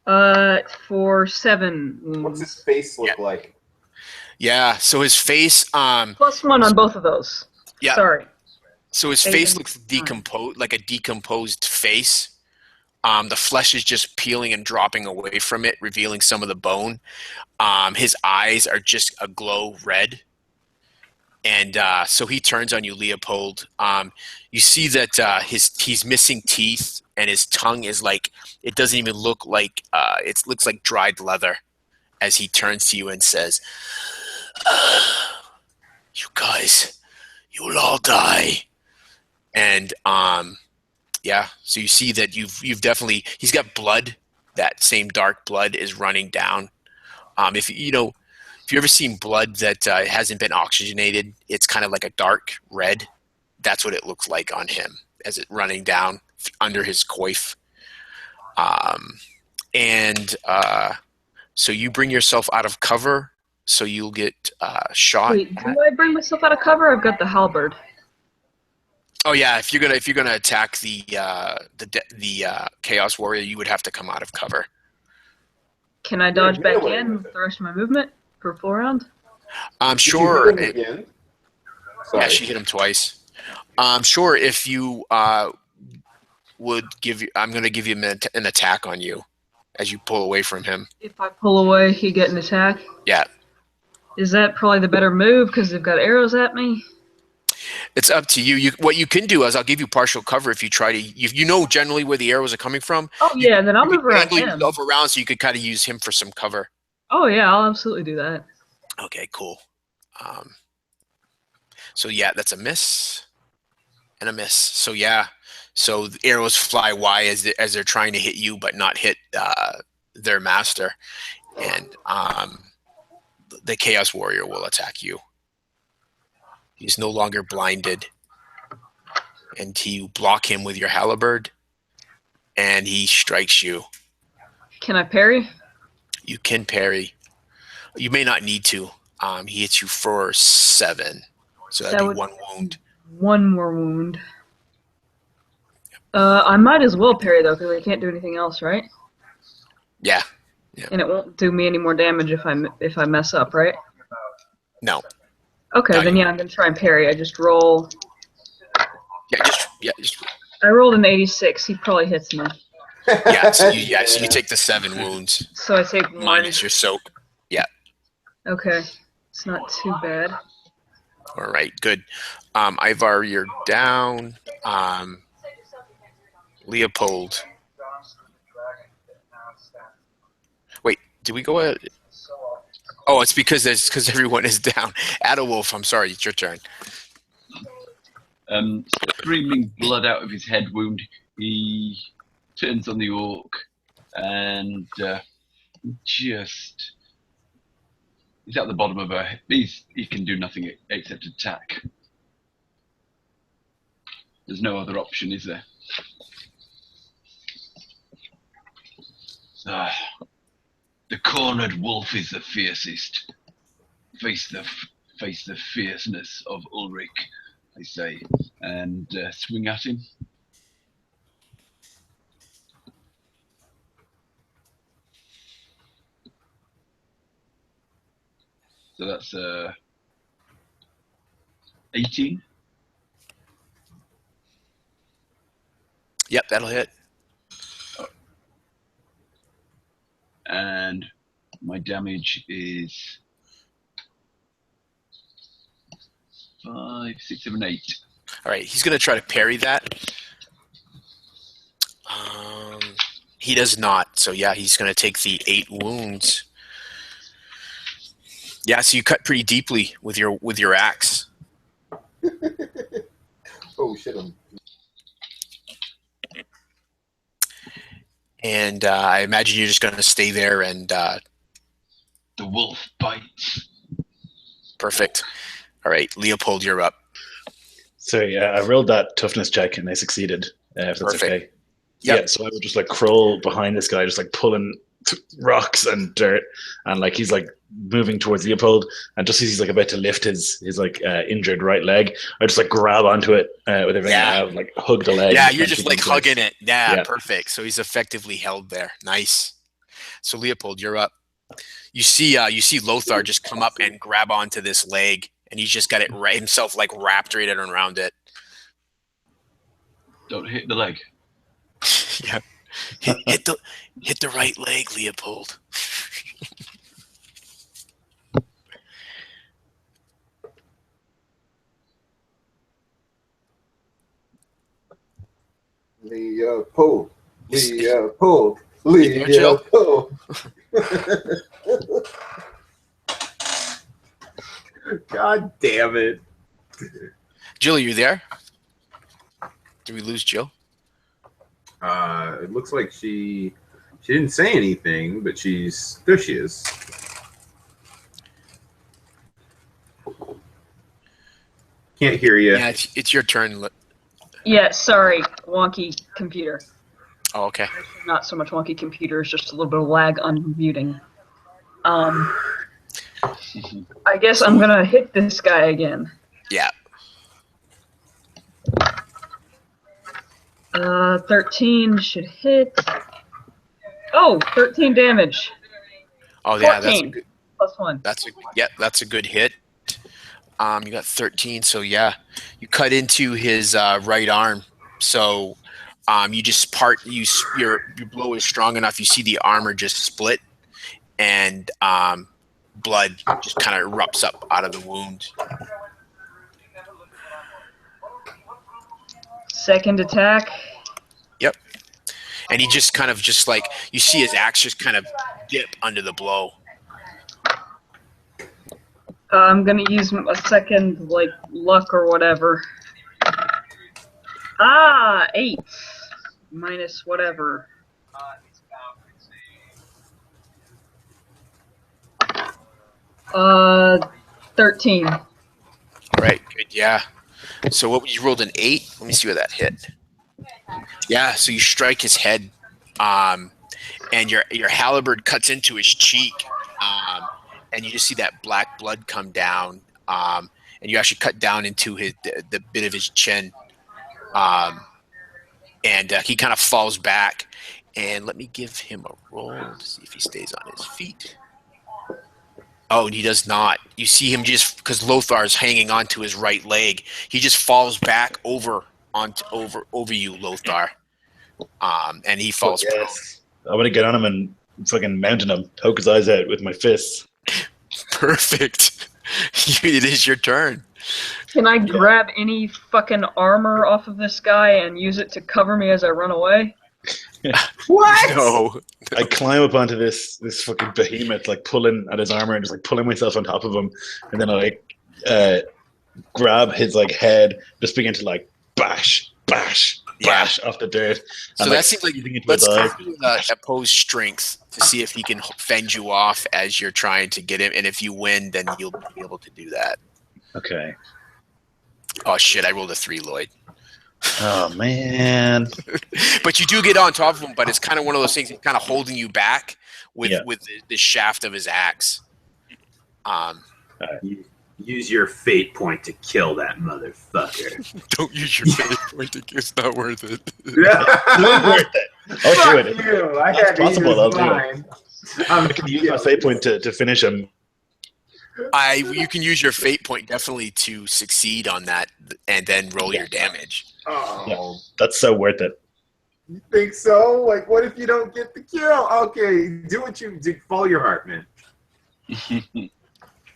For 7 wounds. What's his face look like? Yeah. So his face. +1 on both of those. Yeah. Sorry. So his face looks decomposed, like a decomposed face. The flesh is just peeling and dropping away from it, revealing some of the bone. His eyes are just a glow red. And so he turns on you, Leopold. You see that he's missing teeth, and his tongue is like, it doesn't even look like, it looks like dried leather as he turns to you and says, you guys, you will all die. And yeah, so you see that you've definitely, he's got blood. That same dark blood is running down. If you ever seen blood that hasn't been oxygenated, it's kind of like a dark red. That's what it looks like on him as it running down under his coif. So you bring yourself out of cover, so you'll get shot. Wait, do I bring myself out of cover? I've got the halberd. Oh yeah, if you're gonna attack the Chaos Warrior, you would have to come out of cover. Can I dodge back in with the rest of my movement for full round? I'm sure. Yeah, she hit him twice. I'm sure if you would give you, I'm going to give you an attack on you as you pull away from him. If I pull away, he get an attack? Yeah. Is that probably the better move because they've got arrows at me? It's up to you. What you can do is I'll give you partial cover if you try to. You know generally where the arrows are coming from. Oh yeah, then I'll move around him. Yourself around so you could kind of use him for some cover. Oh yeah, I'll absolutely do that. Okay, cool. So yeah, that's a miss and a miss. So yeah, so the arrows fly wide as they're trying to hit you, but not hit their master, and the Chaos Warrior will attack you. He's no longer blinded, and you block him with your halberd, and he strikes you. Can I parry? You can parry. You may not need to. He hits you for 7, so that'd be 1 wound. 1 more wound. I might as well parry though, because I can't do anything else, right? Yeah. And it won't do me any more damage if I mess up, right? No. Okay, No, then you- yeah, I'm gonna try and parry. I just roll. Just I rolled an 86. He probably hits me. So you take the 7 wounds So I take 1. minus your soak. Yeah. Okay, it's not too bad. All right. Good. Ivar, you're down. Leopold. Wait, did we go? Oh, it's because everyone is down. Adolwolf, I'm sorry, it's your turn. Streaming blood out of his head wound, he turns on the orc and just he's at the bottom of a. He can do nothing except attack. There's no other option, is there? The cornered wolf is the fiercest. Face the fierceness of Ulrich, I say, and swing at him. So that's 18. Yep, that'll hit. And my damage is 5, 6, 7, 8. All right, he's going to try to parry that. He does not. So yeah, he's going to take the 8 wounds. Yeah, so you cut pretty deeply with your axe. Oh shit! And I imagine you're just going to stay there and The wolf bites. perfect. All right, Leopold, you're up. So yeah, I rolled that toughness check and I succeeded. If that's Perfect. okay. Yep. Yeah. So I would just like crawl behind this guy, just like pulling rocks and dirt, and like he's like moving towards Leopold, and just as he's like about to lift his like injured right leg, I just like grab onto it with everything I have, like hug the leg. Yeah, and you're keep just like him hugging close. it. Yeah, Yeah. perfect. So he's effectively held there. Nice. So Leopold, you're up. You see Lothar just come up and grab onto this leg, and he's just got it himself like wrapped right around it. Don't hit the leg. Yeah. Hit the right leg, Leopold. Leopold. there, Leopold. God damn it. Jill, are you there? Did we lose Jill? It looks like she didn't say anything, but there she is. Can't hear you. Yeah, it's your turn. Yeah, sorry, wonky computer. Oh, okay. Not so much wonky computer, it's just a little bit of lag on muting. I guess I'm gonna hit this guy again. Yeah. 13 should hit. Oh, 13 damage. Oh yeah, 14 plus 1. That's a good hit. You got 13, so yeah, you cut into his right arm. So you just your blow is strong enough. You see the armor just split, and blood just kind of erupts up out of the wound. Second attack. Yep. And he just kind of like you see his axe just kind of dip under the blow. I'm gonna use a second, like, luck or whatever. 8 minus whatever. 13. Right. Good. Yeah. So what you rolled an 8? Let me see where that hit. Yeah. So you strike his head, and your halberd cuts into his cheek, and you just see that black blood come down, and you actually cut down into the bit of his chin, and he kind of falls back, And let me give him a roll to see if he stays on his feet. Oh, he does not. You see him just because Lothar's hanging onto his right leg. He just falls back over you, Lothar. And he falls prone. Yes. I want to get on him and fucking mountain him, poke his eyes out with my fists. Perfect. It is your turn. Can I grab any fucking armor off of this guy and use it to cover me as I run away? What? No. I climb up onto this fucking behemoth, like pulling at his armor and just like pulling myself on top of him, and then I like grab his like head, just begin to like bash off the dirt. So and, that seems like into let's his eyes. do opposed strength to see if he can fend you off as you're trying to get him, and if you win, then you'll be able to do that. Okay. Oh shit! I rolled a 3, Lloyd. Oh man. But you do get on top of him, but it's kind of one of those things. He's kind of holding you back with the shaft of his axe. Use your fate point to kill that motherfucker. Don't use your fate point. It's not worth it. Not worth it. I'll do it. You. I That's had to possible, use I'll do it. mine. I can use my fate point to finish him. You can use your fate point definitely to succeed on that, and then roll your damage. Oh, Yeah. That's so worth it. you think so? Like, what if you don't get the kill? Okay, do what you do. Follow your heart, man.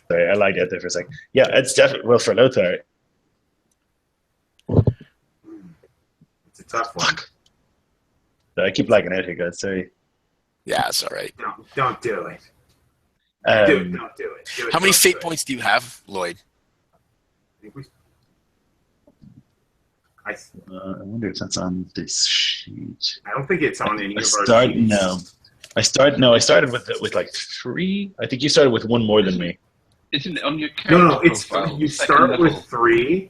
Sorry, I lagged out there for a second. Yeah, it's definitely well for Lothar. It's a tough one. I keep lagging out here, guys. Sorry. Yeah, it's all right. Don't do it. Don't do it. Do it. How many Don't fate do it. points do you have, Lloyd? I wonder if that's on this sheet. I don't think it's on any of our sheets. No. I started with like 3. I think you started with 1 more than me. Isn't it on your character No, it's profile? you Second start level. with 3.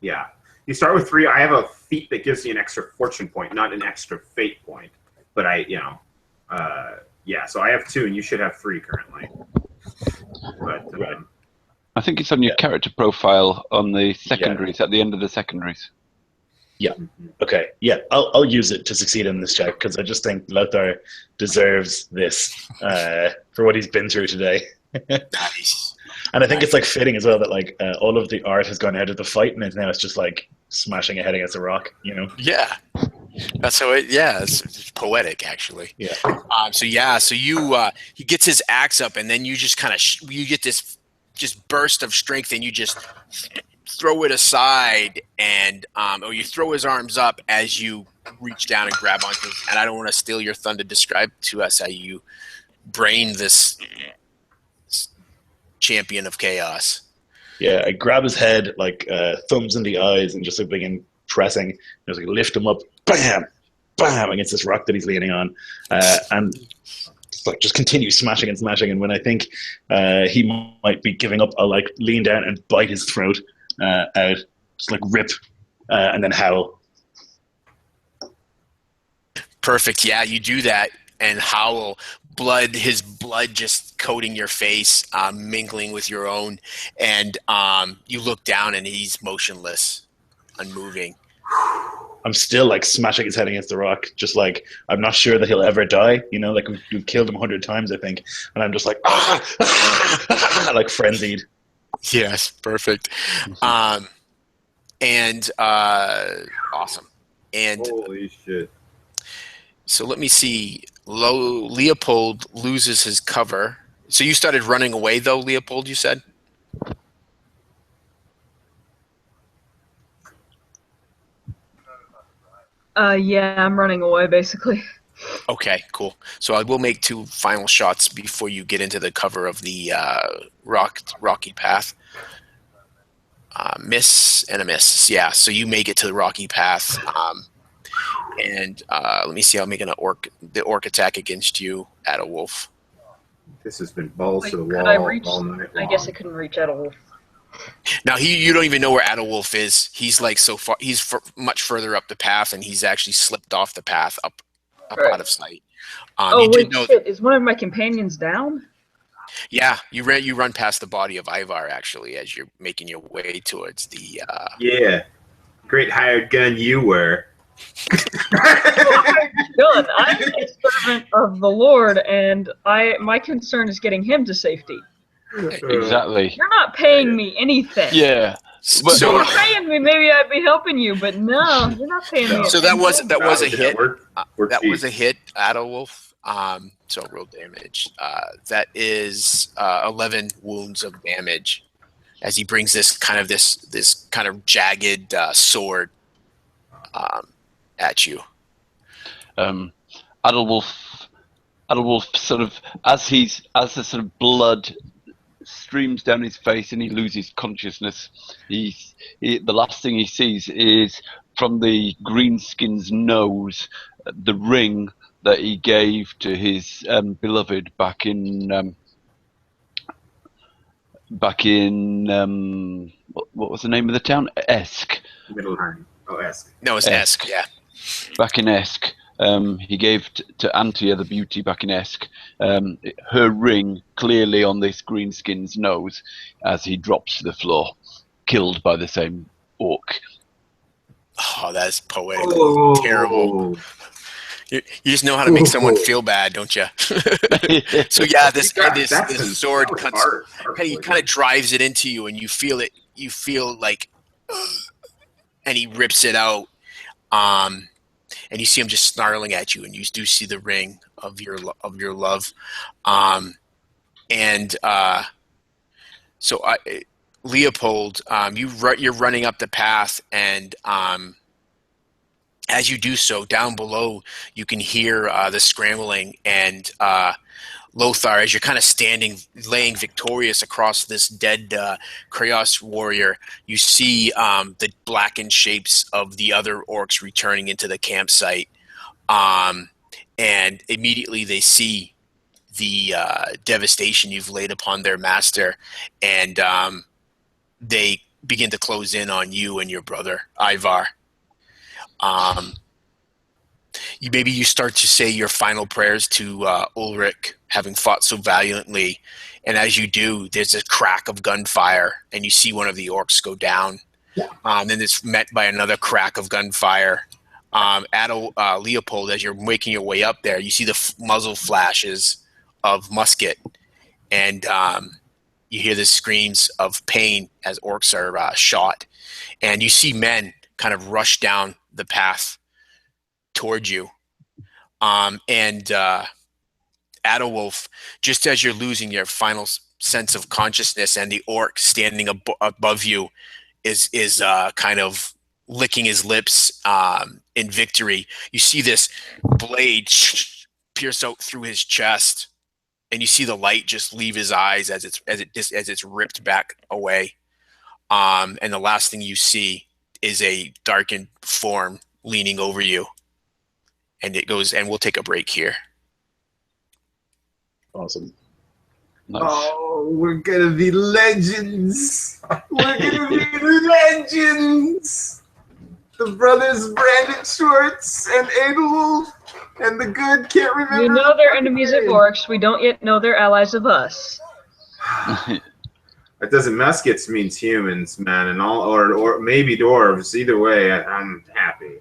Yeah, you start with 3. I have a feat that gives you an extra fortune point, not an extra fate point. But so I have 2, and you should have 3 currently. But Right. I think it's on your character profile on the secondaries, at the end of the secondaries. Yeah. Okay. Yeah, I'll use it to succeed in this check because I just think Lothar deserves this for what he's been through today. Nice. And I think it's like fitting as well that like all of the art has gone out of the fight and now it's just like smashing a head against a rock, you know? Yeah. That's how it. Yeah, it's poetic actually. Yeah. So you he gets his axe up, and then you just kind of you get this just burst of strength, and you just throw it aside, and or you throw his arms up as you reach down and grab onto him. And I don't want to steal your thunder. Describe to us how you brain this champion of chaos. Yeah, I grab his head, like thumbs in the eyes, and just like begin pressing. Just like lift him up, bam, bam, against this rock that he's leaning on, and like just continue smashing and smashing. And when I think he might be giving up, I'll like lean down and bite his throat out, just like rip, and then howl. Perfect. Yeah, you do that and howl. His blood just coating your face, mingling with your own, and you look down and he's motionless, unmoving. I'm still like smashing his head against the rock, just like I'm not sure that he'll ever die. You know, like we've killed him 100 times, I think, and I'm just like like frenzied. Yes, perfect. Awesome. And Holy shit. so let me see. Leopold loses his cover. So you started running away, though, Leopold, you said? Yeah, I'm running away, basically. Okay, cool. So I will make 2 final shots before you get into the cover of the rocky path. Miss and a miss. Yeah, so you make it to the rocky path. And let me see. I'm making the orc attack against you at a wolf. This has been balls Wait, to the could wall I reach? all night long. I guess I couldn't reach at all. Now you don't even know where Adolwolf is. He's like so far. He's much further up the path, and he's actually slipped off the path up Right. out of sight. Oh You wait, did know. shit! Is one of my companions down? Yeah, you run past the body of Ivar actually as you're making your way towards the. Yeah. Great hired gun you were. Done. I'm a servant of the Lord, and my concern is getting him to safety. Exactly. You're not paying me anything. Yeah. If you So were paying me, maybe I'd be helping you, but no, you're not paying me. so that was a hit. We're That cheap. was a hit, Adolwolf. So roll damage. That is 11 wounds of damage as he brings this kind of jagged sword at you. Adolwolf sort of as the sort of blood streams down his face and he loses consciousness. The last thing he sees is from the greenskin's nose the ring that he gave to his beloved back in what was the name of the town? Esk. Middleheim. Oh, Esk. No, it's Esk. Yeah. Back in Esk. He gave to Antia the beauty back in Esk her ring clearly on this greenskin's nose as he drops to the floor, killed by the same orc. Oh, that's poetic. Oh. Terrible. You just know how to make someone feel bad, don't you? So yeah, this sword cuts. He kind of drives it into you, and you feel it. You feel like, and he rips it out. And you see him just snarling at you, and you do see the ring of your love. So Leopold, you're running up the path, and as you do so, down below, you can hear the scrambling, and Lothar, as you're kind of standing, laying victorious across this dead Kraos warrior, you see the blackened shapes of the other orcs returning into the campsite, and immediately they see the devastation you've laid upon their master, and they begin to close in on you and your brother, Ivar. You start to say your final prayers to Ulrich, having fought so valiantly, and as you do, there's a crack of gunfire, and you see one of the orcs go down. Then it's met by another crack of gunfire. Leopold, as you're making your way up there, you see the muzzle flashes of musket, and you hear the screams of pain as orcs are shot, and you see men kind of rush down the path towards you. Adolwolf, just as you're losing your final sense of consciousness, and the orc standing above you is kind of licking his lips in victory, you see this blade pierce out through his chest, and you see the light just leave his eyes as it's ripped back away. And the last thing you see is a darkened form leaning over you. And it goes, and we'll take a break here. Awesome. Nice. Oh, we're gonna be legends. We're gonna be legends. The brothers Brandon Schwartz and Adolwolf and the good can't remember. You know they're enemies of orcs. We don't yet know they're allies of us. That doesn't. Muskets means humans, man, and all, or maybe dwarves. Either way, I'm happy.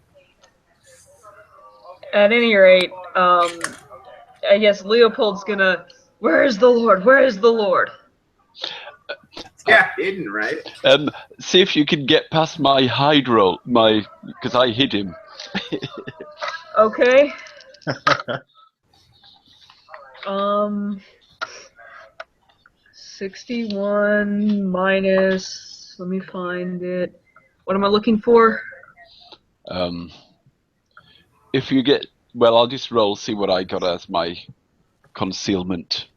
At any rate, I guess Leopold's gonna. Where is the Lord? Where is the Lord? Yeah, hidden, right? See if you can get past my hide roll, because I hid him. Okay. 61 minus. Let me find it. What am I looking for? If you get, well, I'll just roll, see what I got as my concealment.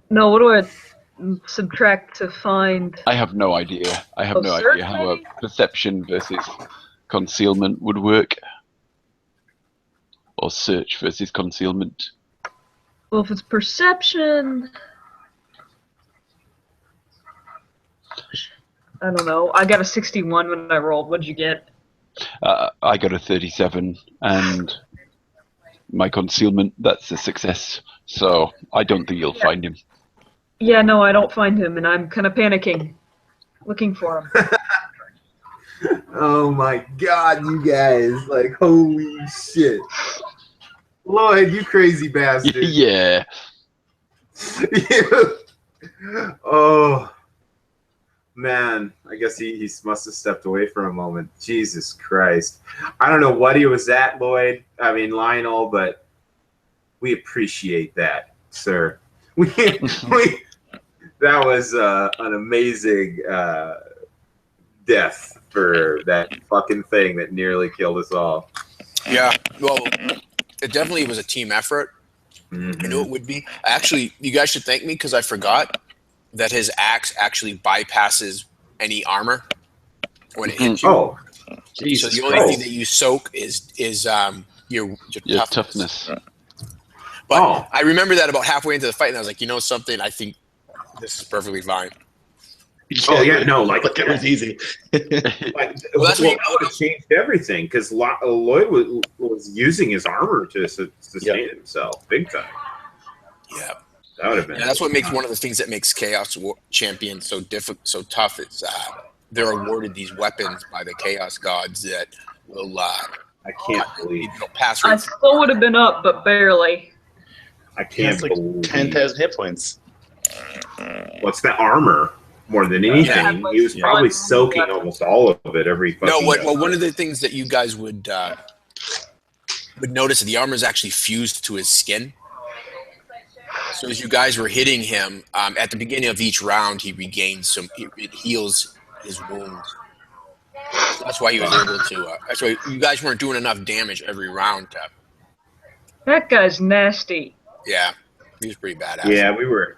No, what do I subtract to find? I have no idea. I have no idea how a maybe? perception versus concealment would work. Or search versus concealment. Well, if it's perception, I don't know. I got a 61 when I rolled. What did you get? I got a 37, and my concealment, that's a success. So I don't think you'll find him. Yeah, no, I don't find him, and I'm kind of panicking, looking for him. Oh my god, you guys! Like, holy shit, Lloyd, you crazy bastard! Yeah. Oh man, I guess he must have stepped away for a moment. Jesus Christ, I don't know what he was at, Lloyd. I mean Lionel, but we appreciate that, sir. We that was an amazing death for that fucking thing that nearly killed us all. Yeah, well, it definitely was a team effort. I knew it would be. Actually, you guys should thank me because I forgot that his axe actually bypasses any armor when it hits you. Oh, So Jesus the only Christ. thing that you soak is your Your toughness. toughness. But I remember that about halfway into the fight, and I was like, you know something? I think this is perfectly fine. oh yeah, no, like it was easy. Like, Well, that's what you- that would have changed everything because Lloyd was using his armor to sustain himself big time. Yeah. That would have been. Yeah, that's what makes one of the things that makes Chaos Champions so so tough. It's they're awarded these weapons by the Chaos Gods that will I can't believe. pass I right. still would have been up, but barely. I He has can't like believe. 10,000 hit points. What's the armor? More than anything, Yeah. he was probably soaking almost all of it every fucking. No, well, one of the things that you guys would notice that the armor is actually fused to his skin. So as you guys were hitting him at the beginning of each round, he regains some. It heals his wounds. So that's why he was able to. That's why you guys weren't doing enough damage every round. That guy's nasty. Yeah, he was pretty badass. Yeah, we were.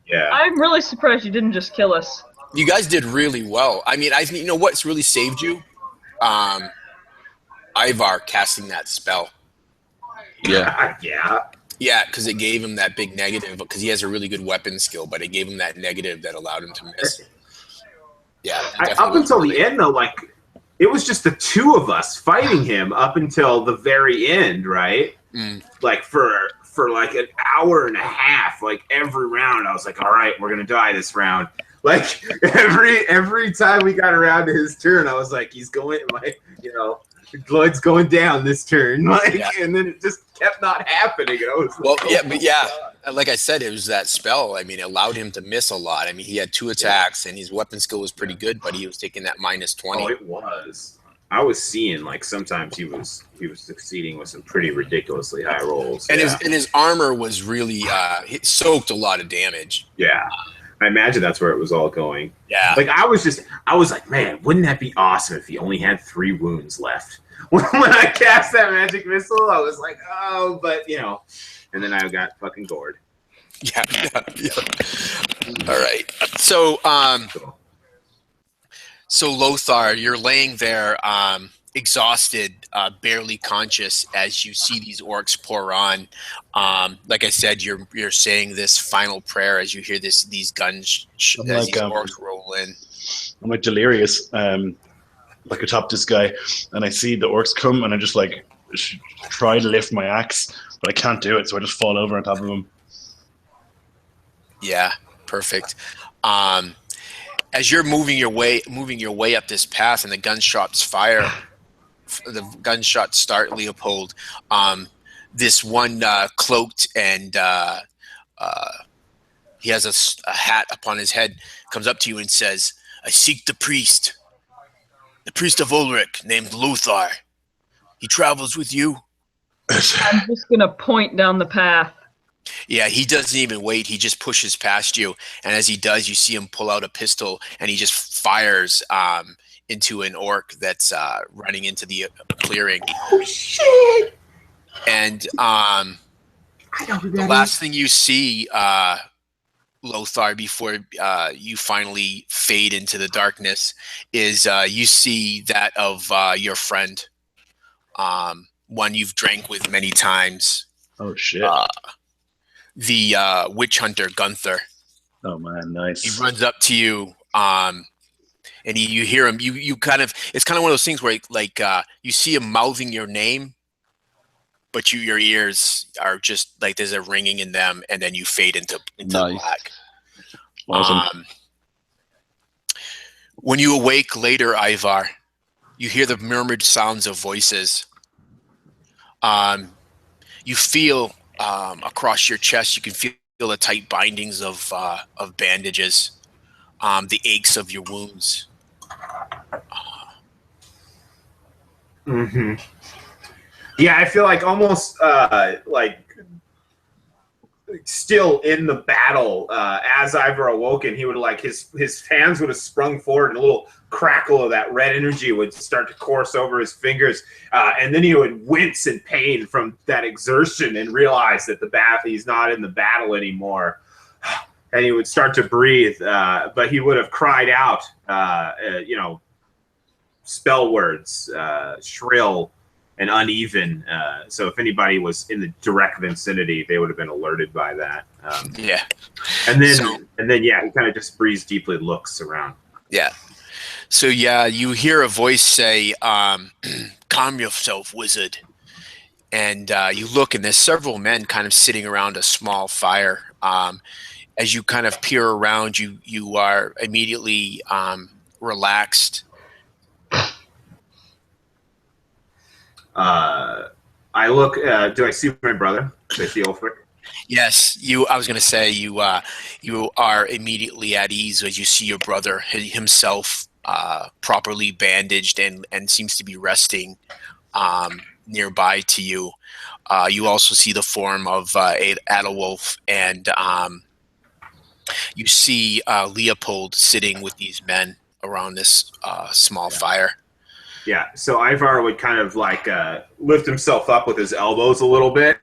Yeah. I'm really surprised you didn't just kill us. You guys did really well. I mean, you know what's really saved you? Ivar casting that spell. Yeah. Yeah. Yeah, because it gave him that big negative. Because he has a really good weapon skill, but it gave him that negative that allowed him to miss. Yeah. Up until the end, though, like it was just the two of us fighting him up until the very end, right? Mm. Like for like an hour and a half, like every round, I was like, all right, we're gonna die this round. Like every time we got around to his turn, I was like, he's going, like, you know, Lloyd's going down this turn, like, Yeah. and then it just kept not happening. And I was Well, like, yeah, but yeah, like I said, it was that spell. I mean, it allowed him to miss a lot. I mean, he had 2 attacks, and his weapon skill was pretty good, but he was taking that minus 20. oh, it was. I was seeing like sometimes he was succeeding with some pretty ridiculously high rolls. And yeah. his armor was really it soaked a lot of damage. Yeah. I imagine that's where it was all going. Yeah. Like I was like, man, wouldn't that be awesome if he only had 3 wounds left? When I cast that magic missile, I was like, oh, but you know, and then I got fucking gored. Yeah. All right. So, so Lothar, you're laying there, exhausted, barely conscious, as you see these orcs pour on. Like I said, you're saying this final prayer as you hear these guns I'm as like, these orcs roll in. I'm like delirious, like atop this guy, and I see the orcs come, and I just like try to lift my axe, but I can't do it, so I just fall over on top of him. Yeah, perfect. As you're moving your way up this path, and the gunshots start, Leopold. This one cloaked and he has a hat upon his head, comes up to you and says, "I seek the priest of Ulrich named Lothar. He travels with you." I'm just gonna point down the path. Yeah, he doesn't even wait. He just pushes past you, and as he does, you see him pull out a pistol, and he just fires into an orc that's running into the clearing. Oh shit! And I know who the that last thing you see, Lothar, before you finally fade into the darkness, is you see that of your friend, one you've drank with many times. Oh shit! The witch hunter Gunther. Oh man, nice. He runs up to you, and you hear him. You kind of, it's kind of one of those things where like you see him mouthing your name, but your ears are just like there's a ringing in them, and then you fade into Nice. black. Awesome. When you awake later, Ivar, you hear the murmured sounds of voices. You feel across your chest, you can feel the tight bindings of bandages, the aches of your wounds. Mm-hmm. Yeah, I feel like almost like still in the battle. As Ivor awoken, he would like his hands would have sprung forward, and a little crackle of that red energy would start to course over his fingers, and then he would wince in pain from that exertion and realize that he's not in the battle anymore. And he would start to breathe, but he would have cried out, spell words, shrill and uneven. So if anybody was in the direct vicinity, they would have been alerted by that. Yeah. And then, he kind of just breathes deeply, looks around. Yeah. So yeah, you hear a voice say, "Calm yourself, wizard." And you look, and there's several men kind of sitting around a small fire. As you kind of peer around, you are immediately relaxed. I look. Do I see my brother? Do I see Ulfric? Yes, I was going to say you are immediately at ease as you see your brother himself properly bandaged and seems to be resting nearby to you. You also see the form of Adalwolf, and you see Leopold sitting with these men around this small fire. Yeah, so Ivar would kind of like lift himself up with his elbows a little bit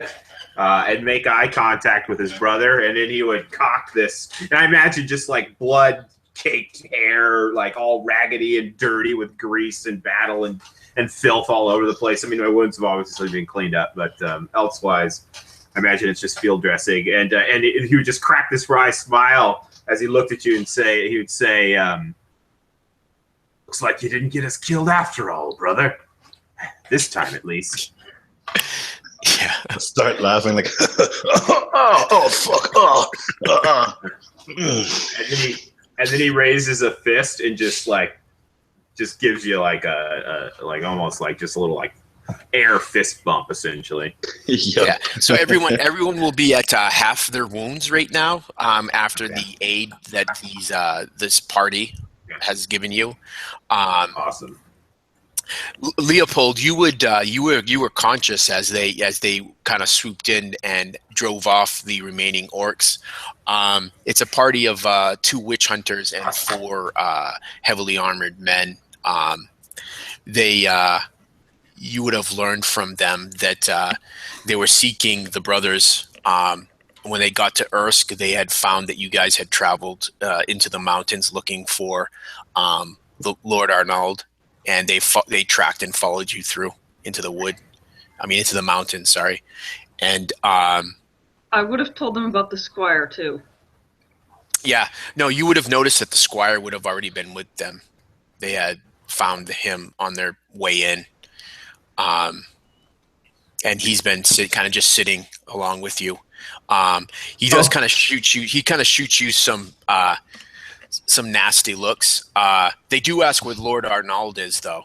and make eye contact with his brother, and then he would cock this. And I imagine just like blood-caked hair, like all raggedy and dirty with grease and battle and filth all over the place. I mean, my wounds have obviously been cleaned up, but elsewise, I imagine it's just field dressing. And he would just crack this wry smile as he looked at you and he would say, "Looks like you didn't get us killed after all, brother. This time, at least." Yeah. I start laughing like, oh fuck, and then he raises a fist and just gives you like like almost like just a little like air fist bump, essentially. Yeah. So everyone will be at half their wounds right now after the aid that this party has given you. Awesome. Leopold, you were conscious as they kind of swooped in and drove off the remaining orcs. It's a party of 2 witch hunters and 4 heavily armored men. You would have learned from them that they were seeking the brothers. When they got to Ersk, they had found that you guys had traveled into the mountains looking for the Lord Almond, and they tracked and followed you through into the mountains. Sorry, and I would have told them about the squire too. Yeah, no, you would have noticed that the squire would have already been with them. They had found him on their way in, and he's been kind of just sitting along with you. He does kind of shoot you. He kind of shoots you some nasty looks. They do ask where Lord Almond is, though.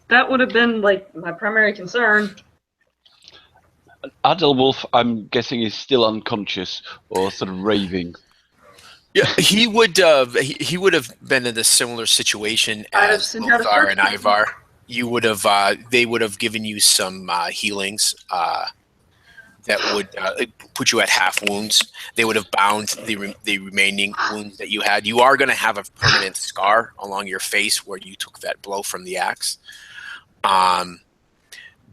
That would have been like my primary concern. Adalwolf, I'm guessing, is still unconscious or sort of raving. Yeah, he would have been in a similar situation as Lothar and Ivar. You would have. They would have given you some healings that would put you at half wounds. They would have bound the remaining wounds that you had. You are going to have a permanent scar along your face where you took that blow from the axe.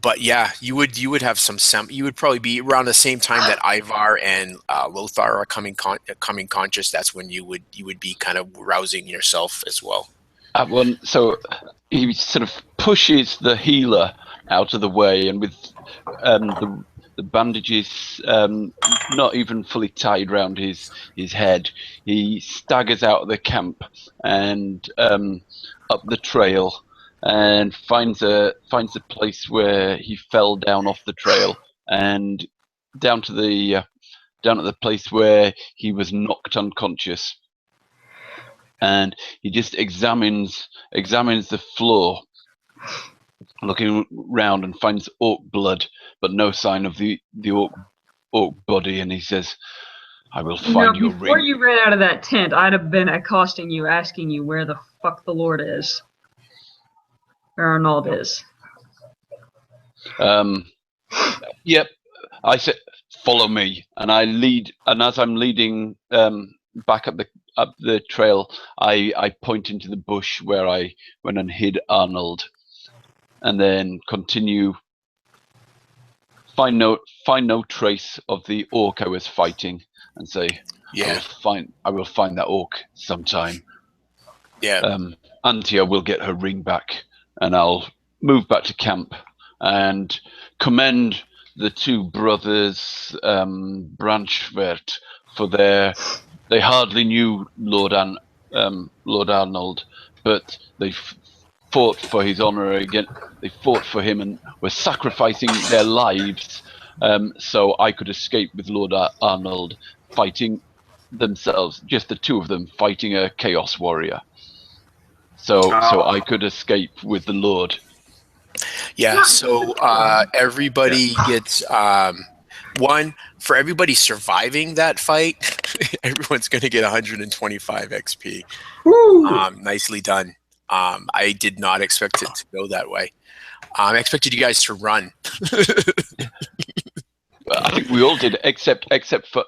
But yeah, you would have some. You would probably be around the same time that Ivar and Lothar are coming conscious. That's when you would be kind of rousing yourself as well. So he sort of pushes the healer out of the way, and with the bandages not even fully tied around his head, he staggers out of the camp and up the trail, and finds a place where he fell down off the trail, and down at the place where he was knocked unconscious. and he just examines the floor, looking round, and finds orc blood, but no sign of the orc body. And he says, "I will find your before ring." you ran out of that tent, I'd have been accosting you, asking you where the fuck the Lord is. Where Arnold is. Yep. I said, "Follow me," and I lead. And as I'm leading back up the trail, I point into the bush where I went and hid Arnold, and then continue. Find no trace of the orc I was fighting, and say, Yeah. I will find that orc sometime. Yeah. Antia will get her ring back, and I'll move back to camp and commend the two brothers, Branchvert, for they hardly knew Lord Arnold, but they fought for his honor again. They fought for him and were sacrificing their lives so I could escape with Lord Arnold, fighting themselves, just the two of them fighting a chaos warrior. So I could escape with the Lord. Yeah, so everybody gets one for everybody surviving that fight. Everyone's going to get 125 XP. Nicely done. I did not expect it to go that way. I expected you guys to run. I think we all did, except for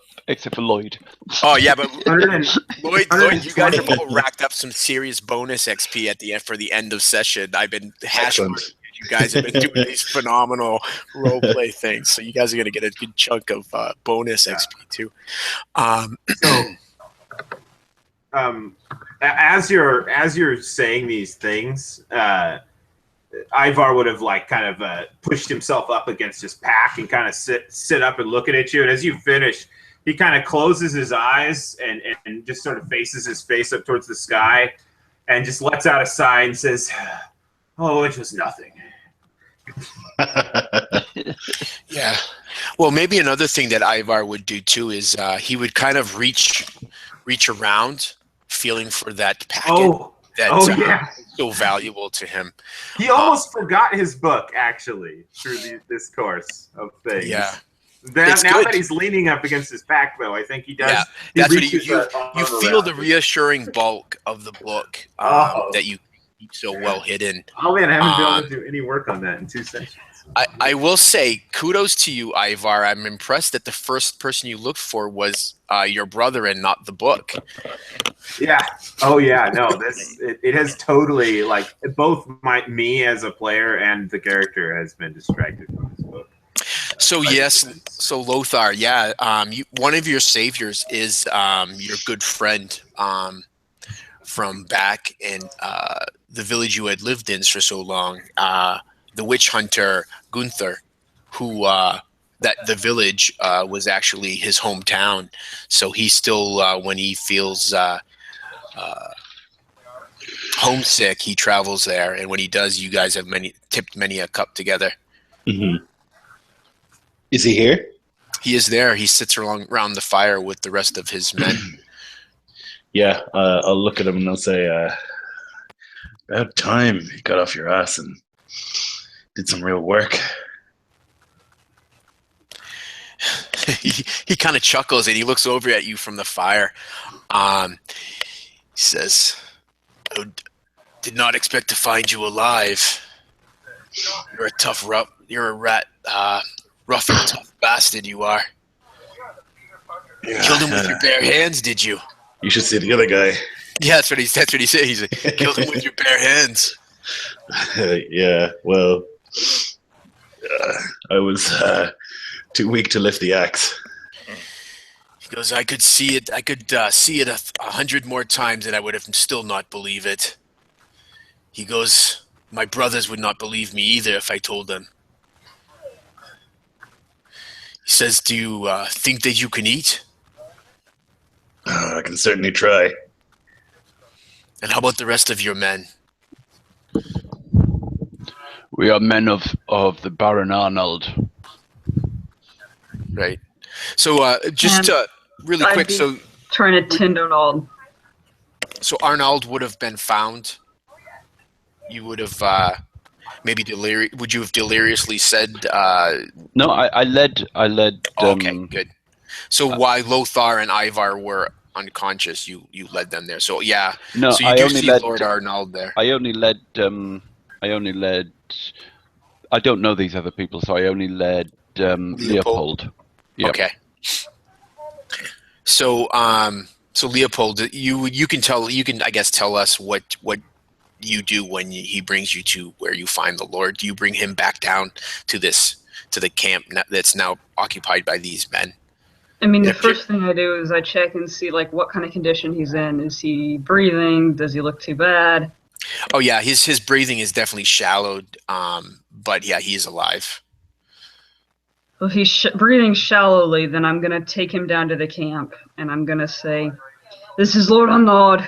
Lloyd. Oh yeah, but Lloyd, you guys have all racked up some serious bonus XP at the end for the end of session. I've been hashing. You guys have been doing these phenomenal role play things, so you guys are going to get a good chunk of bonus XP too. As you're saying these things, Ivar would have kind of pushed himself up against his pack and kind of sit up and looking at you. And as you finish, he kind of closes his eyes and just sort of faces his face up towards the sky and just lets out a sigh and says, "Oh, it was nothing." Yeah. Well, maybe another thing that Ivar would do too is he would kind of reach around, feeling for that packet that's so valuable to him. He almost forgot his book actually through this course of things. Yeah. Now that he's leaning up against his pack, though, I think he does. Yeah, that's what you feel the reassuring bulk of the book that you keep so well hidden. Oh man, I haven't been able to do any work on that in 2 sessions. I will say kudos to you, Ivar. I'm impressed that the first person you looked for was your brother and not the book. Yeah. Oh yeah. No, it has totally both me as a player and the character has been distracted from this book. So Lothar, yeah, one of your saviors is your good friend from back in the village you had lived in for so long, the witch hunter Gunther, who that the village was actually his hometown. So he still, when he feels homesick, he travels there, and when he does, you guys have tipped many a cup together. Mm-hmm. Is he here? He is there. He sits around the fire with the rest of his men. Yeah, I'll look at him and I'll say, about time you got off your ass and did some real work. He kind of chuckles and he looks over at you from the fire. He says, "I did not expect to find you alive. You're a tough rough and tough bastard you are. You killed him with your bare hands, did you?" You should see the other guy. Yeah, that's what he said. He's like, "Killed him with your bare hands." Yeah, well, I was too weak to lift the axe. He goes, "I could see it. I could see it 100 more times, and I would have still not believe it." He goes, "My brothers would not believe me either if I told them." He says, "Do you think that you can eat?" I can certainly try. "And how about the rest of your men?" We are men of the Baron Arnold. Right. So just really quick, so trying to tend Arnold. So Arnold would have been found. You would have maybe would you have deliriously said? No, I led. Okay, good. So while Lothar and Ivar were unconscious, you led them there. So yeah. No, so you I do only see led Lord Arnold there. I only led. I don't know these other people, so I only led Leopold. Yep. Okay. So so Leopold, you can I guess tell us what you do when he brings you to where you find the Lord. Do you bring him back down to the camp that's now occupied by these men? I mean, the first thing I do is I check and see like what kind of condition he's in. Is he breathing? Does he look too bad? Oh yeah, his breathing is definitely shallowed, but yeah, he is alive. Well, if he's breathing shallowly, then I'm gonna take him down to the camp and I'm gonna say, "This is Lord Almond.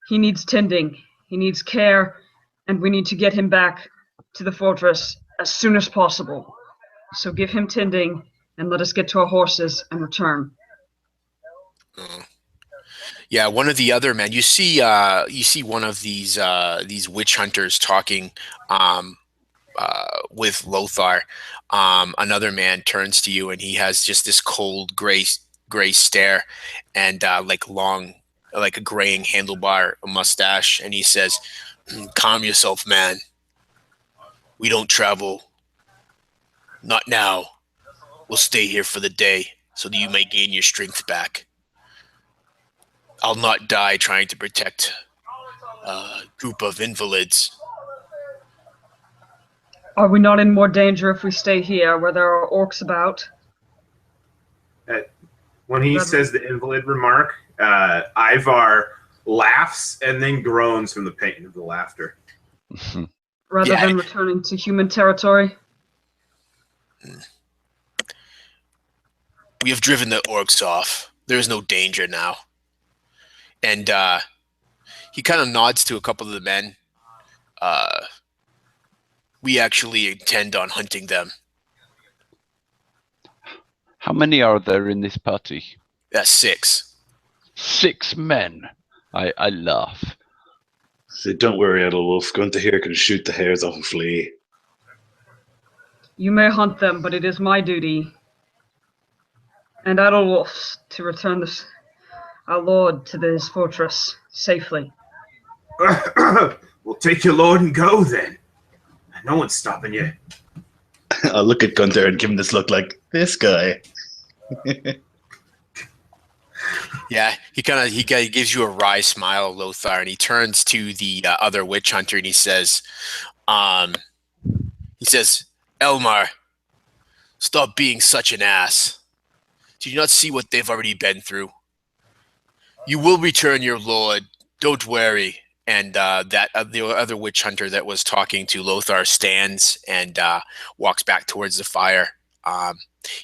He needs tending. He needs care, and we need to get him back to the fortress as soon as possible. So give him tending, and let us get to our horses and return." Yeah, one of the other men. You see one of these witch hunters talking with Lothar. Another man turns to you, and he has just this cold gray stare, and like a graying handlebar mustache, and he says, "Calm yourself, man. We don't travel. Not now. We'll stay here for the day so that you may gain your strength back. I'll not die trying to protect a group of invalids." Are we not in more danger if we stay here where there are orcs about? When he says the invalid remark, Ivar laughs and then groans from the pain of the laughter. Rather than returning to human territory? We have driven the orcs off. There is no danger now. And he kind of nods to a couple of the men. We actually intend on hunting them. How many are there in this party? That's 6. 6 men. I laugh. So don't worry, Edelwolf. Gunther here can shoot the hairs off a flea. You may hunt them, but it is my duty and Edelwolf's to return our lord to his fortress safely. We'll take your lord and go then. No one's stopping you. I'll look at Gunther and give him this look like, this guy. Yeah, he gives you a wry smile, Lothar, and he turns to the other witch hunter and he says, "Elmar, stop being such an ass. Do you not see what they've already been through? You will return your lord. Don't worry." And the other witch hunter that was talking to Lothar stands and walks back towards the fire.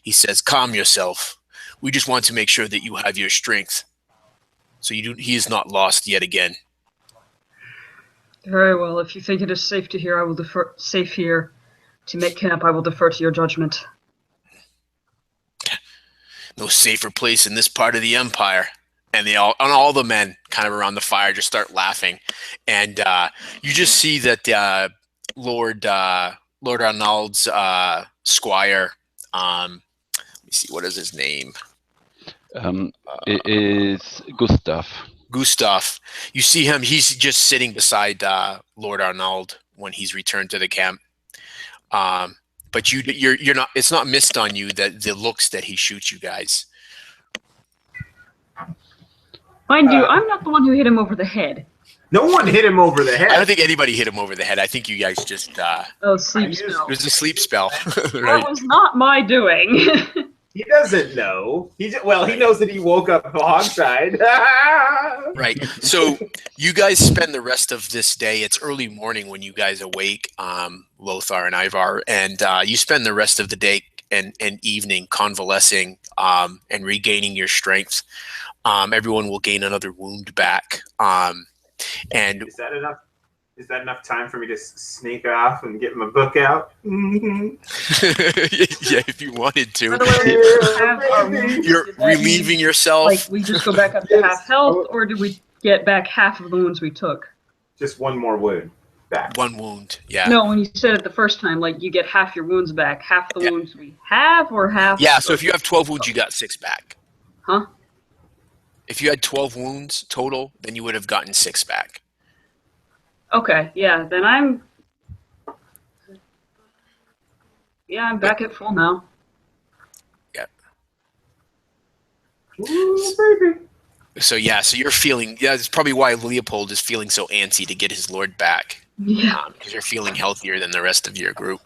He says, "Calm yourself. We just want to make sure that you have your strength, so he is not lost yet again." Very well. If you think it is safe to make camp, I will defer to your judgment. No safer place in this part of the empire. And all the men kind of around the fire just start laughing, and you just see that Lord Arnold's squire. Let me see, what is his name? It is Gustav. Gustav. You see him. He's just sitting beside Lord Arnold when he's returned to the camp. But you're not. It's not missed on you that the looks that he shoots you guys. Mind you, I'm not the one who hit him over the head. No one hit him over the head. I don't think anybody hit him over the head. I think you guys just... sleep spell. It was a sleep spell. Right. That was not my doing. He doesn't know. He knows that he woke up hogside. Right. So you guys spend the rest of this day. It's early morning when you guys awake, Lothar and Ivar, and you spend the rest of the day and evening convalescing and regaining your strength. Everyone will gain another wound back. And is that enough? Is that enough time for me to sneak off and get my book out? Yeah, if you wanted to. By the way, You're relieving yourself. Like, we just go back up to half health, or do we get back half of the wounds we took. Just one more wound back. One wound. Yeah. No, when you said it the first time, like you get half your wounds back, half the wounds we have, or half. Yeah. So if you have 12 wounds, you got 6 back. Huh? If you had 12 wounds total, then you would have gotten 6 back. Okay. Yeah. Then I'm back at full now. Yeah. Ooh, baby. So you're feeling. Yeah, that's probably why Leopold is feeling so antsy to get his lord back. Yeah. Because you're feeling healthier than the rest of your group.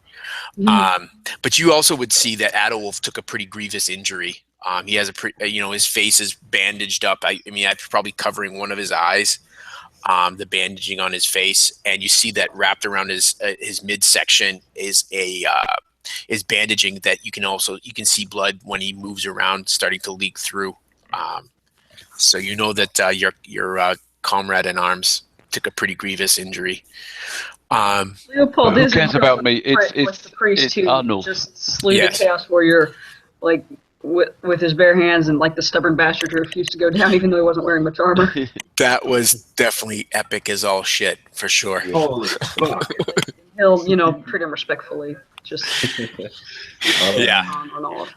Yeah. But you also would see that Adolf took a pretty grievous injury. He has his face is bandaged up. I mean, that's probably covering one of his eyes. The bandaging on his face, and you see that wrapped around his midsection is bandaging that you can see blood when he moves around starting to leak through. So you know that your comrade in arms took a pretty grievous injury. Leopold who is cares about me? It's the priest it's who Arnold. just slew Yes. the Chaos Warrior, like with his bare hands, and like the stubborn bastard who refused to go down even though he wasn't wearing much armor. That was definitely epic as all shit, for sure. Holy fuck. He'll, treat him respectfully. Just Yeah. on all.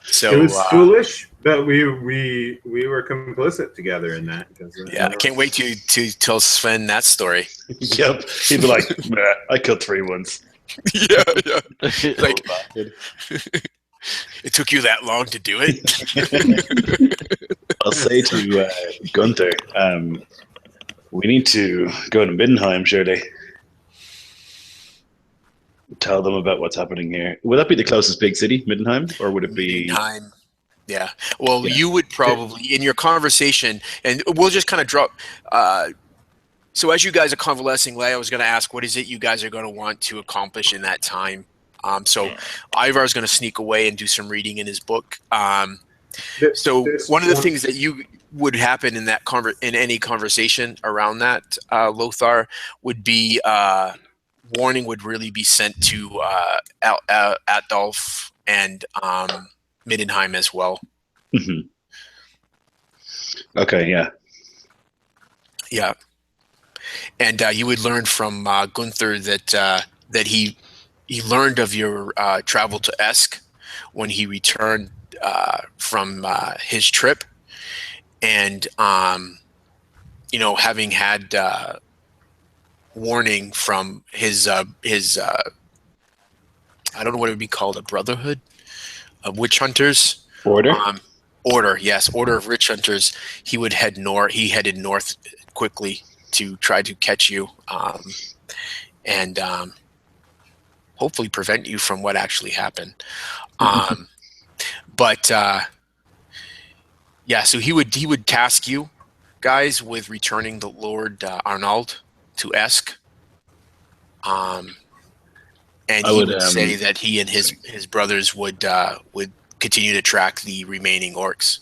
So It was foolish, but we were complicit together in that. yeah, I can't wait to tell Sven that story. Yep. He'd be like, "Nah, I killed 3 once." Yeah. Like, Bastard. it took you that long to do it? I'll say to Gunther, we need to go to Middenheim, surely. Tell them about what's happening here. Would that be the closest big city, Middenheim? Or would it be... Time. Yeah. Well, Yeah. you would probably, in your conversation, and we'll just kind of drop. So as you guys are convalescing, Leia was going to ask, what is it you guys are going to want to accomplish in that time? So Ivar's going to sneak away and do some reading in his book. So one of the things that you would happen in that in any conversation around that, Lothar, would be warning would really be sent to Adolf and Middenheim as well. Mhm. Okay, yeah. Yeah, and you would learn from Gunther that he learned of your travel to Esk when he returned from his trip, and having had warning from his I don't know what it would be called, a brotherhood of witch hunters. Order? Order, yes, order of witch hunters. He would head north. He headed north quickly to try to catch you, and hopefully prevent you from what actually happened. But so he would task you guys with returning the Lord Arnold to Esk. And he would say that he and his brothers would continue to track the remaining orcs.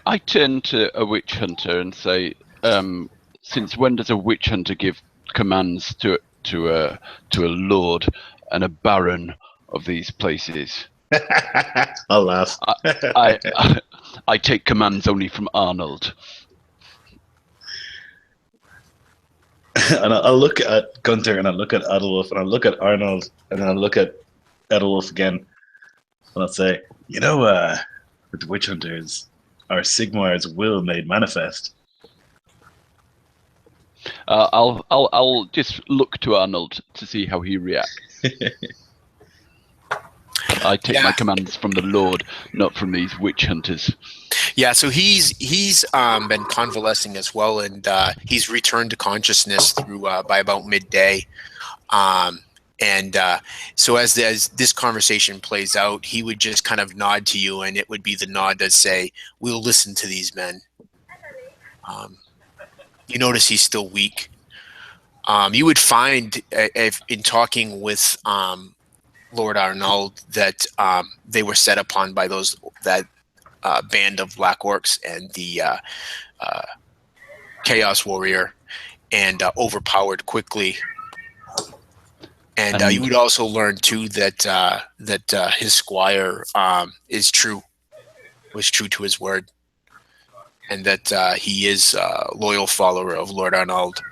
I turn to a witch hunter and say, since when does a witch hunter give commands to a lord and a baron of these places? I'll laugh. I take commands only from Arnold. And I'll look at Gunther, and I'll look at Adolf, and I'll look at Arnold, and then I'll look at Adolf again, and I'll say, with the witch hunters, our Sigmar's will made manifest. I'll just look to Arnold to see how he reacts. I take my commands from the Lord, not from these witch hunters. Yeah, so he's been convalescing as well, and he's returned to consciousness through by about midday. So as this conversation plays out, he would just kind of nod to you, and it would be the nod that say, "We'll listen to these men." You notice he's still weak. You would find, in talking with Lord Arnold, that they were set upon by that band of Black Orcs and the Chaos Warrior, and overpowered quickly. And you would also learn too that his squire was true to his word. and that he is a loyal follower of Lord Arnold.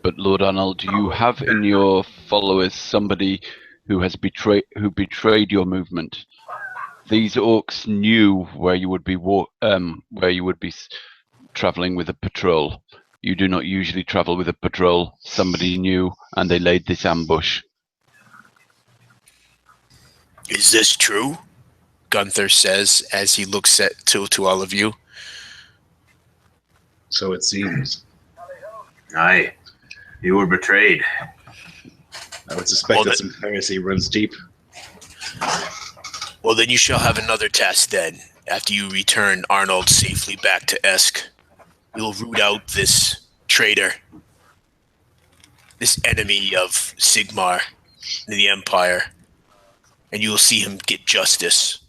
But Lord Arnold, do you have in your followers somebody who has betrayed your movement? These orcs knew where you would be traveling with a patrol. You do not usually travel with a patrol. Somebody knew, and they laid this ambush. Is this true? Gunther says as he looks to all of you. So it seems. Aye, you were betrayed. I would suspect that some heresy runs deep. Well, then you shall have another task then. After you return Arnold safely back to Esk, we'll root out this traitor, this enemy of Sigmar and the Empire, and you will see him get justice.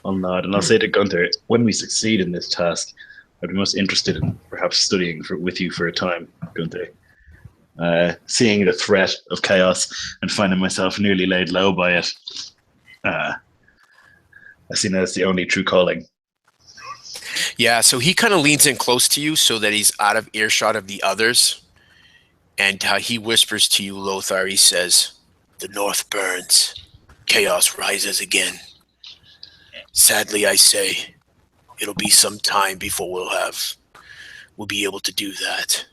I'll nod, and I'll say to Gunther, when we succeed in this task, I'd be most interested in perhaps studying with you for a time, Gunther. Seeing the threat of chaos and finding myself nearly laid low by it, I see that as the only true calling. Yeah, so he kind of leans in close to you so that he's out of earshot of the others. And he whispers to you, Lothar, he says, "The north burns. Chaos rises again. Sadly, I say, it'll be some time before we'll be able to do that."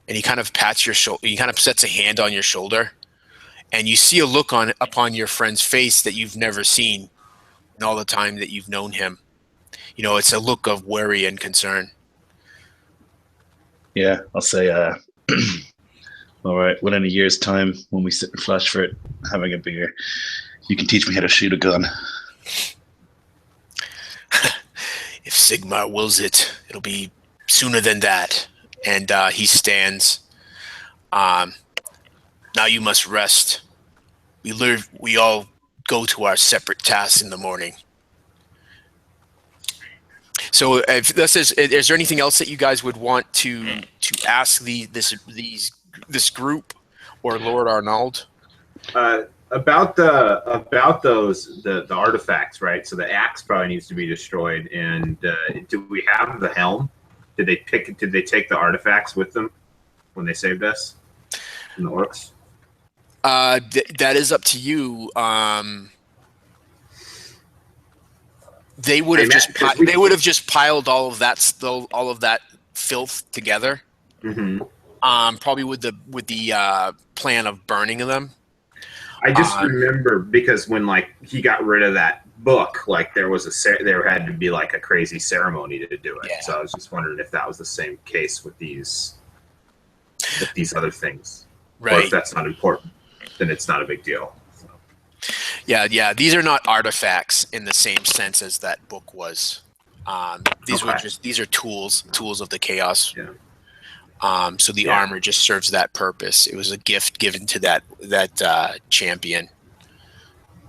And he kind of pats your shoulder. He kind of sets a hand on your shoulder, and you see a look upon your friend's face that you've never seen in all the time that you've known him. You know, it's a look of worry and concern. Yeah, I'll say, all right, well, in a year's time, when we sit and flash for it, having a beer, you can teach me how to shoot a gun. If Sigmar wills it, it'll be sooner than that. And he stands. Now you must rest. We all go to our separate tasks in the morning. So, is there anything else that you guys would want to ask this group or Lord Arnold? About the artifacts, right? So the axe probably needs to be destroyed. And do we have the helm? Did they take the artifacts with them when they saved us from the orcs? That is up to you. They would have just piled all of that filth together. Mm-hmm. Probably with the plan of burning them. I just remember because when he got rid of that book, there had to be a crazy ceremony to do it. Yeah. So I was just wondering if that was the same case with these other things, right? Or if that's not important, then it's not a big deal. So. Yeah. These are not artifacts in the same sense as that book was. These are tools of the chaos. Yeah. Um, So the armor just serves that purpose. It was a gift given to that champion.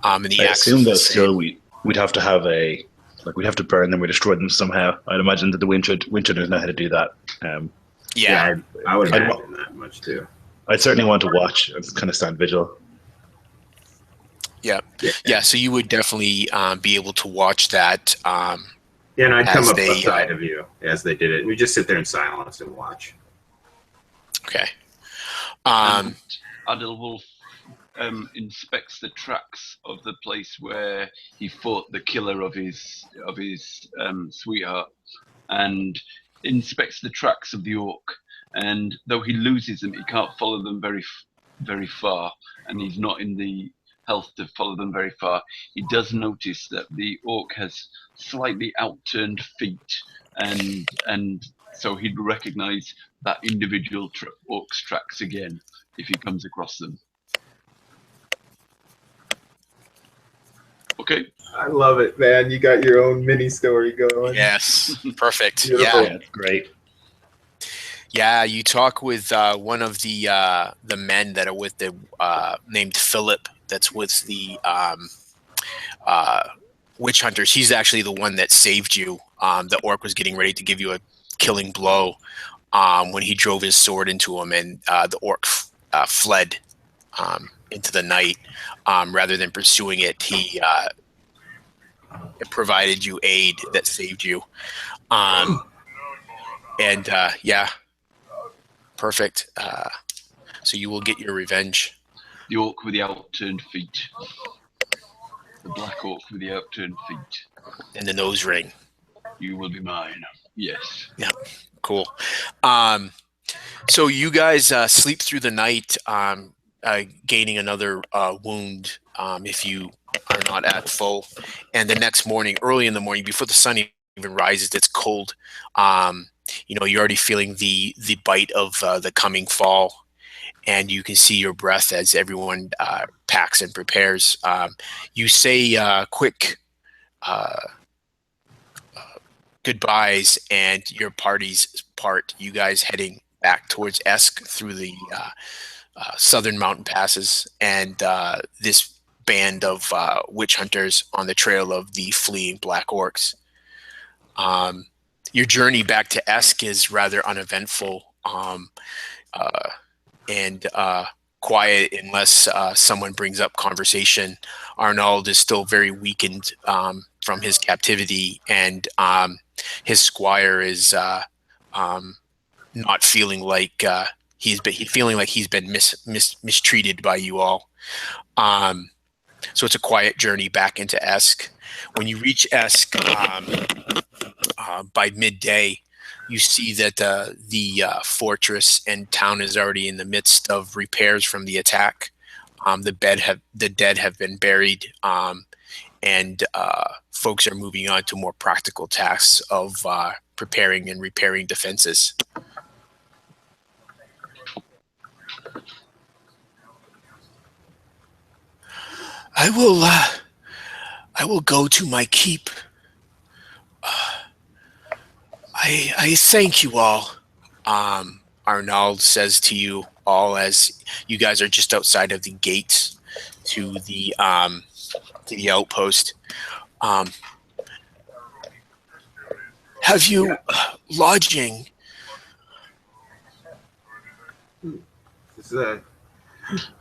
And the I axe assume is the that same. still we'd have to have we'd have to burn them or destroy them somehow. I'd imagine that the Windrunners know how to do that. Yeah. I would imagine that much too. I'd certainly want to watch and kind of stand vigil. Yeah. So you would definitely be able to watch that. Yeah, and I'd come As up they, beside of you as they did it. We just sit there in silence and watch. Okay. Adilwulf inspects the tracks of the place where he fought the killer of his sweetheart, and inspects the tracks of the orc. And though he loses them, he can't follow them very far, and he's not in the health to follow them very far. He does notice that the orc has slightly outturned feet, and so he'd recognize that individual orc's tracks again if he comes across them. Okay. I love it, man. You got your own mini story going. Yes. Perfect. Beautiful. Yeah. Great. Yeah. You talk with one of the men that are with the named Philip. That's with the witch hunters. He's actually the one that saved you. The orc was getting ready to give you a killing blow when he drove his sword into him, and the orc fled into the night. Rather than pursuing it, he it provided you aid that saved you. Yeah, perfect. So you will get your revenge. The orc with the outturned feet. The black orc with the outturned feet. And the nose ring. You will be mine. Yes. Yeah, cool. So you guys sleep through the night, gaining another wound if you are not at full. And the next morning, early in the morning, before the sun even rises, it's cold. You're already feeling the bite of the coming fall. And you can see your breath as everyone packs and prepares. You say quick goodbyes, and your parties part. You guys heading back towards Esk through the southern mountain passes, and this band of witch hunters on the trail of the fleeing black orcs. Your journey back to Esk is rather uneventful. And quiet unless someone brings up conversation. Arnold is still very weakened from his captivity, and his squire is not feeling like he's been mistreated by you all. So it's a quiet journey back into Esk. When you reach Esk by midday, you see that the fortress and town is already in the midst of repairs from the attack. The dead have been buried, and folks are moving on to more practical tasks of preparing and repairing defenses. I will go to my keep. I thank you all, Arnold says to you all as you guys are just outside of the gates to the outpost. Have you lodging?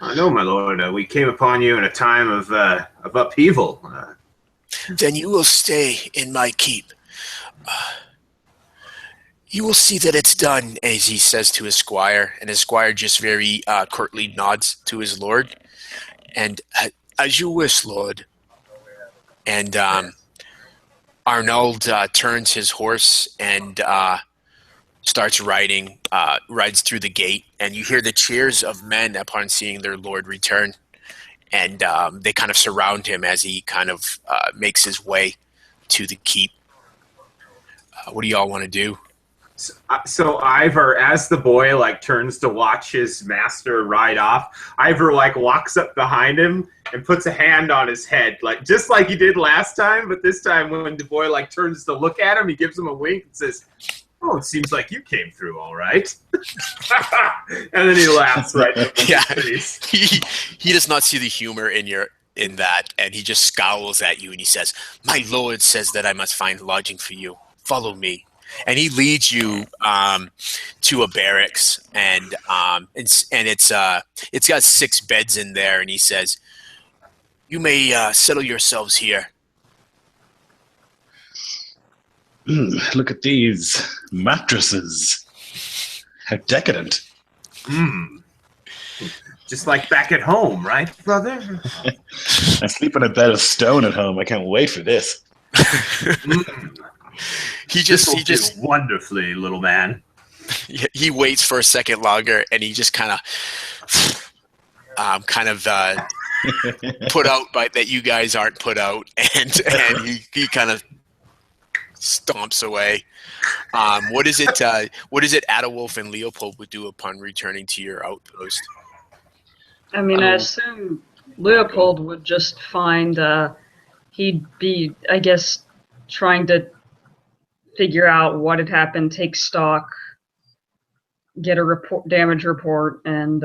I know, my lord. We came upon you in a time of upheaval. Then you will stay in my keep. You will see that it's done, as he says to his squire, and his squire just very curtly nods to his lord. And as you wish, lord. And Arnold turns his horse and starts riding, rides through the gate, and you hear the cheers of men upon seeing their lord return. And they kind of surround him as he kind of makes his way to the keep. What do y'all want to do? So Ivor, as the boy turns to watch his master ride off, Ivor walks up behind him and puts a hand on his head, just like he did last time. But this time, when the boy turns to look at him, he gives him a wink and says, "Oh, it seems like you came through all right." And then he laughs right in his face. He does not see the humor in that, and he just scowls at you and he says, "My lord says that I must find lodging for you. Follow me." And he leads you to a barracks, and it's got 6 beds in there, and he says, "You may settle yourselves here." Look at these mattresses. How decadent. Just like back at home, right, brother? I sleep on a bed of stone at home. I can't wait for this. He just wonderfully, little man. He waits for a second longer, and he just kind of put out by that you guys aren't put out, and he kind of stomps away. What is it Adewolf and Leopold would do upon returning to your outpost? I mean, I assume Leopold would just find he'd be, I guess, trying to figure out what had happened, take stock, get a damage report, and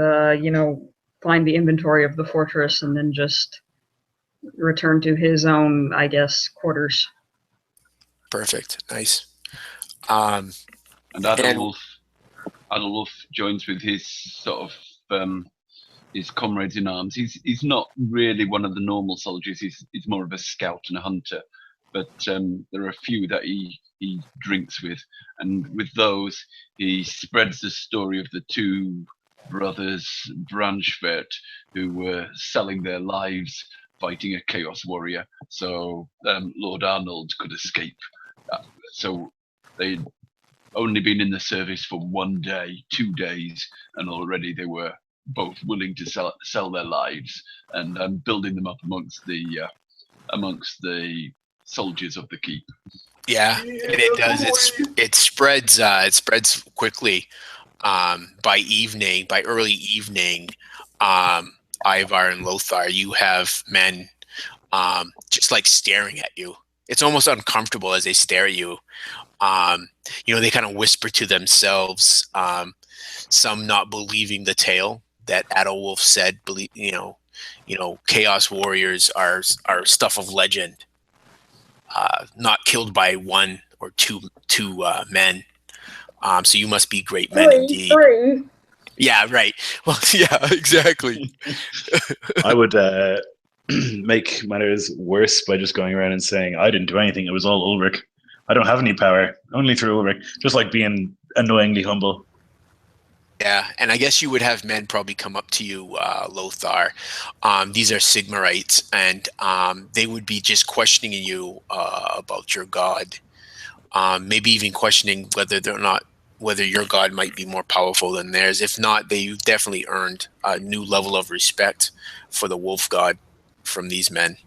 find the inventory of the fortress, and then just return to his own, I guess, quarters. Perfect. Nice. And Adolf joins with his sort of his comrades in arms. He's not really one of the normal soldiers. He's more of a scout and a hunter. but there are a few that he drinks with, and with those he spreads the story of the two brothers Branchfert who were selling their lives fighting a chaos warrior, so Lord Arnold could escape. So they'd only been in the service for 1 day, 2 days, and already they were both willing to sell their lives, and building them up amongst the soldiers of the keep. Yeah, and it does. It spreads. It spreads quickly. By early evening, Ivar and Lothar, you have men just like staring at you. It's almost uncomfortable as they stare at you. They kind of whisper to themselves, some not believing the tale that Adolwulf said. Chaos warriors are stuff of legend, not killed by one or two men. So you must be great men indeed. Three. Yeah, right. Well, yeah, exactly. I would make matters worse by just going around and saying, I didn't do anything. It was all Ulrich. I don't have any power. Only through Ulrich. Just like being annoyingly humble. Yeah, and I guess you would have men probably come up to you, Lothar. These are Sigmarites, and they would be just questioning you about your god. Maybe even questioning whether your god might be more powerful than theirs. If not, you've definitely earned a new level of respect for the wolf god from these men.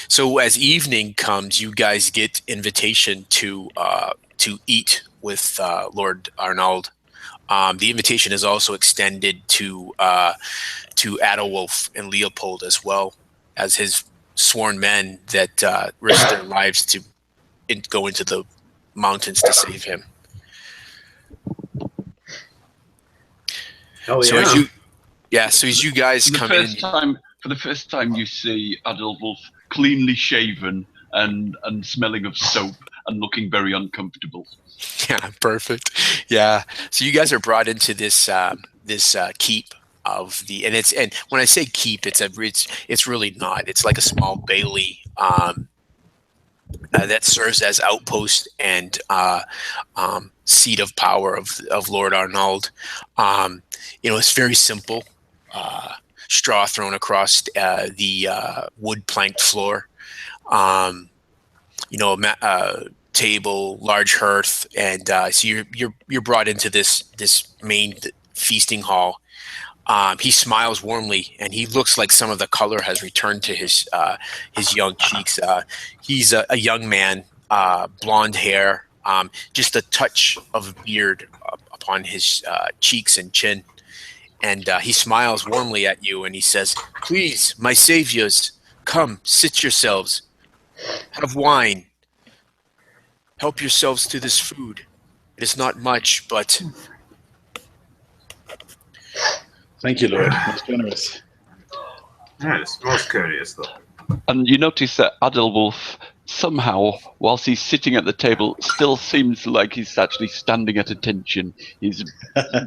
So as evening comes, you guys get invitation to eat with Lord Arnold. The invitation is also extended to Adolwulf and Leopold, as well as his sworn men that risked their lives to go into the mountains to save him. Hell So yeah. as you guys come in, For the first time, you see Adolwulf cleanly shaven and smelling of soap and looking very uncomfortable. yeah, perfect. Yeah, so you guys are brought into this keep of the, and when I say keep, it's really not. It's like a small bailey that serves as outpost and seat of power of Lord Arnold. It's very simple. Straw thrown across the wood planked floor. Table, large hearth, and so you're brought into this main feasting hall. He smiles warmly, and he looks like some of the color has returned to his young cheeks. He's a young man, blonde hair, just a touch of beard upon his cheeks and chin. And he smiles warmly at you, and he says, "Please, my saviors, come, sit yourselves. Have wine. Help yourselves to this food. It is not much, but..." Thank you, Lord. Most generous. Yes, most courteous, though. And you notice that Adolwulf somehow, whilst he's sitting at the table, still seems like he's actually standing at attention. His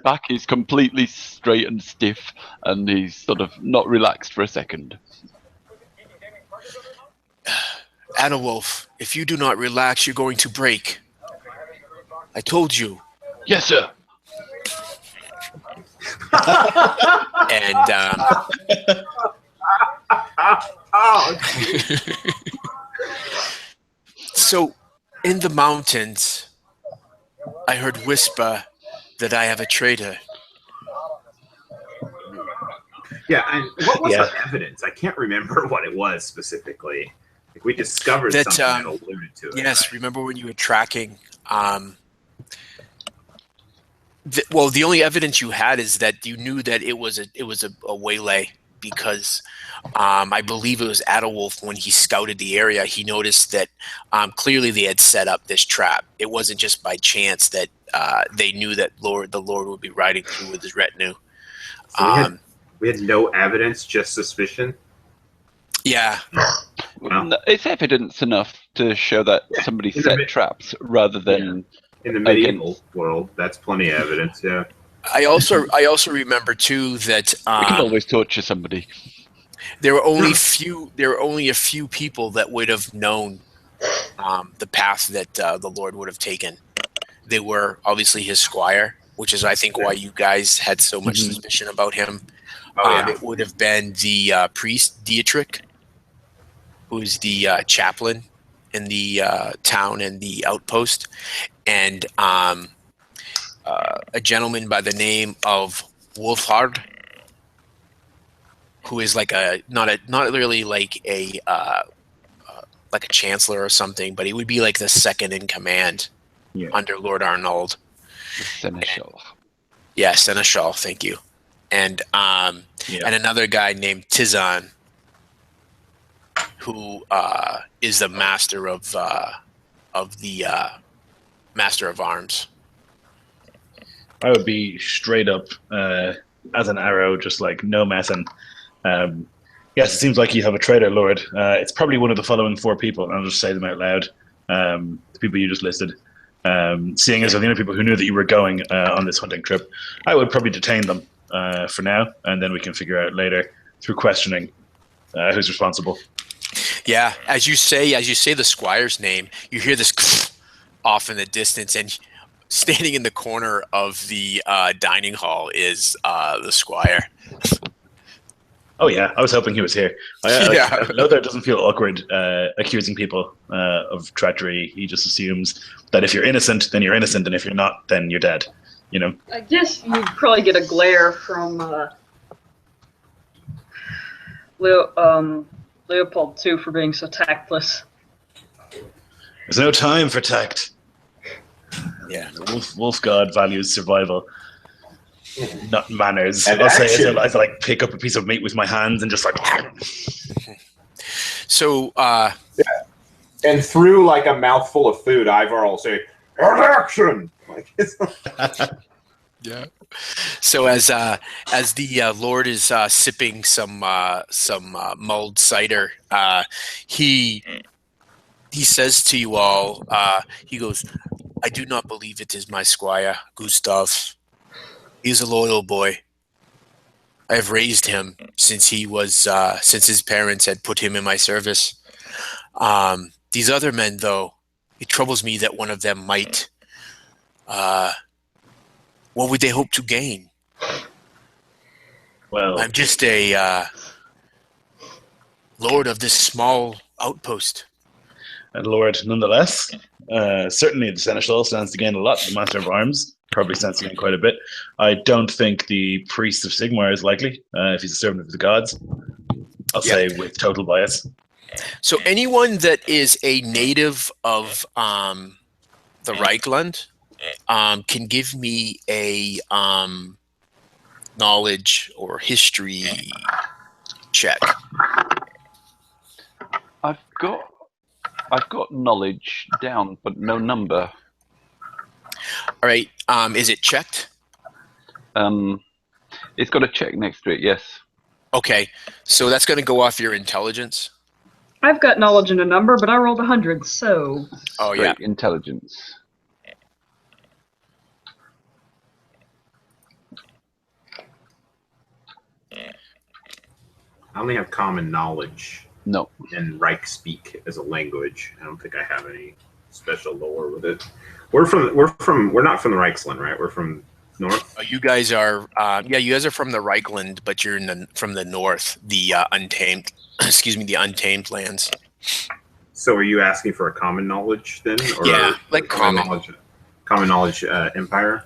back is completely straight and stiff, and he's sort of not relaxed for a second. Adolwulf, if you do not relax, you're going to break. I told you. Yes, sir. And so, in the mountains, I heard whisper that I have a traitor. Yeah, and what was the evidence? I can't remember what it was specifically. Like, we discovered something that alluded to it. Yes, right? Remember when you were tracking? The only evidence you had is that you knew that it was a waylay, because I believe it was Adolwulf, when he scouted the area, he noticed that clearly they had set up this trap. It wasn't just by chance that they knew that the Lord would be riding through with his retinue. So we had no evidence, just suspicion? Yeah. Wow. It's evidence enough to show that somebody set traps rather than... In the medieval world, that's plenty of evidence, yeah. I also remember, too, that... we can always torture somebody. There were only a few people that would have known the path that the Lord would have taken. They were obviously his squire, which is I think why you guys had so much suspicion about him. It would have been the priest Dietrich, who's the chaplain in the town and the outpost, and a gentleman by the name of Wolfhard, who is like not really like a chancellor or something, but he would be like the second in command under Lord Arnold. Seneschal. Yeah, Seneschal. Thank you. And another guy named Tizan, who is the master of the master of arms. I would be straight up as an arrow, just like no messing. Yes, it seems like you have a traitor, Lord. It's probably one of the following 4 people, and I'll just say them out loud. The people you just listed. Seeing as they're the only people who knew that you were going on this hunting trip, I would probably detain them for now, and then we can figure out later through questioning who's responsible. Yeah, as you say the squire's name, you hear this off in the distance, and standing in the corner of the dining hall is the squire. Oh yeah, I was hoping he was here. I know that it doesn't feel awkward accusing people of treachery. He just assumes that if you're innocent, then you're innocent, and if you're not, then you're dead. You know. I guess you'd probably get a glare from Leopold too for being so tactless. There's no time for tact. Yeah, Wolf God values survival, not manners. And I'll say it action. as I like pick up a piece of meat with my hands and just like. So, And through like a mouthful of food, Ivar will say, "Action!" Like it's yeah. So as the Lord is sipping some mulled cider, he says to you all, he goes, "I do not believe it is my squire, Gustav. He is a loyal boy. I have raised him since he was since his parents had put him in my service. These other men, though, it troubles me that one of them might. What would they hope to gain? Well, I'm just a lord of this small outpost." and Lord, nonetheless, certainly the Seneschal stands to gain a lot. The Master of Arms probably stands to gain quite a bit. I don't think the Priest of Sigmar is likely, if he's a servant of the gods. I'll say with total bias. So anyone that is a native of the Reichland can give me a knowledge or history check. I've got knowledge down, but no number. All right. Is it checked? It's got a check next to it. Yes. Okay. So that's going to go off your intelligence. I've got knowledge and a number, but I rolled 100, so. Oh yeah. Straight intelligence. I only have common knowledge No. and Reich speak as a language. I don't think I have any special lore with it. We're not from the Reichsland, right? We're from north. You guys are you guys are from the Reichland, but you're from the north, the untamed the untamed lands. So are you asking for a common knowledge then? Or Yeah, like common. Common knowledge empire?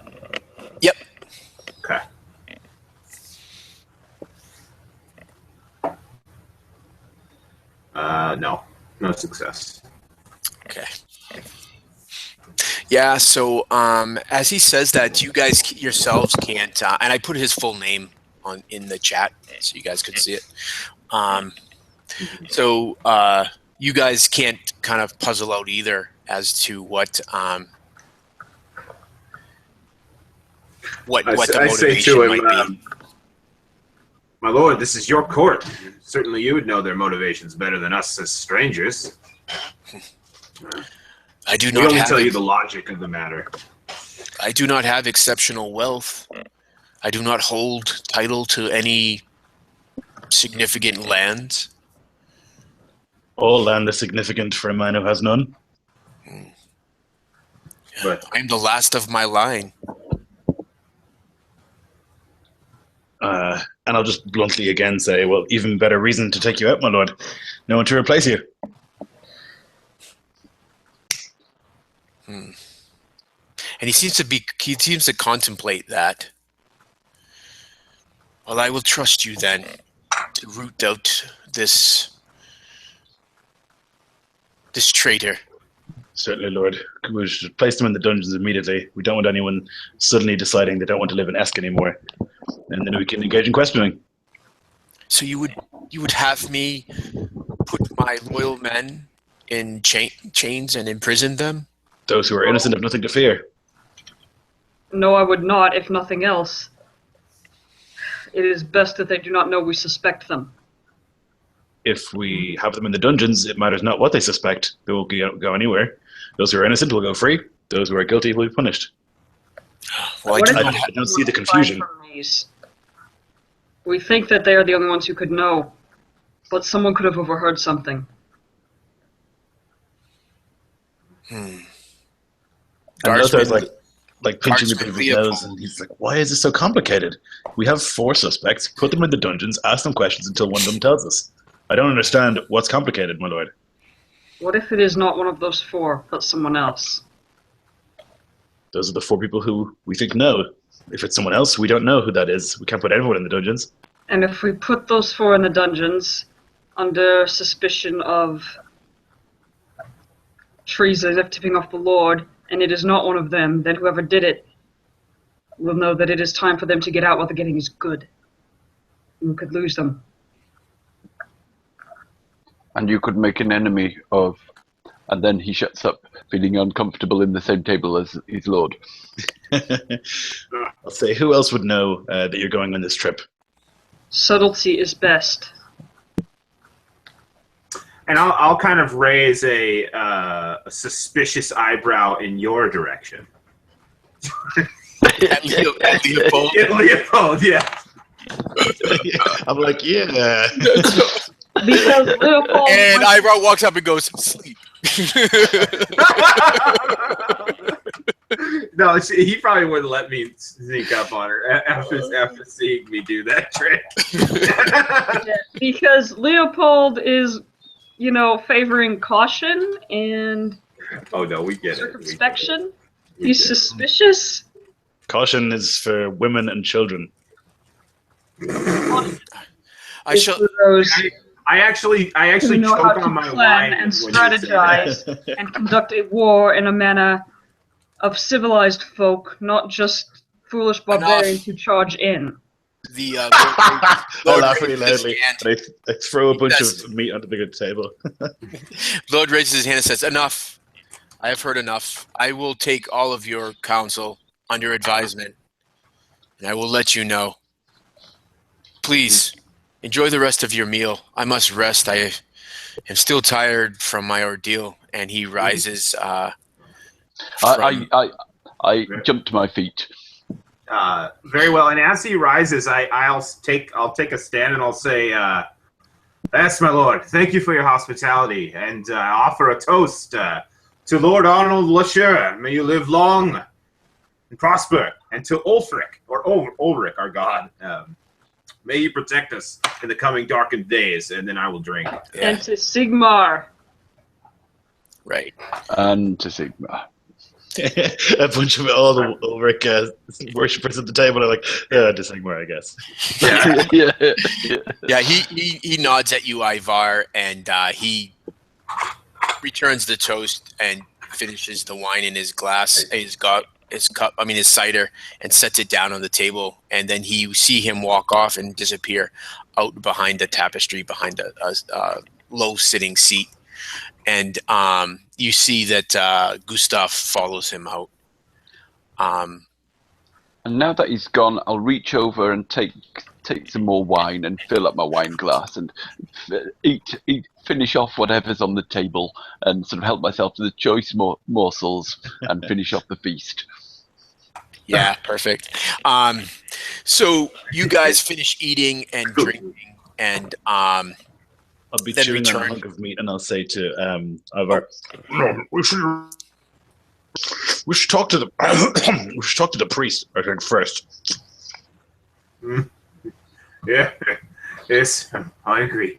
Yep. Okay. No success. Okay. Yeah, so as he says that, you guys yourselves can't, and I put his full name in the chat so you guys could see it. So you guys can't kind of puzzle out either as to what the motivation might be. My lord, this is your court. Certainly you would know their motivations better than us as strangers. I do We not only have tell you the logic of the matter. I do not have exceptional wealth. I do not hold title to any significant lands. All land is significant for a man who has none. But I'm the last of my line. And I'll just bluntly again say, well, even better reason to take you out, my lord. No one to replace you. And he seems to contemplate that. Well, I will trust you then to root out this traitor. Certainly, Lord. We should place them in the dungeons immediately. We don't want anyone suddenly deciding they don't want to live in Esk anymore. And then we can engage in questioning. So you would have me put my loyal men in chains and imprison them? Those who are innocent have nothing to fear. No, I would not, if nothing else. It is best that they do not know we suspect them. If we have them in the dungeons, it matters not what they suspect. They won't go anywhere. Those who are innocent will go free. Those who are guilty will be punished. Well, What if I don't see the confusion. We think that they are the only ones who could know, but someone could have overheard something. And Lothar's like pinching the Guardsman baby's nose, Leopold. and he's like, why is this so complicated? We have 4 suspects, put them in the dungeons, ask them questions until one of them tells us. I don't understand what's complicated, my lord. What if it is not one of those 4, but someone else? Those are the 4 people who we think know. If it's someone else, we don't know who that is. We can't put everyone in the dungeons. And if we put those 4 in the dungeons under suspicion of treason of tipping off the Lord, and it is not one of them, then whoever did it will know that it is time for them to get out while the getting is good. We could lose them. And you could make an enemy of, and then he shuts up, feeling uncomfortable in the same table as his lord. I'll say, who else would know that you're going on this trip? Subtlety is best. and I'll kind of raise a suspicious eyebrow in your direction. Leopold. Leopold, yeah. I'm like, yeah. Because Leopold And Eyebrow walks up and goes, sleep. No, he probably wouldn't let me sneak up on her after seeing me do that trick. because Leopold is, favoring caution and Oh no, we get it. circumspection. He's suspicious. Caution is for women and children. I shall. I actually who know how choke to on my plan wine and when you say strategize and conduct a war in a manner of civilized folk, not just foolish barbarians who charge in. The I Lord laugh really raises his loudly. hand. And I throw a bunch Yes. of meat onto the good table. Lord raises his hand and says, "Enough. I have heard enough. I will take all of your counsel under advisement, and I will let you know. Please, enjoy the rest of your meal. I must rest. I am still tired from my ordeal." And he rises. I jumped to my feet. Very well. And as he rises, I'll take a stand and I'll say, "Yes, my lord. Thank you for your hospitality, and I offer a toast to Lord Arnold Lasher. May you live long and prosper, and to Ulfric Ulrich, our god. May he protect us in the coming darkened days." And then I will drink. And to Sigmar. Right. And to Sigma. A bunch of all the Ulrich worshippers at the table are like, to Sigmar, I guess. Yeah. Yeah, he nods at you, Ivar, and he returns the toast and finishes the wine in his glass, his cup, his cider, and sets it down on the table. And then you see him walk off and disappear out behind the tapestry, behind a low-sitting seat. And you see that Gustav follows him out. And now that he's gone, I'll reach over and take some more wine and fill up my wine glass and finish off whatever's on the table and sort of help myself to the choice morsels and finish off the feast. Yeah, perfect. So you guys finish eating and drinking, and I'll be then chewing on a return. hunk of meat, and I'll say to Ivar, "No, we should talk to the we should talk to the priest. I think first." Yeah. Yes, I agree.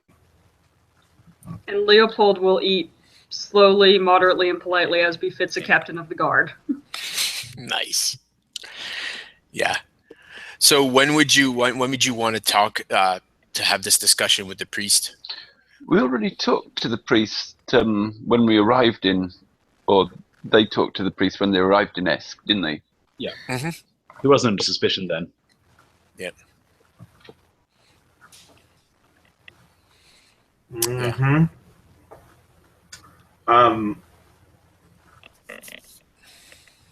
And Leopold will eat slowly, moderately, and politely as befits a captain of the guard. Nice. Yeah. So when would you want to talk to have this discussion with the priest? We already talked to the priest when we arrived in, or they talked to the priest when they arrived in Esk, didn't they? Yeah. Mm-hmm. There wasn't under suspicion then. Yep. Mm-hmm.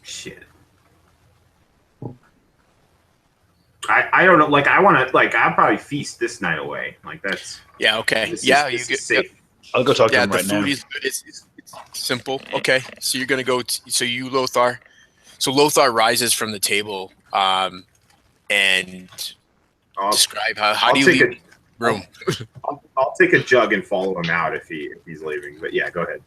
Shit. I don't know. Like, I want to. Like, I'll probably feast this night away. Like, that's. Yeah. Okay. This Yeah. is You get safe. I'll go talk to Yeah. him The right food now. is simple. Okay. So you're gonna go. So you, Lothar. So Lothar rises from the table and I'll, describe how I'll do you take leave the room? I'll take a jug and follow him out if he's leaving. But yeah, go ahead.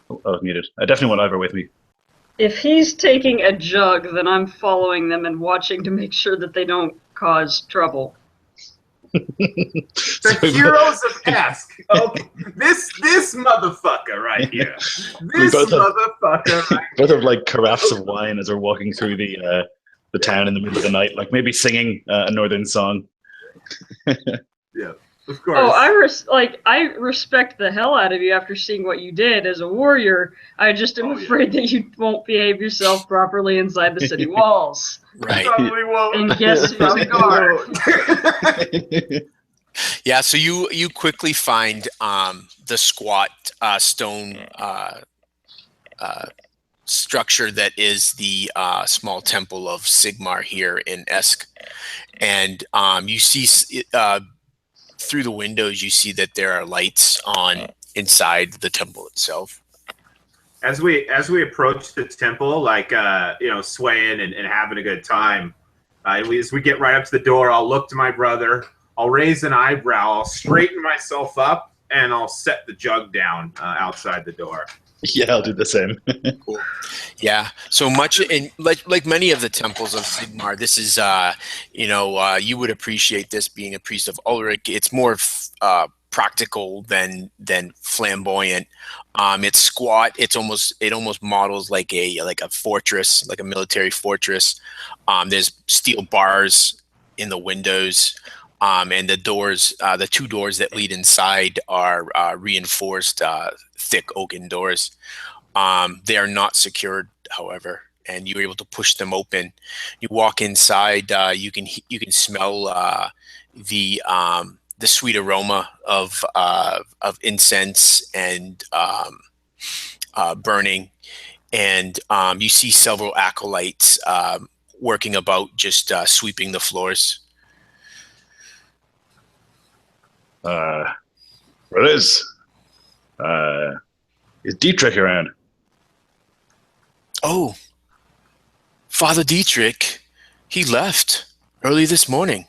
Oh, muted. I definitely want Ivar with me. If he's taking a jug, then I'm following them and watching to make sure that they don't cause trouble. The heroes of Esk. Okay, this motherfucker right here. This motherfucker right both have like carafes of wine as we're walking through the town in the middle of the night, like maybe singing a northern song. Yeah, of course. Oh, I respect the hell out of you after seeing what you did as a warrior. I just am afraid that you won't behave yourself properly inside the city walls. Right. Probably won't. And guess who's a guard? Yeah. So you quickly find the squat stone structure that is the small temple of Sigmar here in Esk, and you see through the windows. You see that there are lights on inside the temple itself. As we approach the temple, like swaying and having a good time, as we get right up to the door, I'll look to my brother. I'll raise an eyebrow. I'll straighten myself up, and I'll set the jug down outside the door. Yeah, I'll do the same. Cool. Yeah. So much, and like many of the temples of Sigmar, this is you would appreciate this being a priest of Ulrich. It's more practical than flamboyant. It's squat. It almost models like a fortress, like a military fortress. There's steel bars in the windows, and the doors, the two doors that lead inside are reinforced, thick oaken doors. They are not secured, however, and you're able to push them open. You walk inside. You can smell the sweet aroma of incense and burning, and you see several acolytes working about, just sweeping the floors. What is? Is Dietrich around? Oh, Father Dietrich, he left early this morning.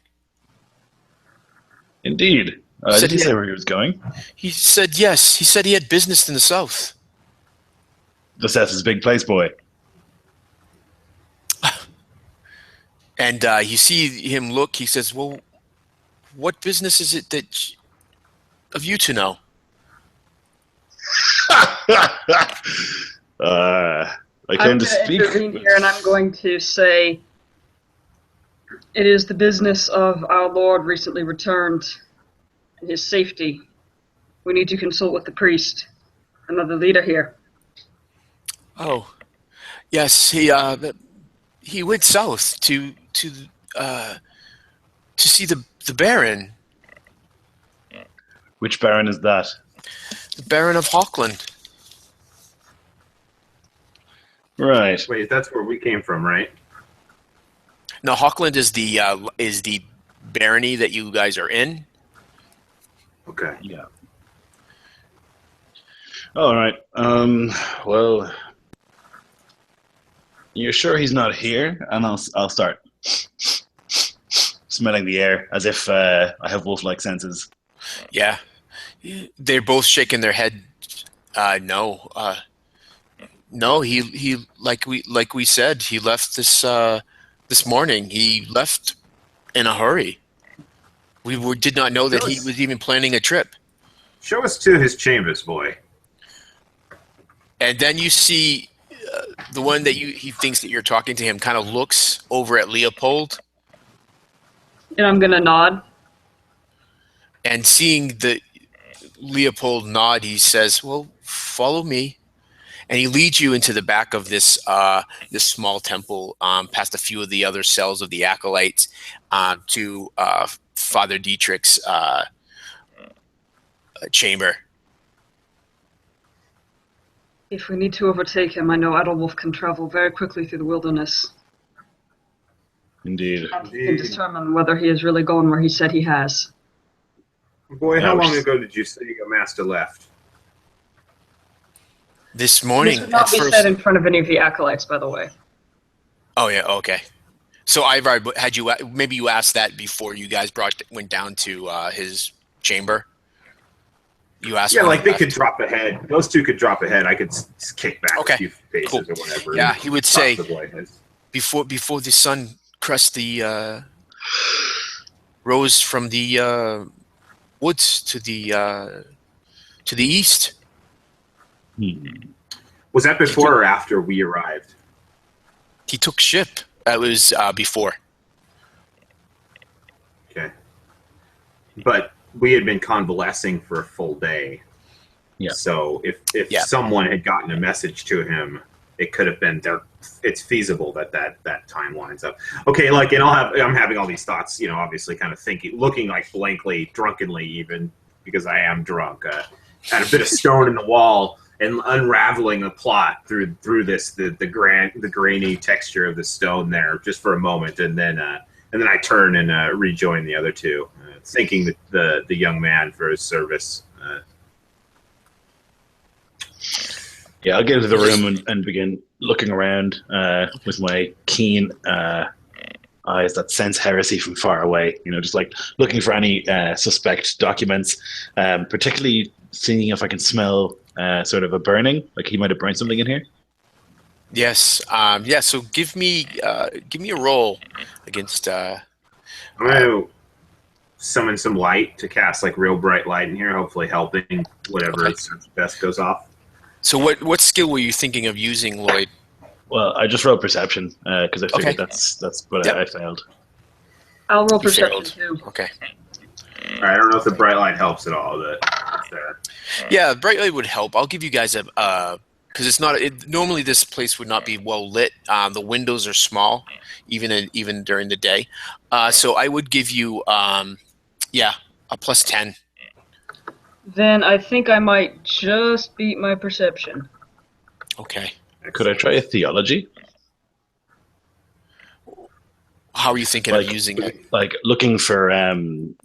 Indeed. Did he say where he was going? He said yes. He said he had business in the south. The South is a big place, boy. And you see him look. He says, "Well, what business is it that of you to know?" I came to speak. Intervene here, and I'm going to say, it is the business of our Lord recently returned, and his safety. We need to consult with the priest, another leader here. Oh, yes. He went south to see the Baron. Which Baron is that? The Baron of Hochland. Right. Wait, that's where we came from, right? No, Hochland is the barony that you guys are in. Okay. Yeah. All right. Well, you're sure he's not here? And I'll start smelling the air as if I have wolf-like senses. Yeah. They're both shaking their head. No. No, he like we said, he left this morning. He left in a hurry. We did not know that he was even planning a trip. Show us to his chambers, boy. And then you see the one that he thinks that you're talking to him kind of looks over at Leopold. And I'm gonna nod. And seeing the Leopold nod, he says, "Well, follow me." And he leads you into the back of this this small temple, past a few of the other cells of the acolytes, to Father Dietrich's chamber. If we need to overtake him, I know Idlewolf can travel very quickly through the wilderness. Indeed. And he can determine whether he is really going where he said he has. Boy, how long ago did you say your master left? This morning. This would not be said in front of any of the acolytes, by the way. Oh yeah, okay. So Ivar, had you maybe you asked that before you guys went down to his chamber? You asked. Yeah, like they could drop ahead. Those two could drop ahead. I could kick back a few paces or whatever. Yeah, he would say before the sun crests the rose from the woods to the east. Was that before or after we arrived? He took ship. That was before. Okay. But we had been convalescing for a full day. Yeah. So if someone had gotten a message to him, it could have been there. It's feasible that time lines up. Okay, like, and I'm having all these thoughts, obviously kind of thinking, looking like blankly, drunkenly even, because I am drunk, at a bit of stone in the wall and unraveling the plot through this, the grainy texture of the stone there just for a moment. And then I turn and rejoin the other two, thanking the young man for his service. Yeah, I'll get into the room and begin looking around with my keen eyes that sense heresy from far away. Just like looking for any suspect documents, particularly seeing if I can smell sort of a burning, like he might have burned something in here. Yes. Yeah. So give me a roll against. I'm gonna summon some light to cast like real bright light in here, hopefully helping whatever best goes off. So what skill were you thinking of using, Lloyd? Well, I just rolled perception because I figured that's what I failed. I'll roll perception too. Okay. All right, I don't know if the bright light helps at all, but it's there. Yeah, bright light would help. I'll give you guys a because it's not. Normally, this place would not be well lit. The windows are small, even during the day. So I would give you a +10. Then I think I might just beat my perception. Okay. Could I try a theology? How are you thinking of using it? Like looking for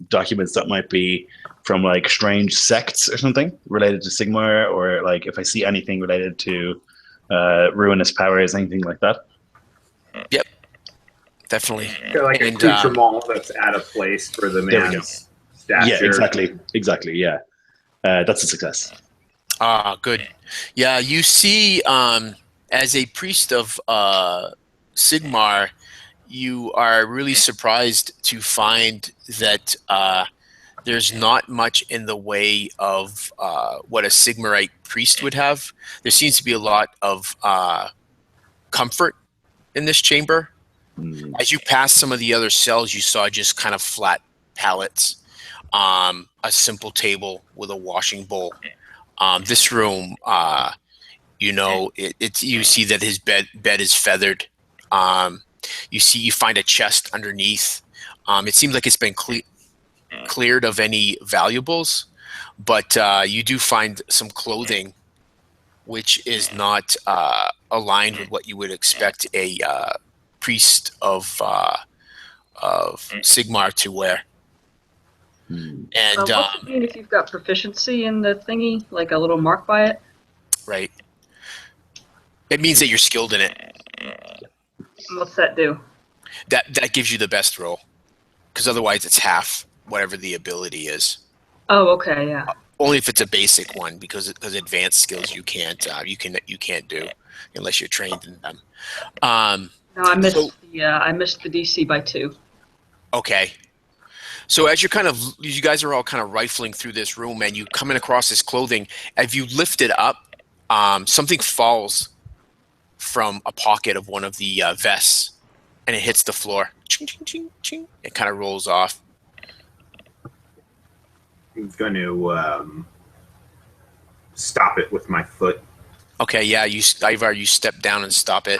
documents that might be from like strange sects or something related to Sigmar, or like if I see anything related to ruinous powers, anything like that. Yep, definitely. Like an accoutrement that's out of place for the man's stature. Yeah, exactly. Yeah, that's a success. Good. Yeah, you see, as a priest of Sigmar, you are really surprised to find that there's not much in the way of what a Sigmarite priest would have. There seems to be a lot of comfort in this chamber. As you pass some of the other cells, you saw just kind of flat pallets, a simple table with a washing bowl. This room, you see that his bed is feathered. You find a chest underneath. It seems like it's been cleared of any valuables, but you do find some clothing, which is not aligned with what you would expect a priest of Sigmar to wear. And what does it mean if you've got proficiency in the thingy, like a little mark by it? Right. It means that you're skilled in it. What's that do? That gives you the best roll. because otherwise it's half whatever the ability is. Oh, okay, yeah. Only if it's a basic one, because advanced skills you can't do unless you're trained in them. No, I missed the DC by 2. Okay. So as you guys are all kind of rifling through this room, and you coming across this clothing, as you lift it up, something falls from a pocket of one of the vests, and it hits the floor. Ching, ching, ching, ching. It kind of rolls off. I'm going to stop it with my foot. Okay, yeah, Ivar, you step down and stop it.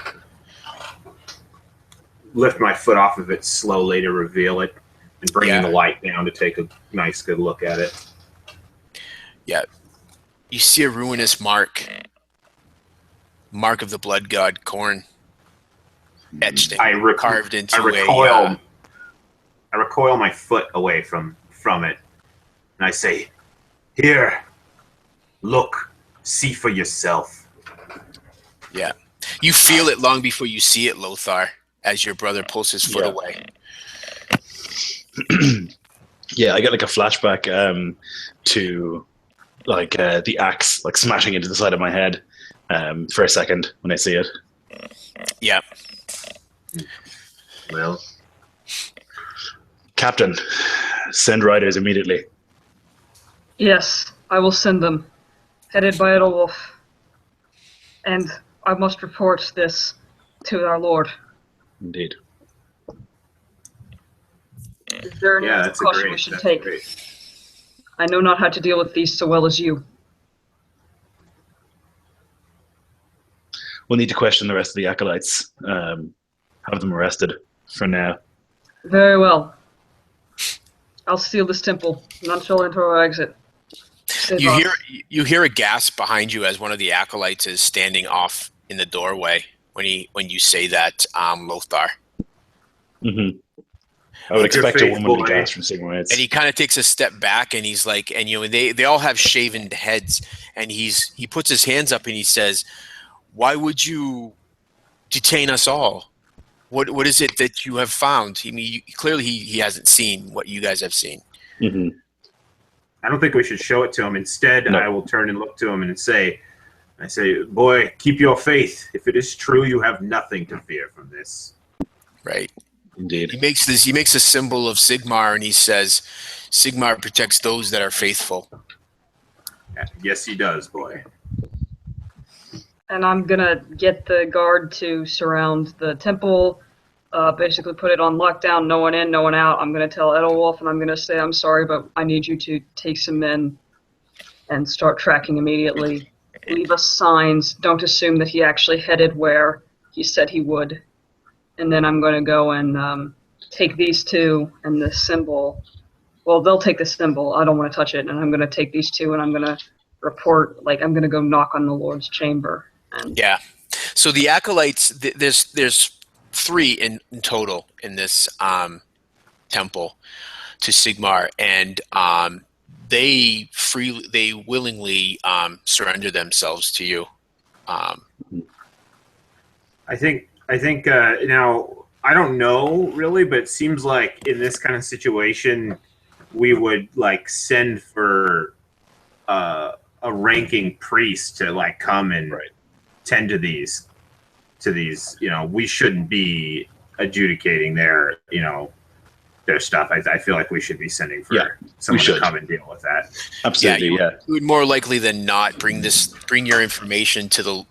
Lift my foot off of it slowly to reveal it, and bringing the light down to take a nice, good look at it. Yeah. You see a ruinous mark of the blood god Khorne, etched in, carved into I recoil my foot away from it, and I say, "Here, look, see for yourself." Yeah. You feel it long before you see it, Lothar, as your brother pulls his foot away. Yeah, I get like a flashback to like the axe like smashing into the side of my head for a second when I see it. Yeah. Well, Captain, send riders immediately. Yes, I will send them, headed by Ethelwolf. And I must report this to our lord. Indeed. Is there any precaution we should take? Great. I know not how to deal with these so well as you. We'll need to question the rest of the acolytes. Have them arrested for now. Very well. I'll seal this temple. None shall enter or exit. You hear a gasp behind you as one of the acolytes is standing off in the doorway when you say that, Lothar. Mm-hmm. I would expect a woman to gasp from Sigmarites. And he kind of takes a step back, and he's like, and they all have shaven heads, and he puts his hands up and he says, "Why would you detain us all? What is it that you have found?" I mean, clearly he hasn't seen what you guys have seen. Mm-hmm. I don't think we should show it to him. Instead, no. I will turn and look to him and say, "Boy, keep your faith. If it is true, you have nothing to fear from this." Right. Indeed. He makes a symbol of Sigmar, and he says, "Sigmar protects those that are faithful." Yes, he does, boy. And I'm gonna get the guard to surround the temple, basically put it on lockdown, no one in, no one out. I'm gonna tell Ethelwolf, and I'm gonna say, "I'm sorry, but I need you to take some men and start tracking immediately. Leave us signs. Don't assume that he actually headed where he said he would." And then I'm going to go and take these two and the symbol. Well, they'll take the symbol. I don't want to touch it. And I'm going to take these two and I'm going to report, I'm going to go knock on the Lord's chamber. And yeah. So the acolytes, there's 3 in total in this temple to Sigmar, and they willingly surrender themselves to you. I think now, I don't know really, but it seems like in this kind of situation, we would send for a ranking priest to come and tend to these. We shouldn't be adjudicating their stuff. I feel like we should be sending for someone to come and deal with that. Absolutely, you would more likely than not bring your information to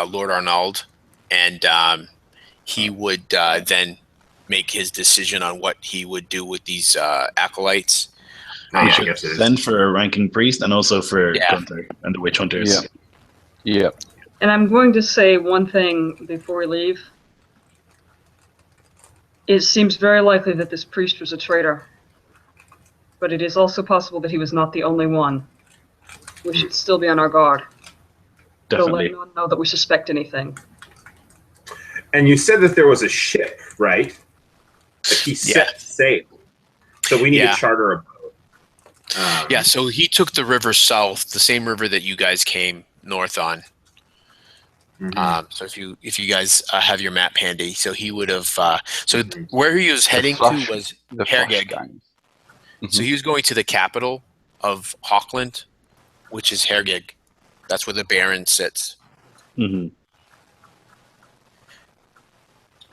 Lord Almond, and he would then make his decision on what he would do with these acolytes. Then for a ranking priest, and also for Gunther and the witch hunters. Yeah. And I'm going to say one thing before we leave. It seems very likely that this priest was a traitor, but it is also possible that he was not the only one. We should still be on our guard. Definitely. So let no one know that we suspect anything. And you said that there was a ship, right? That he set sail. So we need to charter a boat. So he took the river south, the same river that you guys came north on. So if you guys have your map handy, so he would have. So where he was heading to was the flash Hergeg. gang. So he was going to the capital of Hochland, which is Hergeg. That's where the Baron sits. Mm-hmm.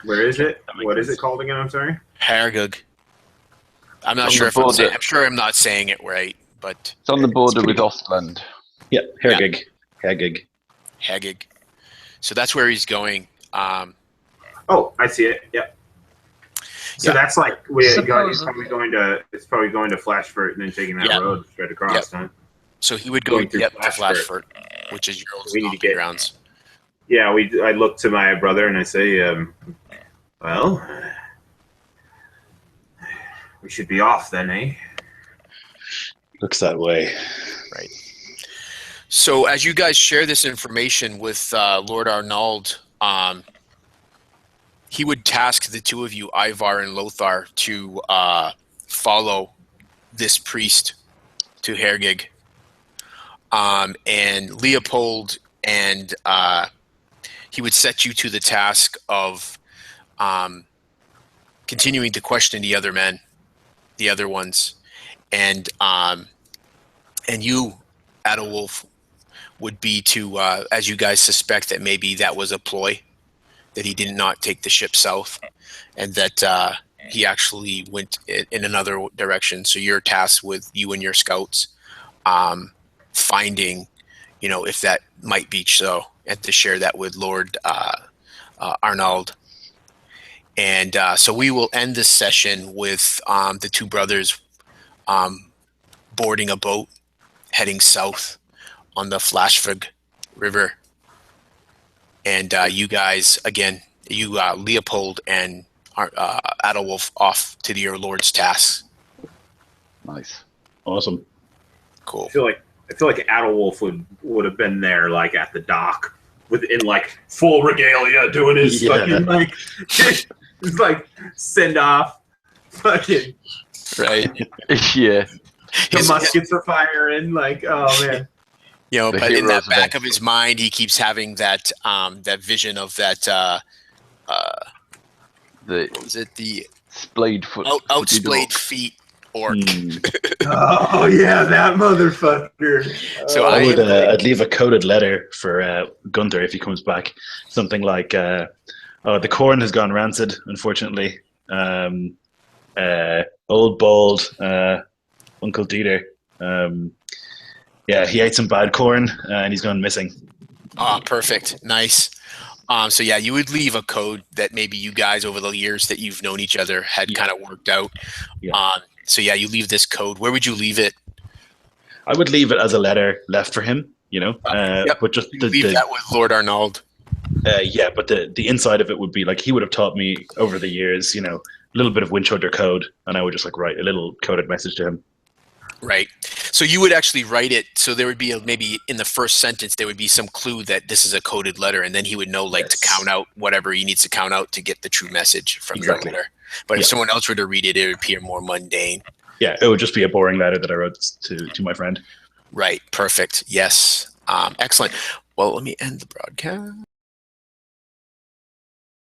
Where is it? What is it called again? I'm sorry. Hergeg. I'm not On sure the if I'm saying. border. I'm sure I'm not saying it right, but It's on the border with Ostland. Yeah, Hergig. Hergig. Hergeg. So that's where he's going. Oh, I see it. Yep. So Yeah. that's like it's Supposedly. probably going to Flashfort and then taking that Yeah. road straight across, huh? So he would go Going through to Flashfort. Flashfort, which is your old We need to stomping get- grounds. Yeah, I look to my brother and I say, well, we should be off then, eh? Looks that way. Right. So as you guys share this information with Lord Arnold, he would task the two of you, Ivar and Lothar, to follow this priest to Hergeg. And Leopold and he would set you to the task of continuing to question the other men, the other ones, and you, Adolwolf, would be to, as you guys suspect, that maybe that was a ploy, that he did not take the ship south, and that he actually went in another direction. So you're tasked with, you and your scouts, finding, if that might be so, and to share that with Lord Arnold. And so we will end this session with the two brothers boarding a boat, heading south on the Flashford River. And you guys, again, Leopold and Adolwolf, off to your Lord's tasks. Nice. Awesome. Cool. I feel like Adolwolf would have been there, like at the dock, in like full regalia, doing his fucking like, it's like send off, fucking Right. Yeah. the muskets are firing, like, oh man. The But in that heroes back of of his mind, he keeps having that that vision of that the what was it, the splayed foot. outsplayed feet orc. Oh yeah, that motherfucker. So I'd leave a coded letter for Gunther if he comes back. Something like, the corn has gone rancid, unfortunately. Old bald Uncle Dieter. He ate some bad corn and he's gone missing. Perfect. Nice. So yeah, you would leave a code that maybe you guys over the years that you've known each other had kind of worked out. Yeah. So yeah, you leave this code. Where would you leave it? I would leave it as a letter left for him, but just You leave that with Lord Arnold. but the inside of it would be like, he would have taught me over the years, a little bit of Windhunter code, and I would just like write a little coded message to him. Right. So you would actually write it. So there would be maybe in the first sentence, there would be some clue that this is a coded letter. And then he would know to count out whatever he needs to count out to get the true message from your letter. But if someone else were to read it, it would appear more mundane. Yeah, it would just be a boring letter that I wrote to my friend. Right. Perfect. Yes. Excellent. Well, let me end the broadcast.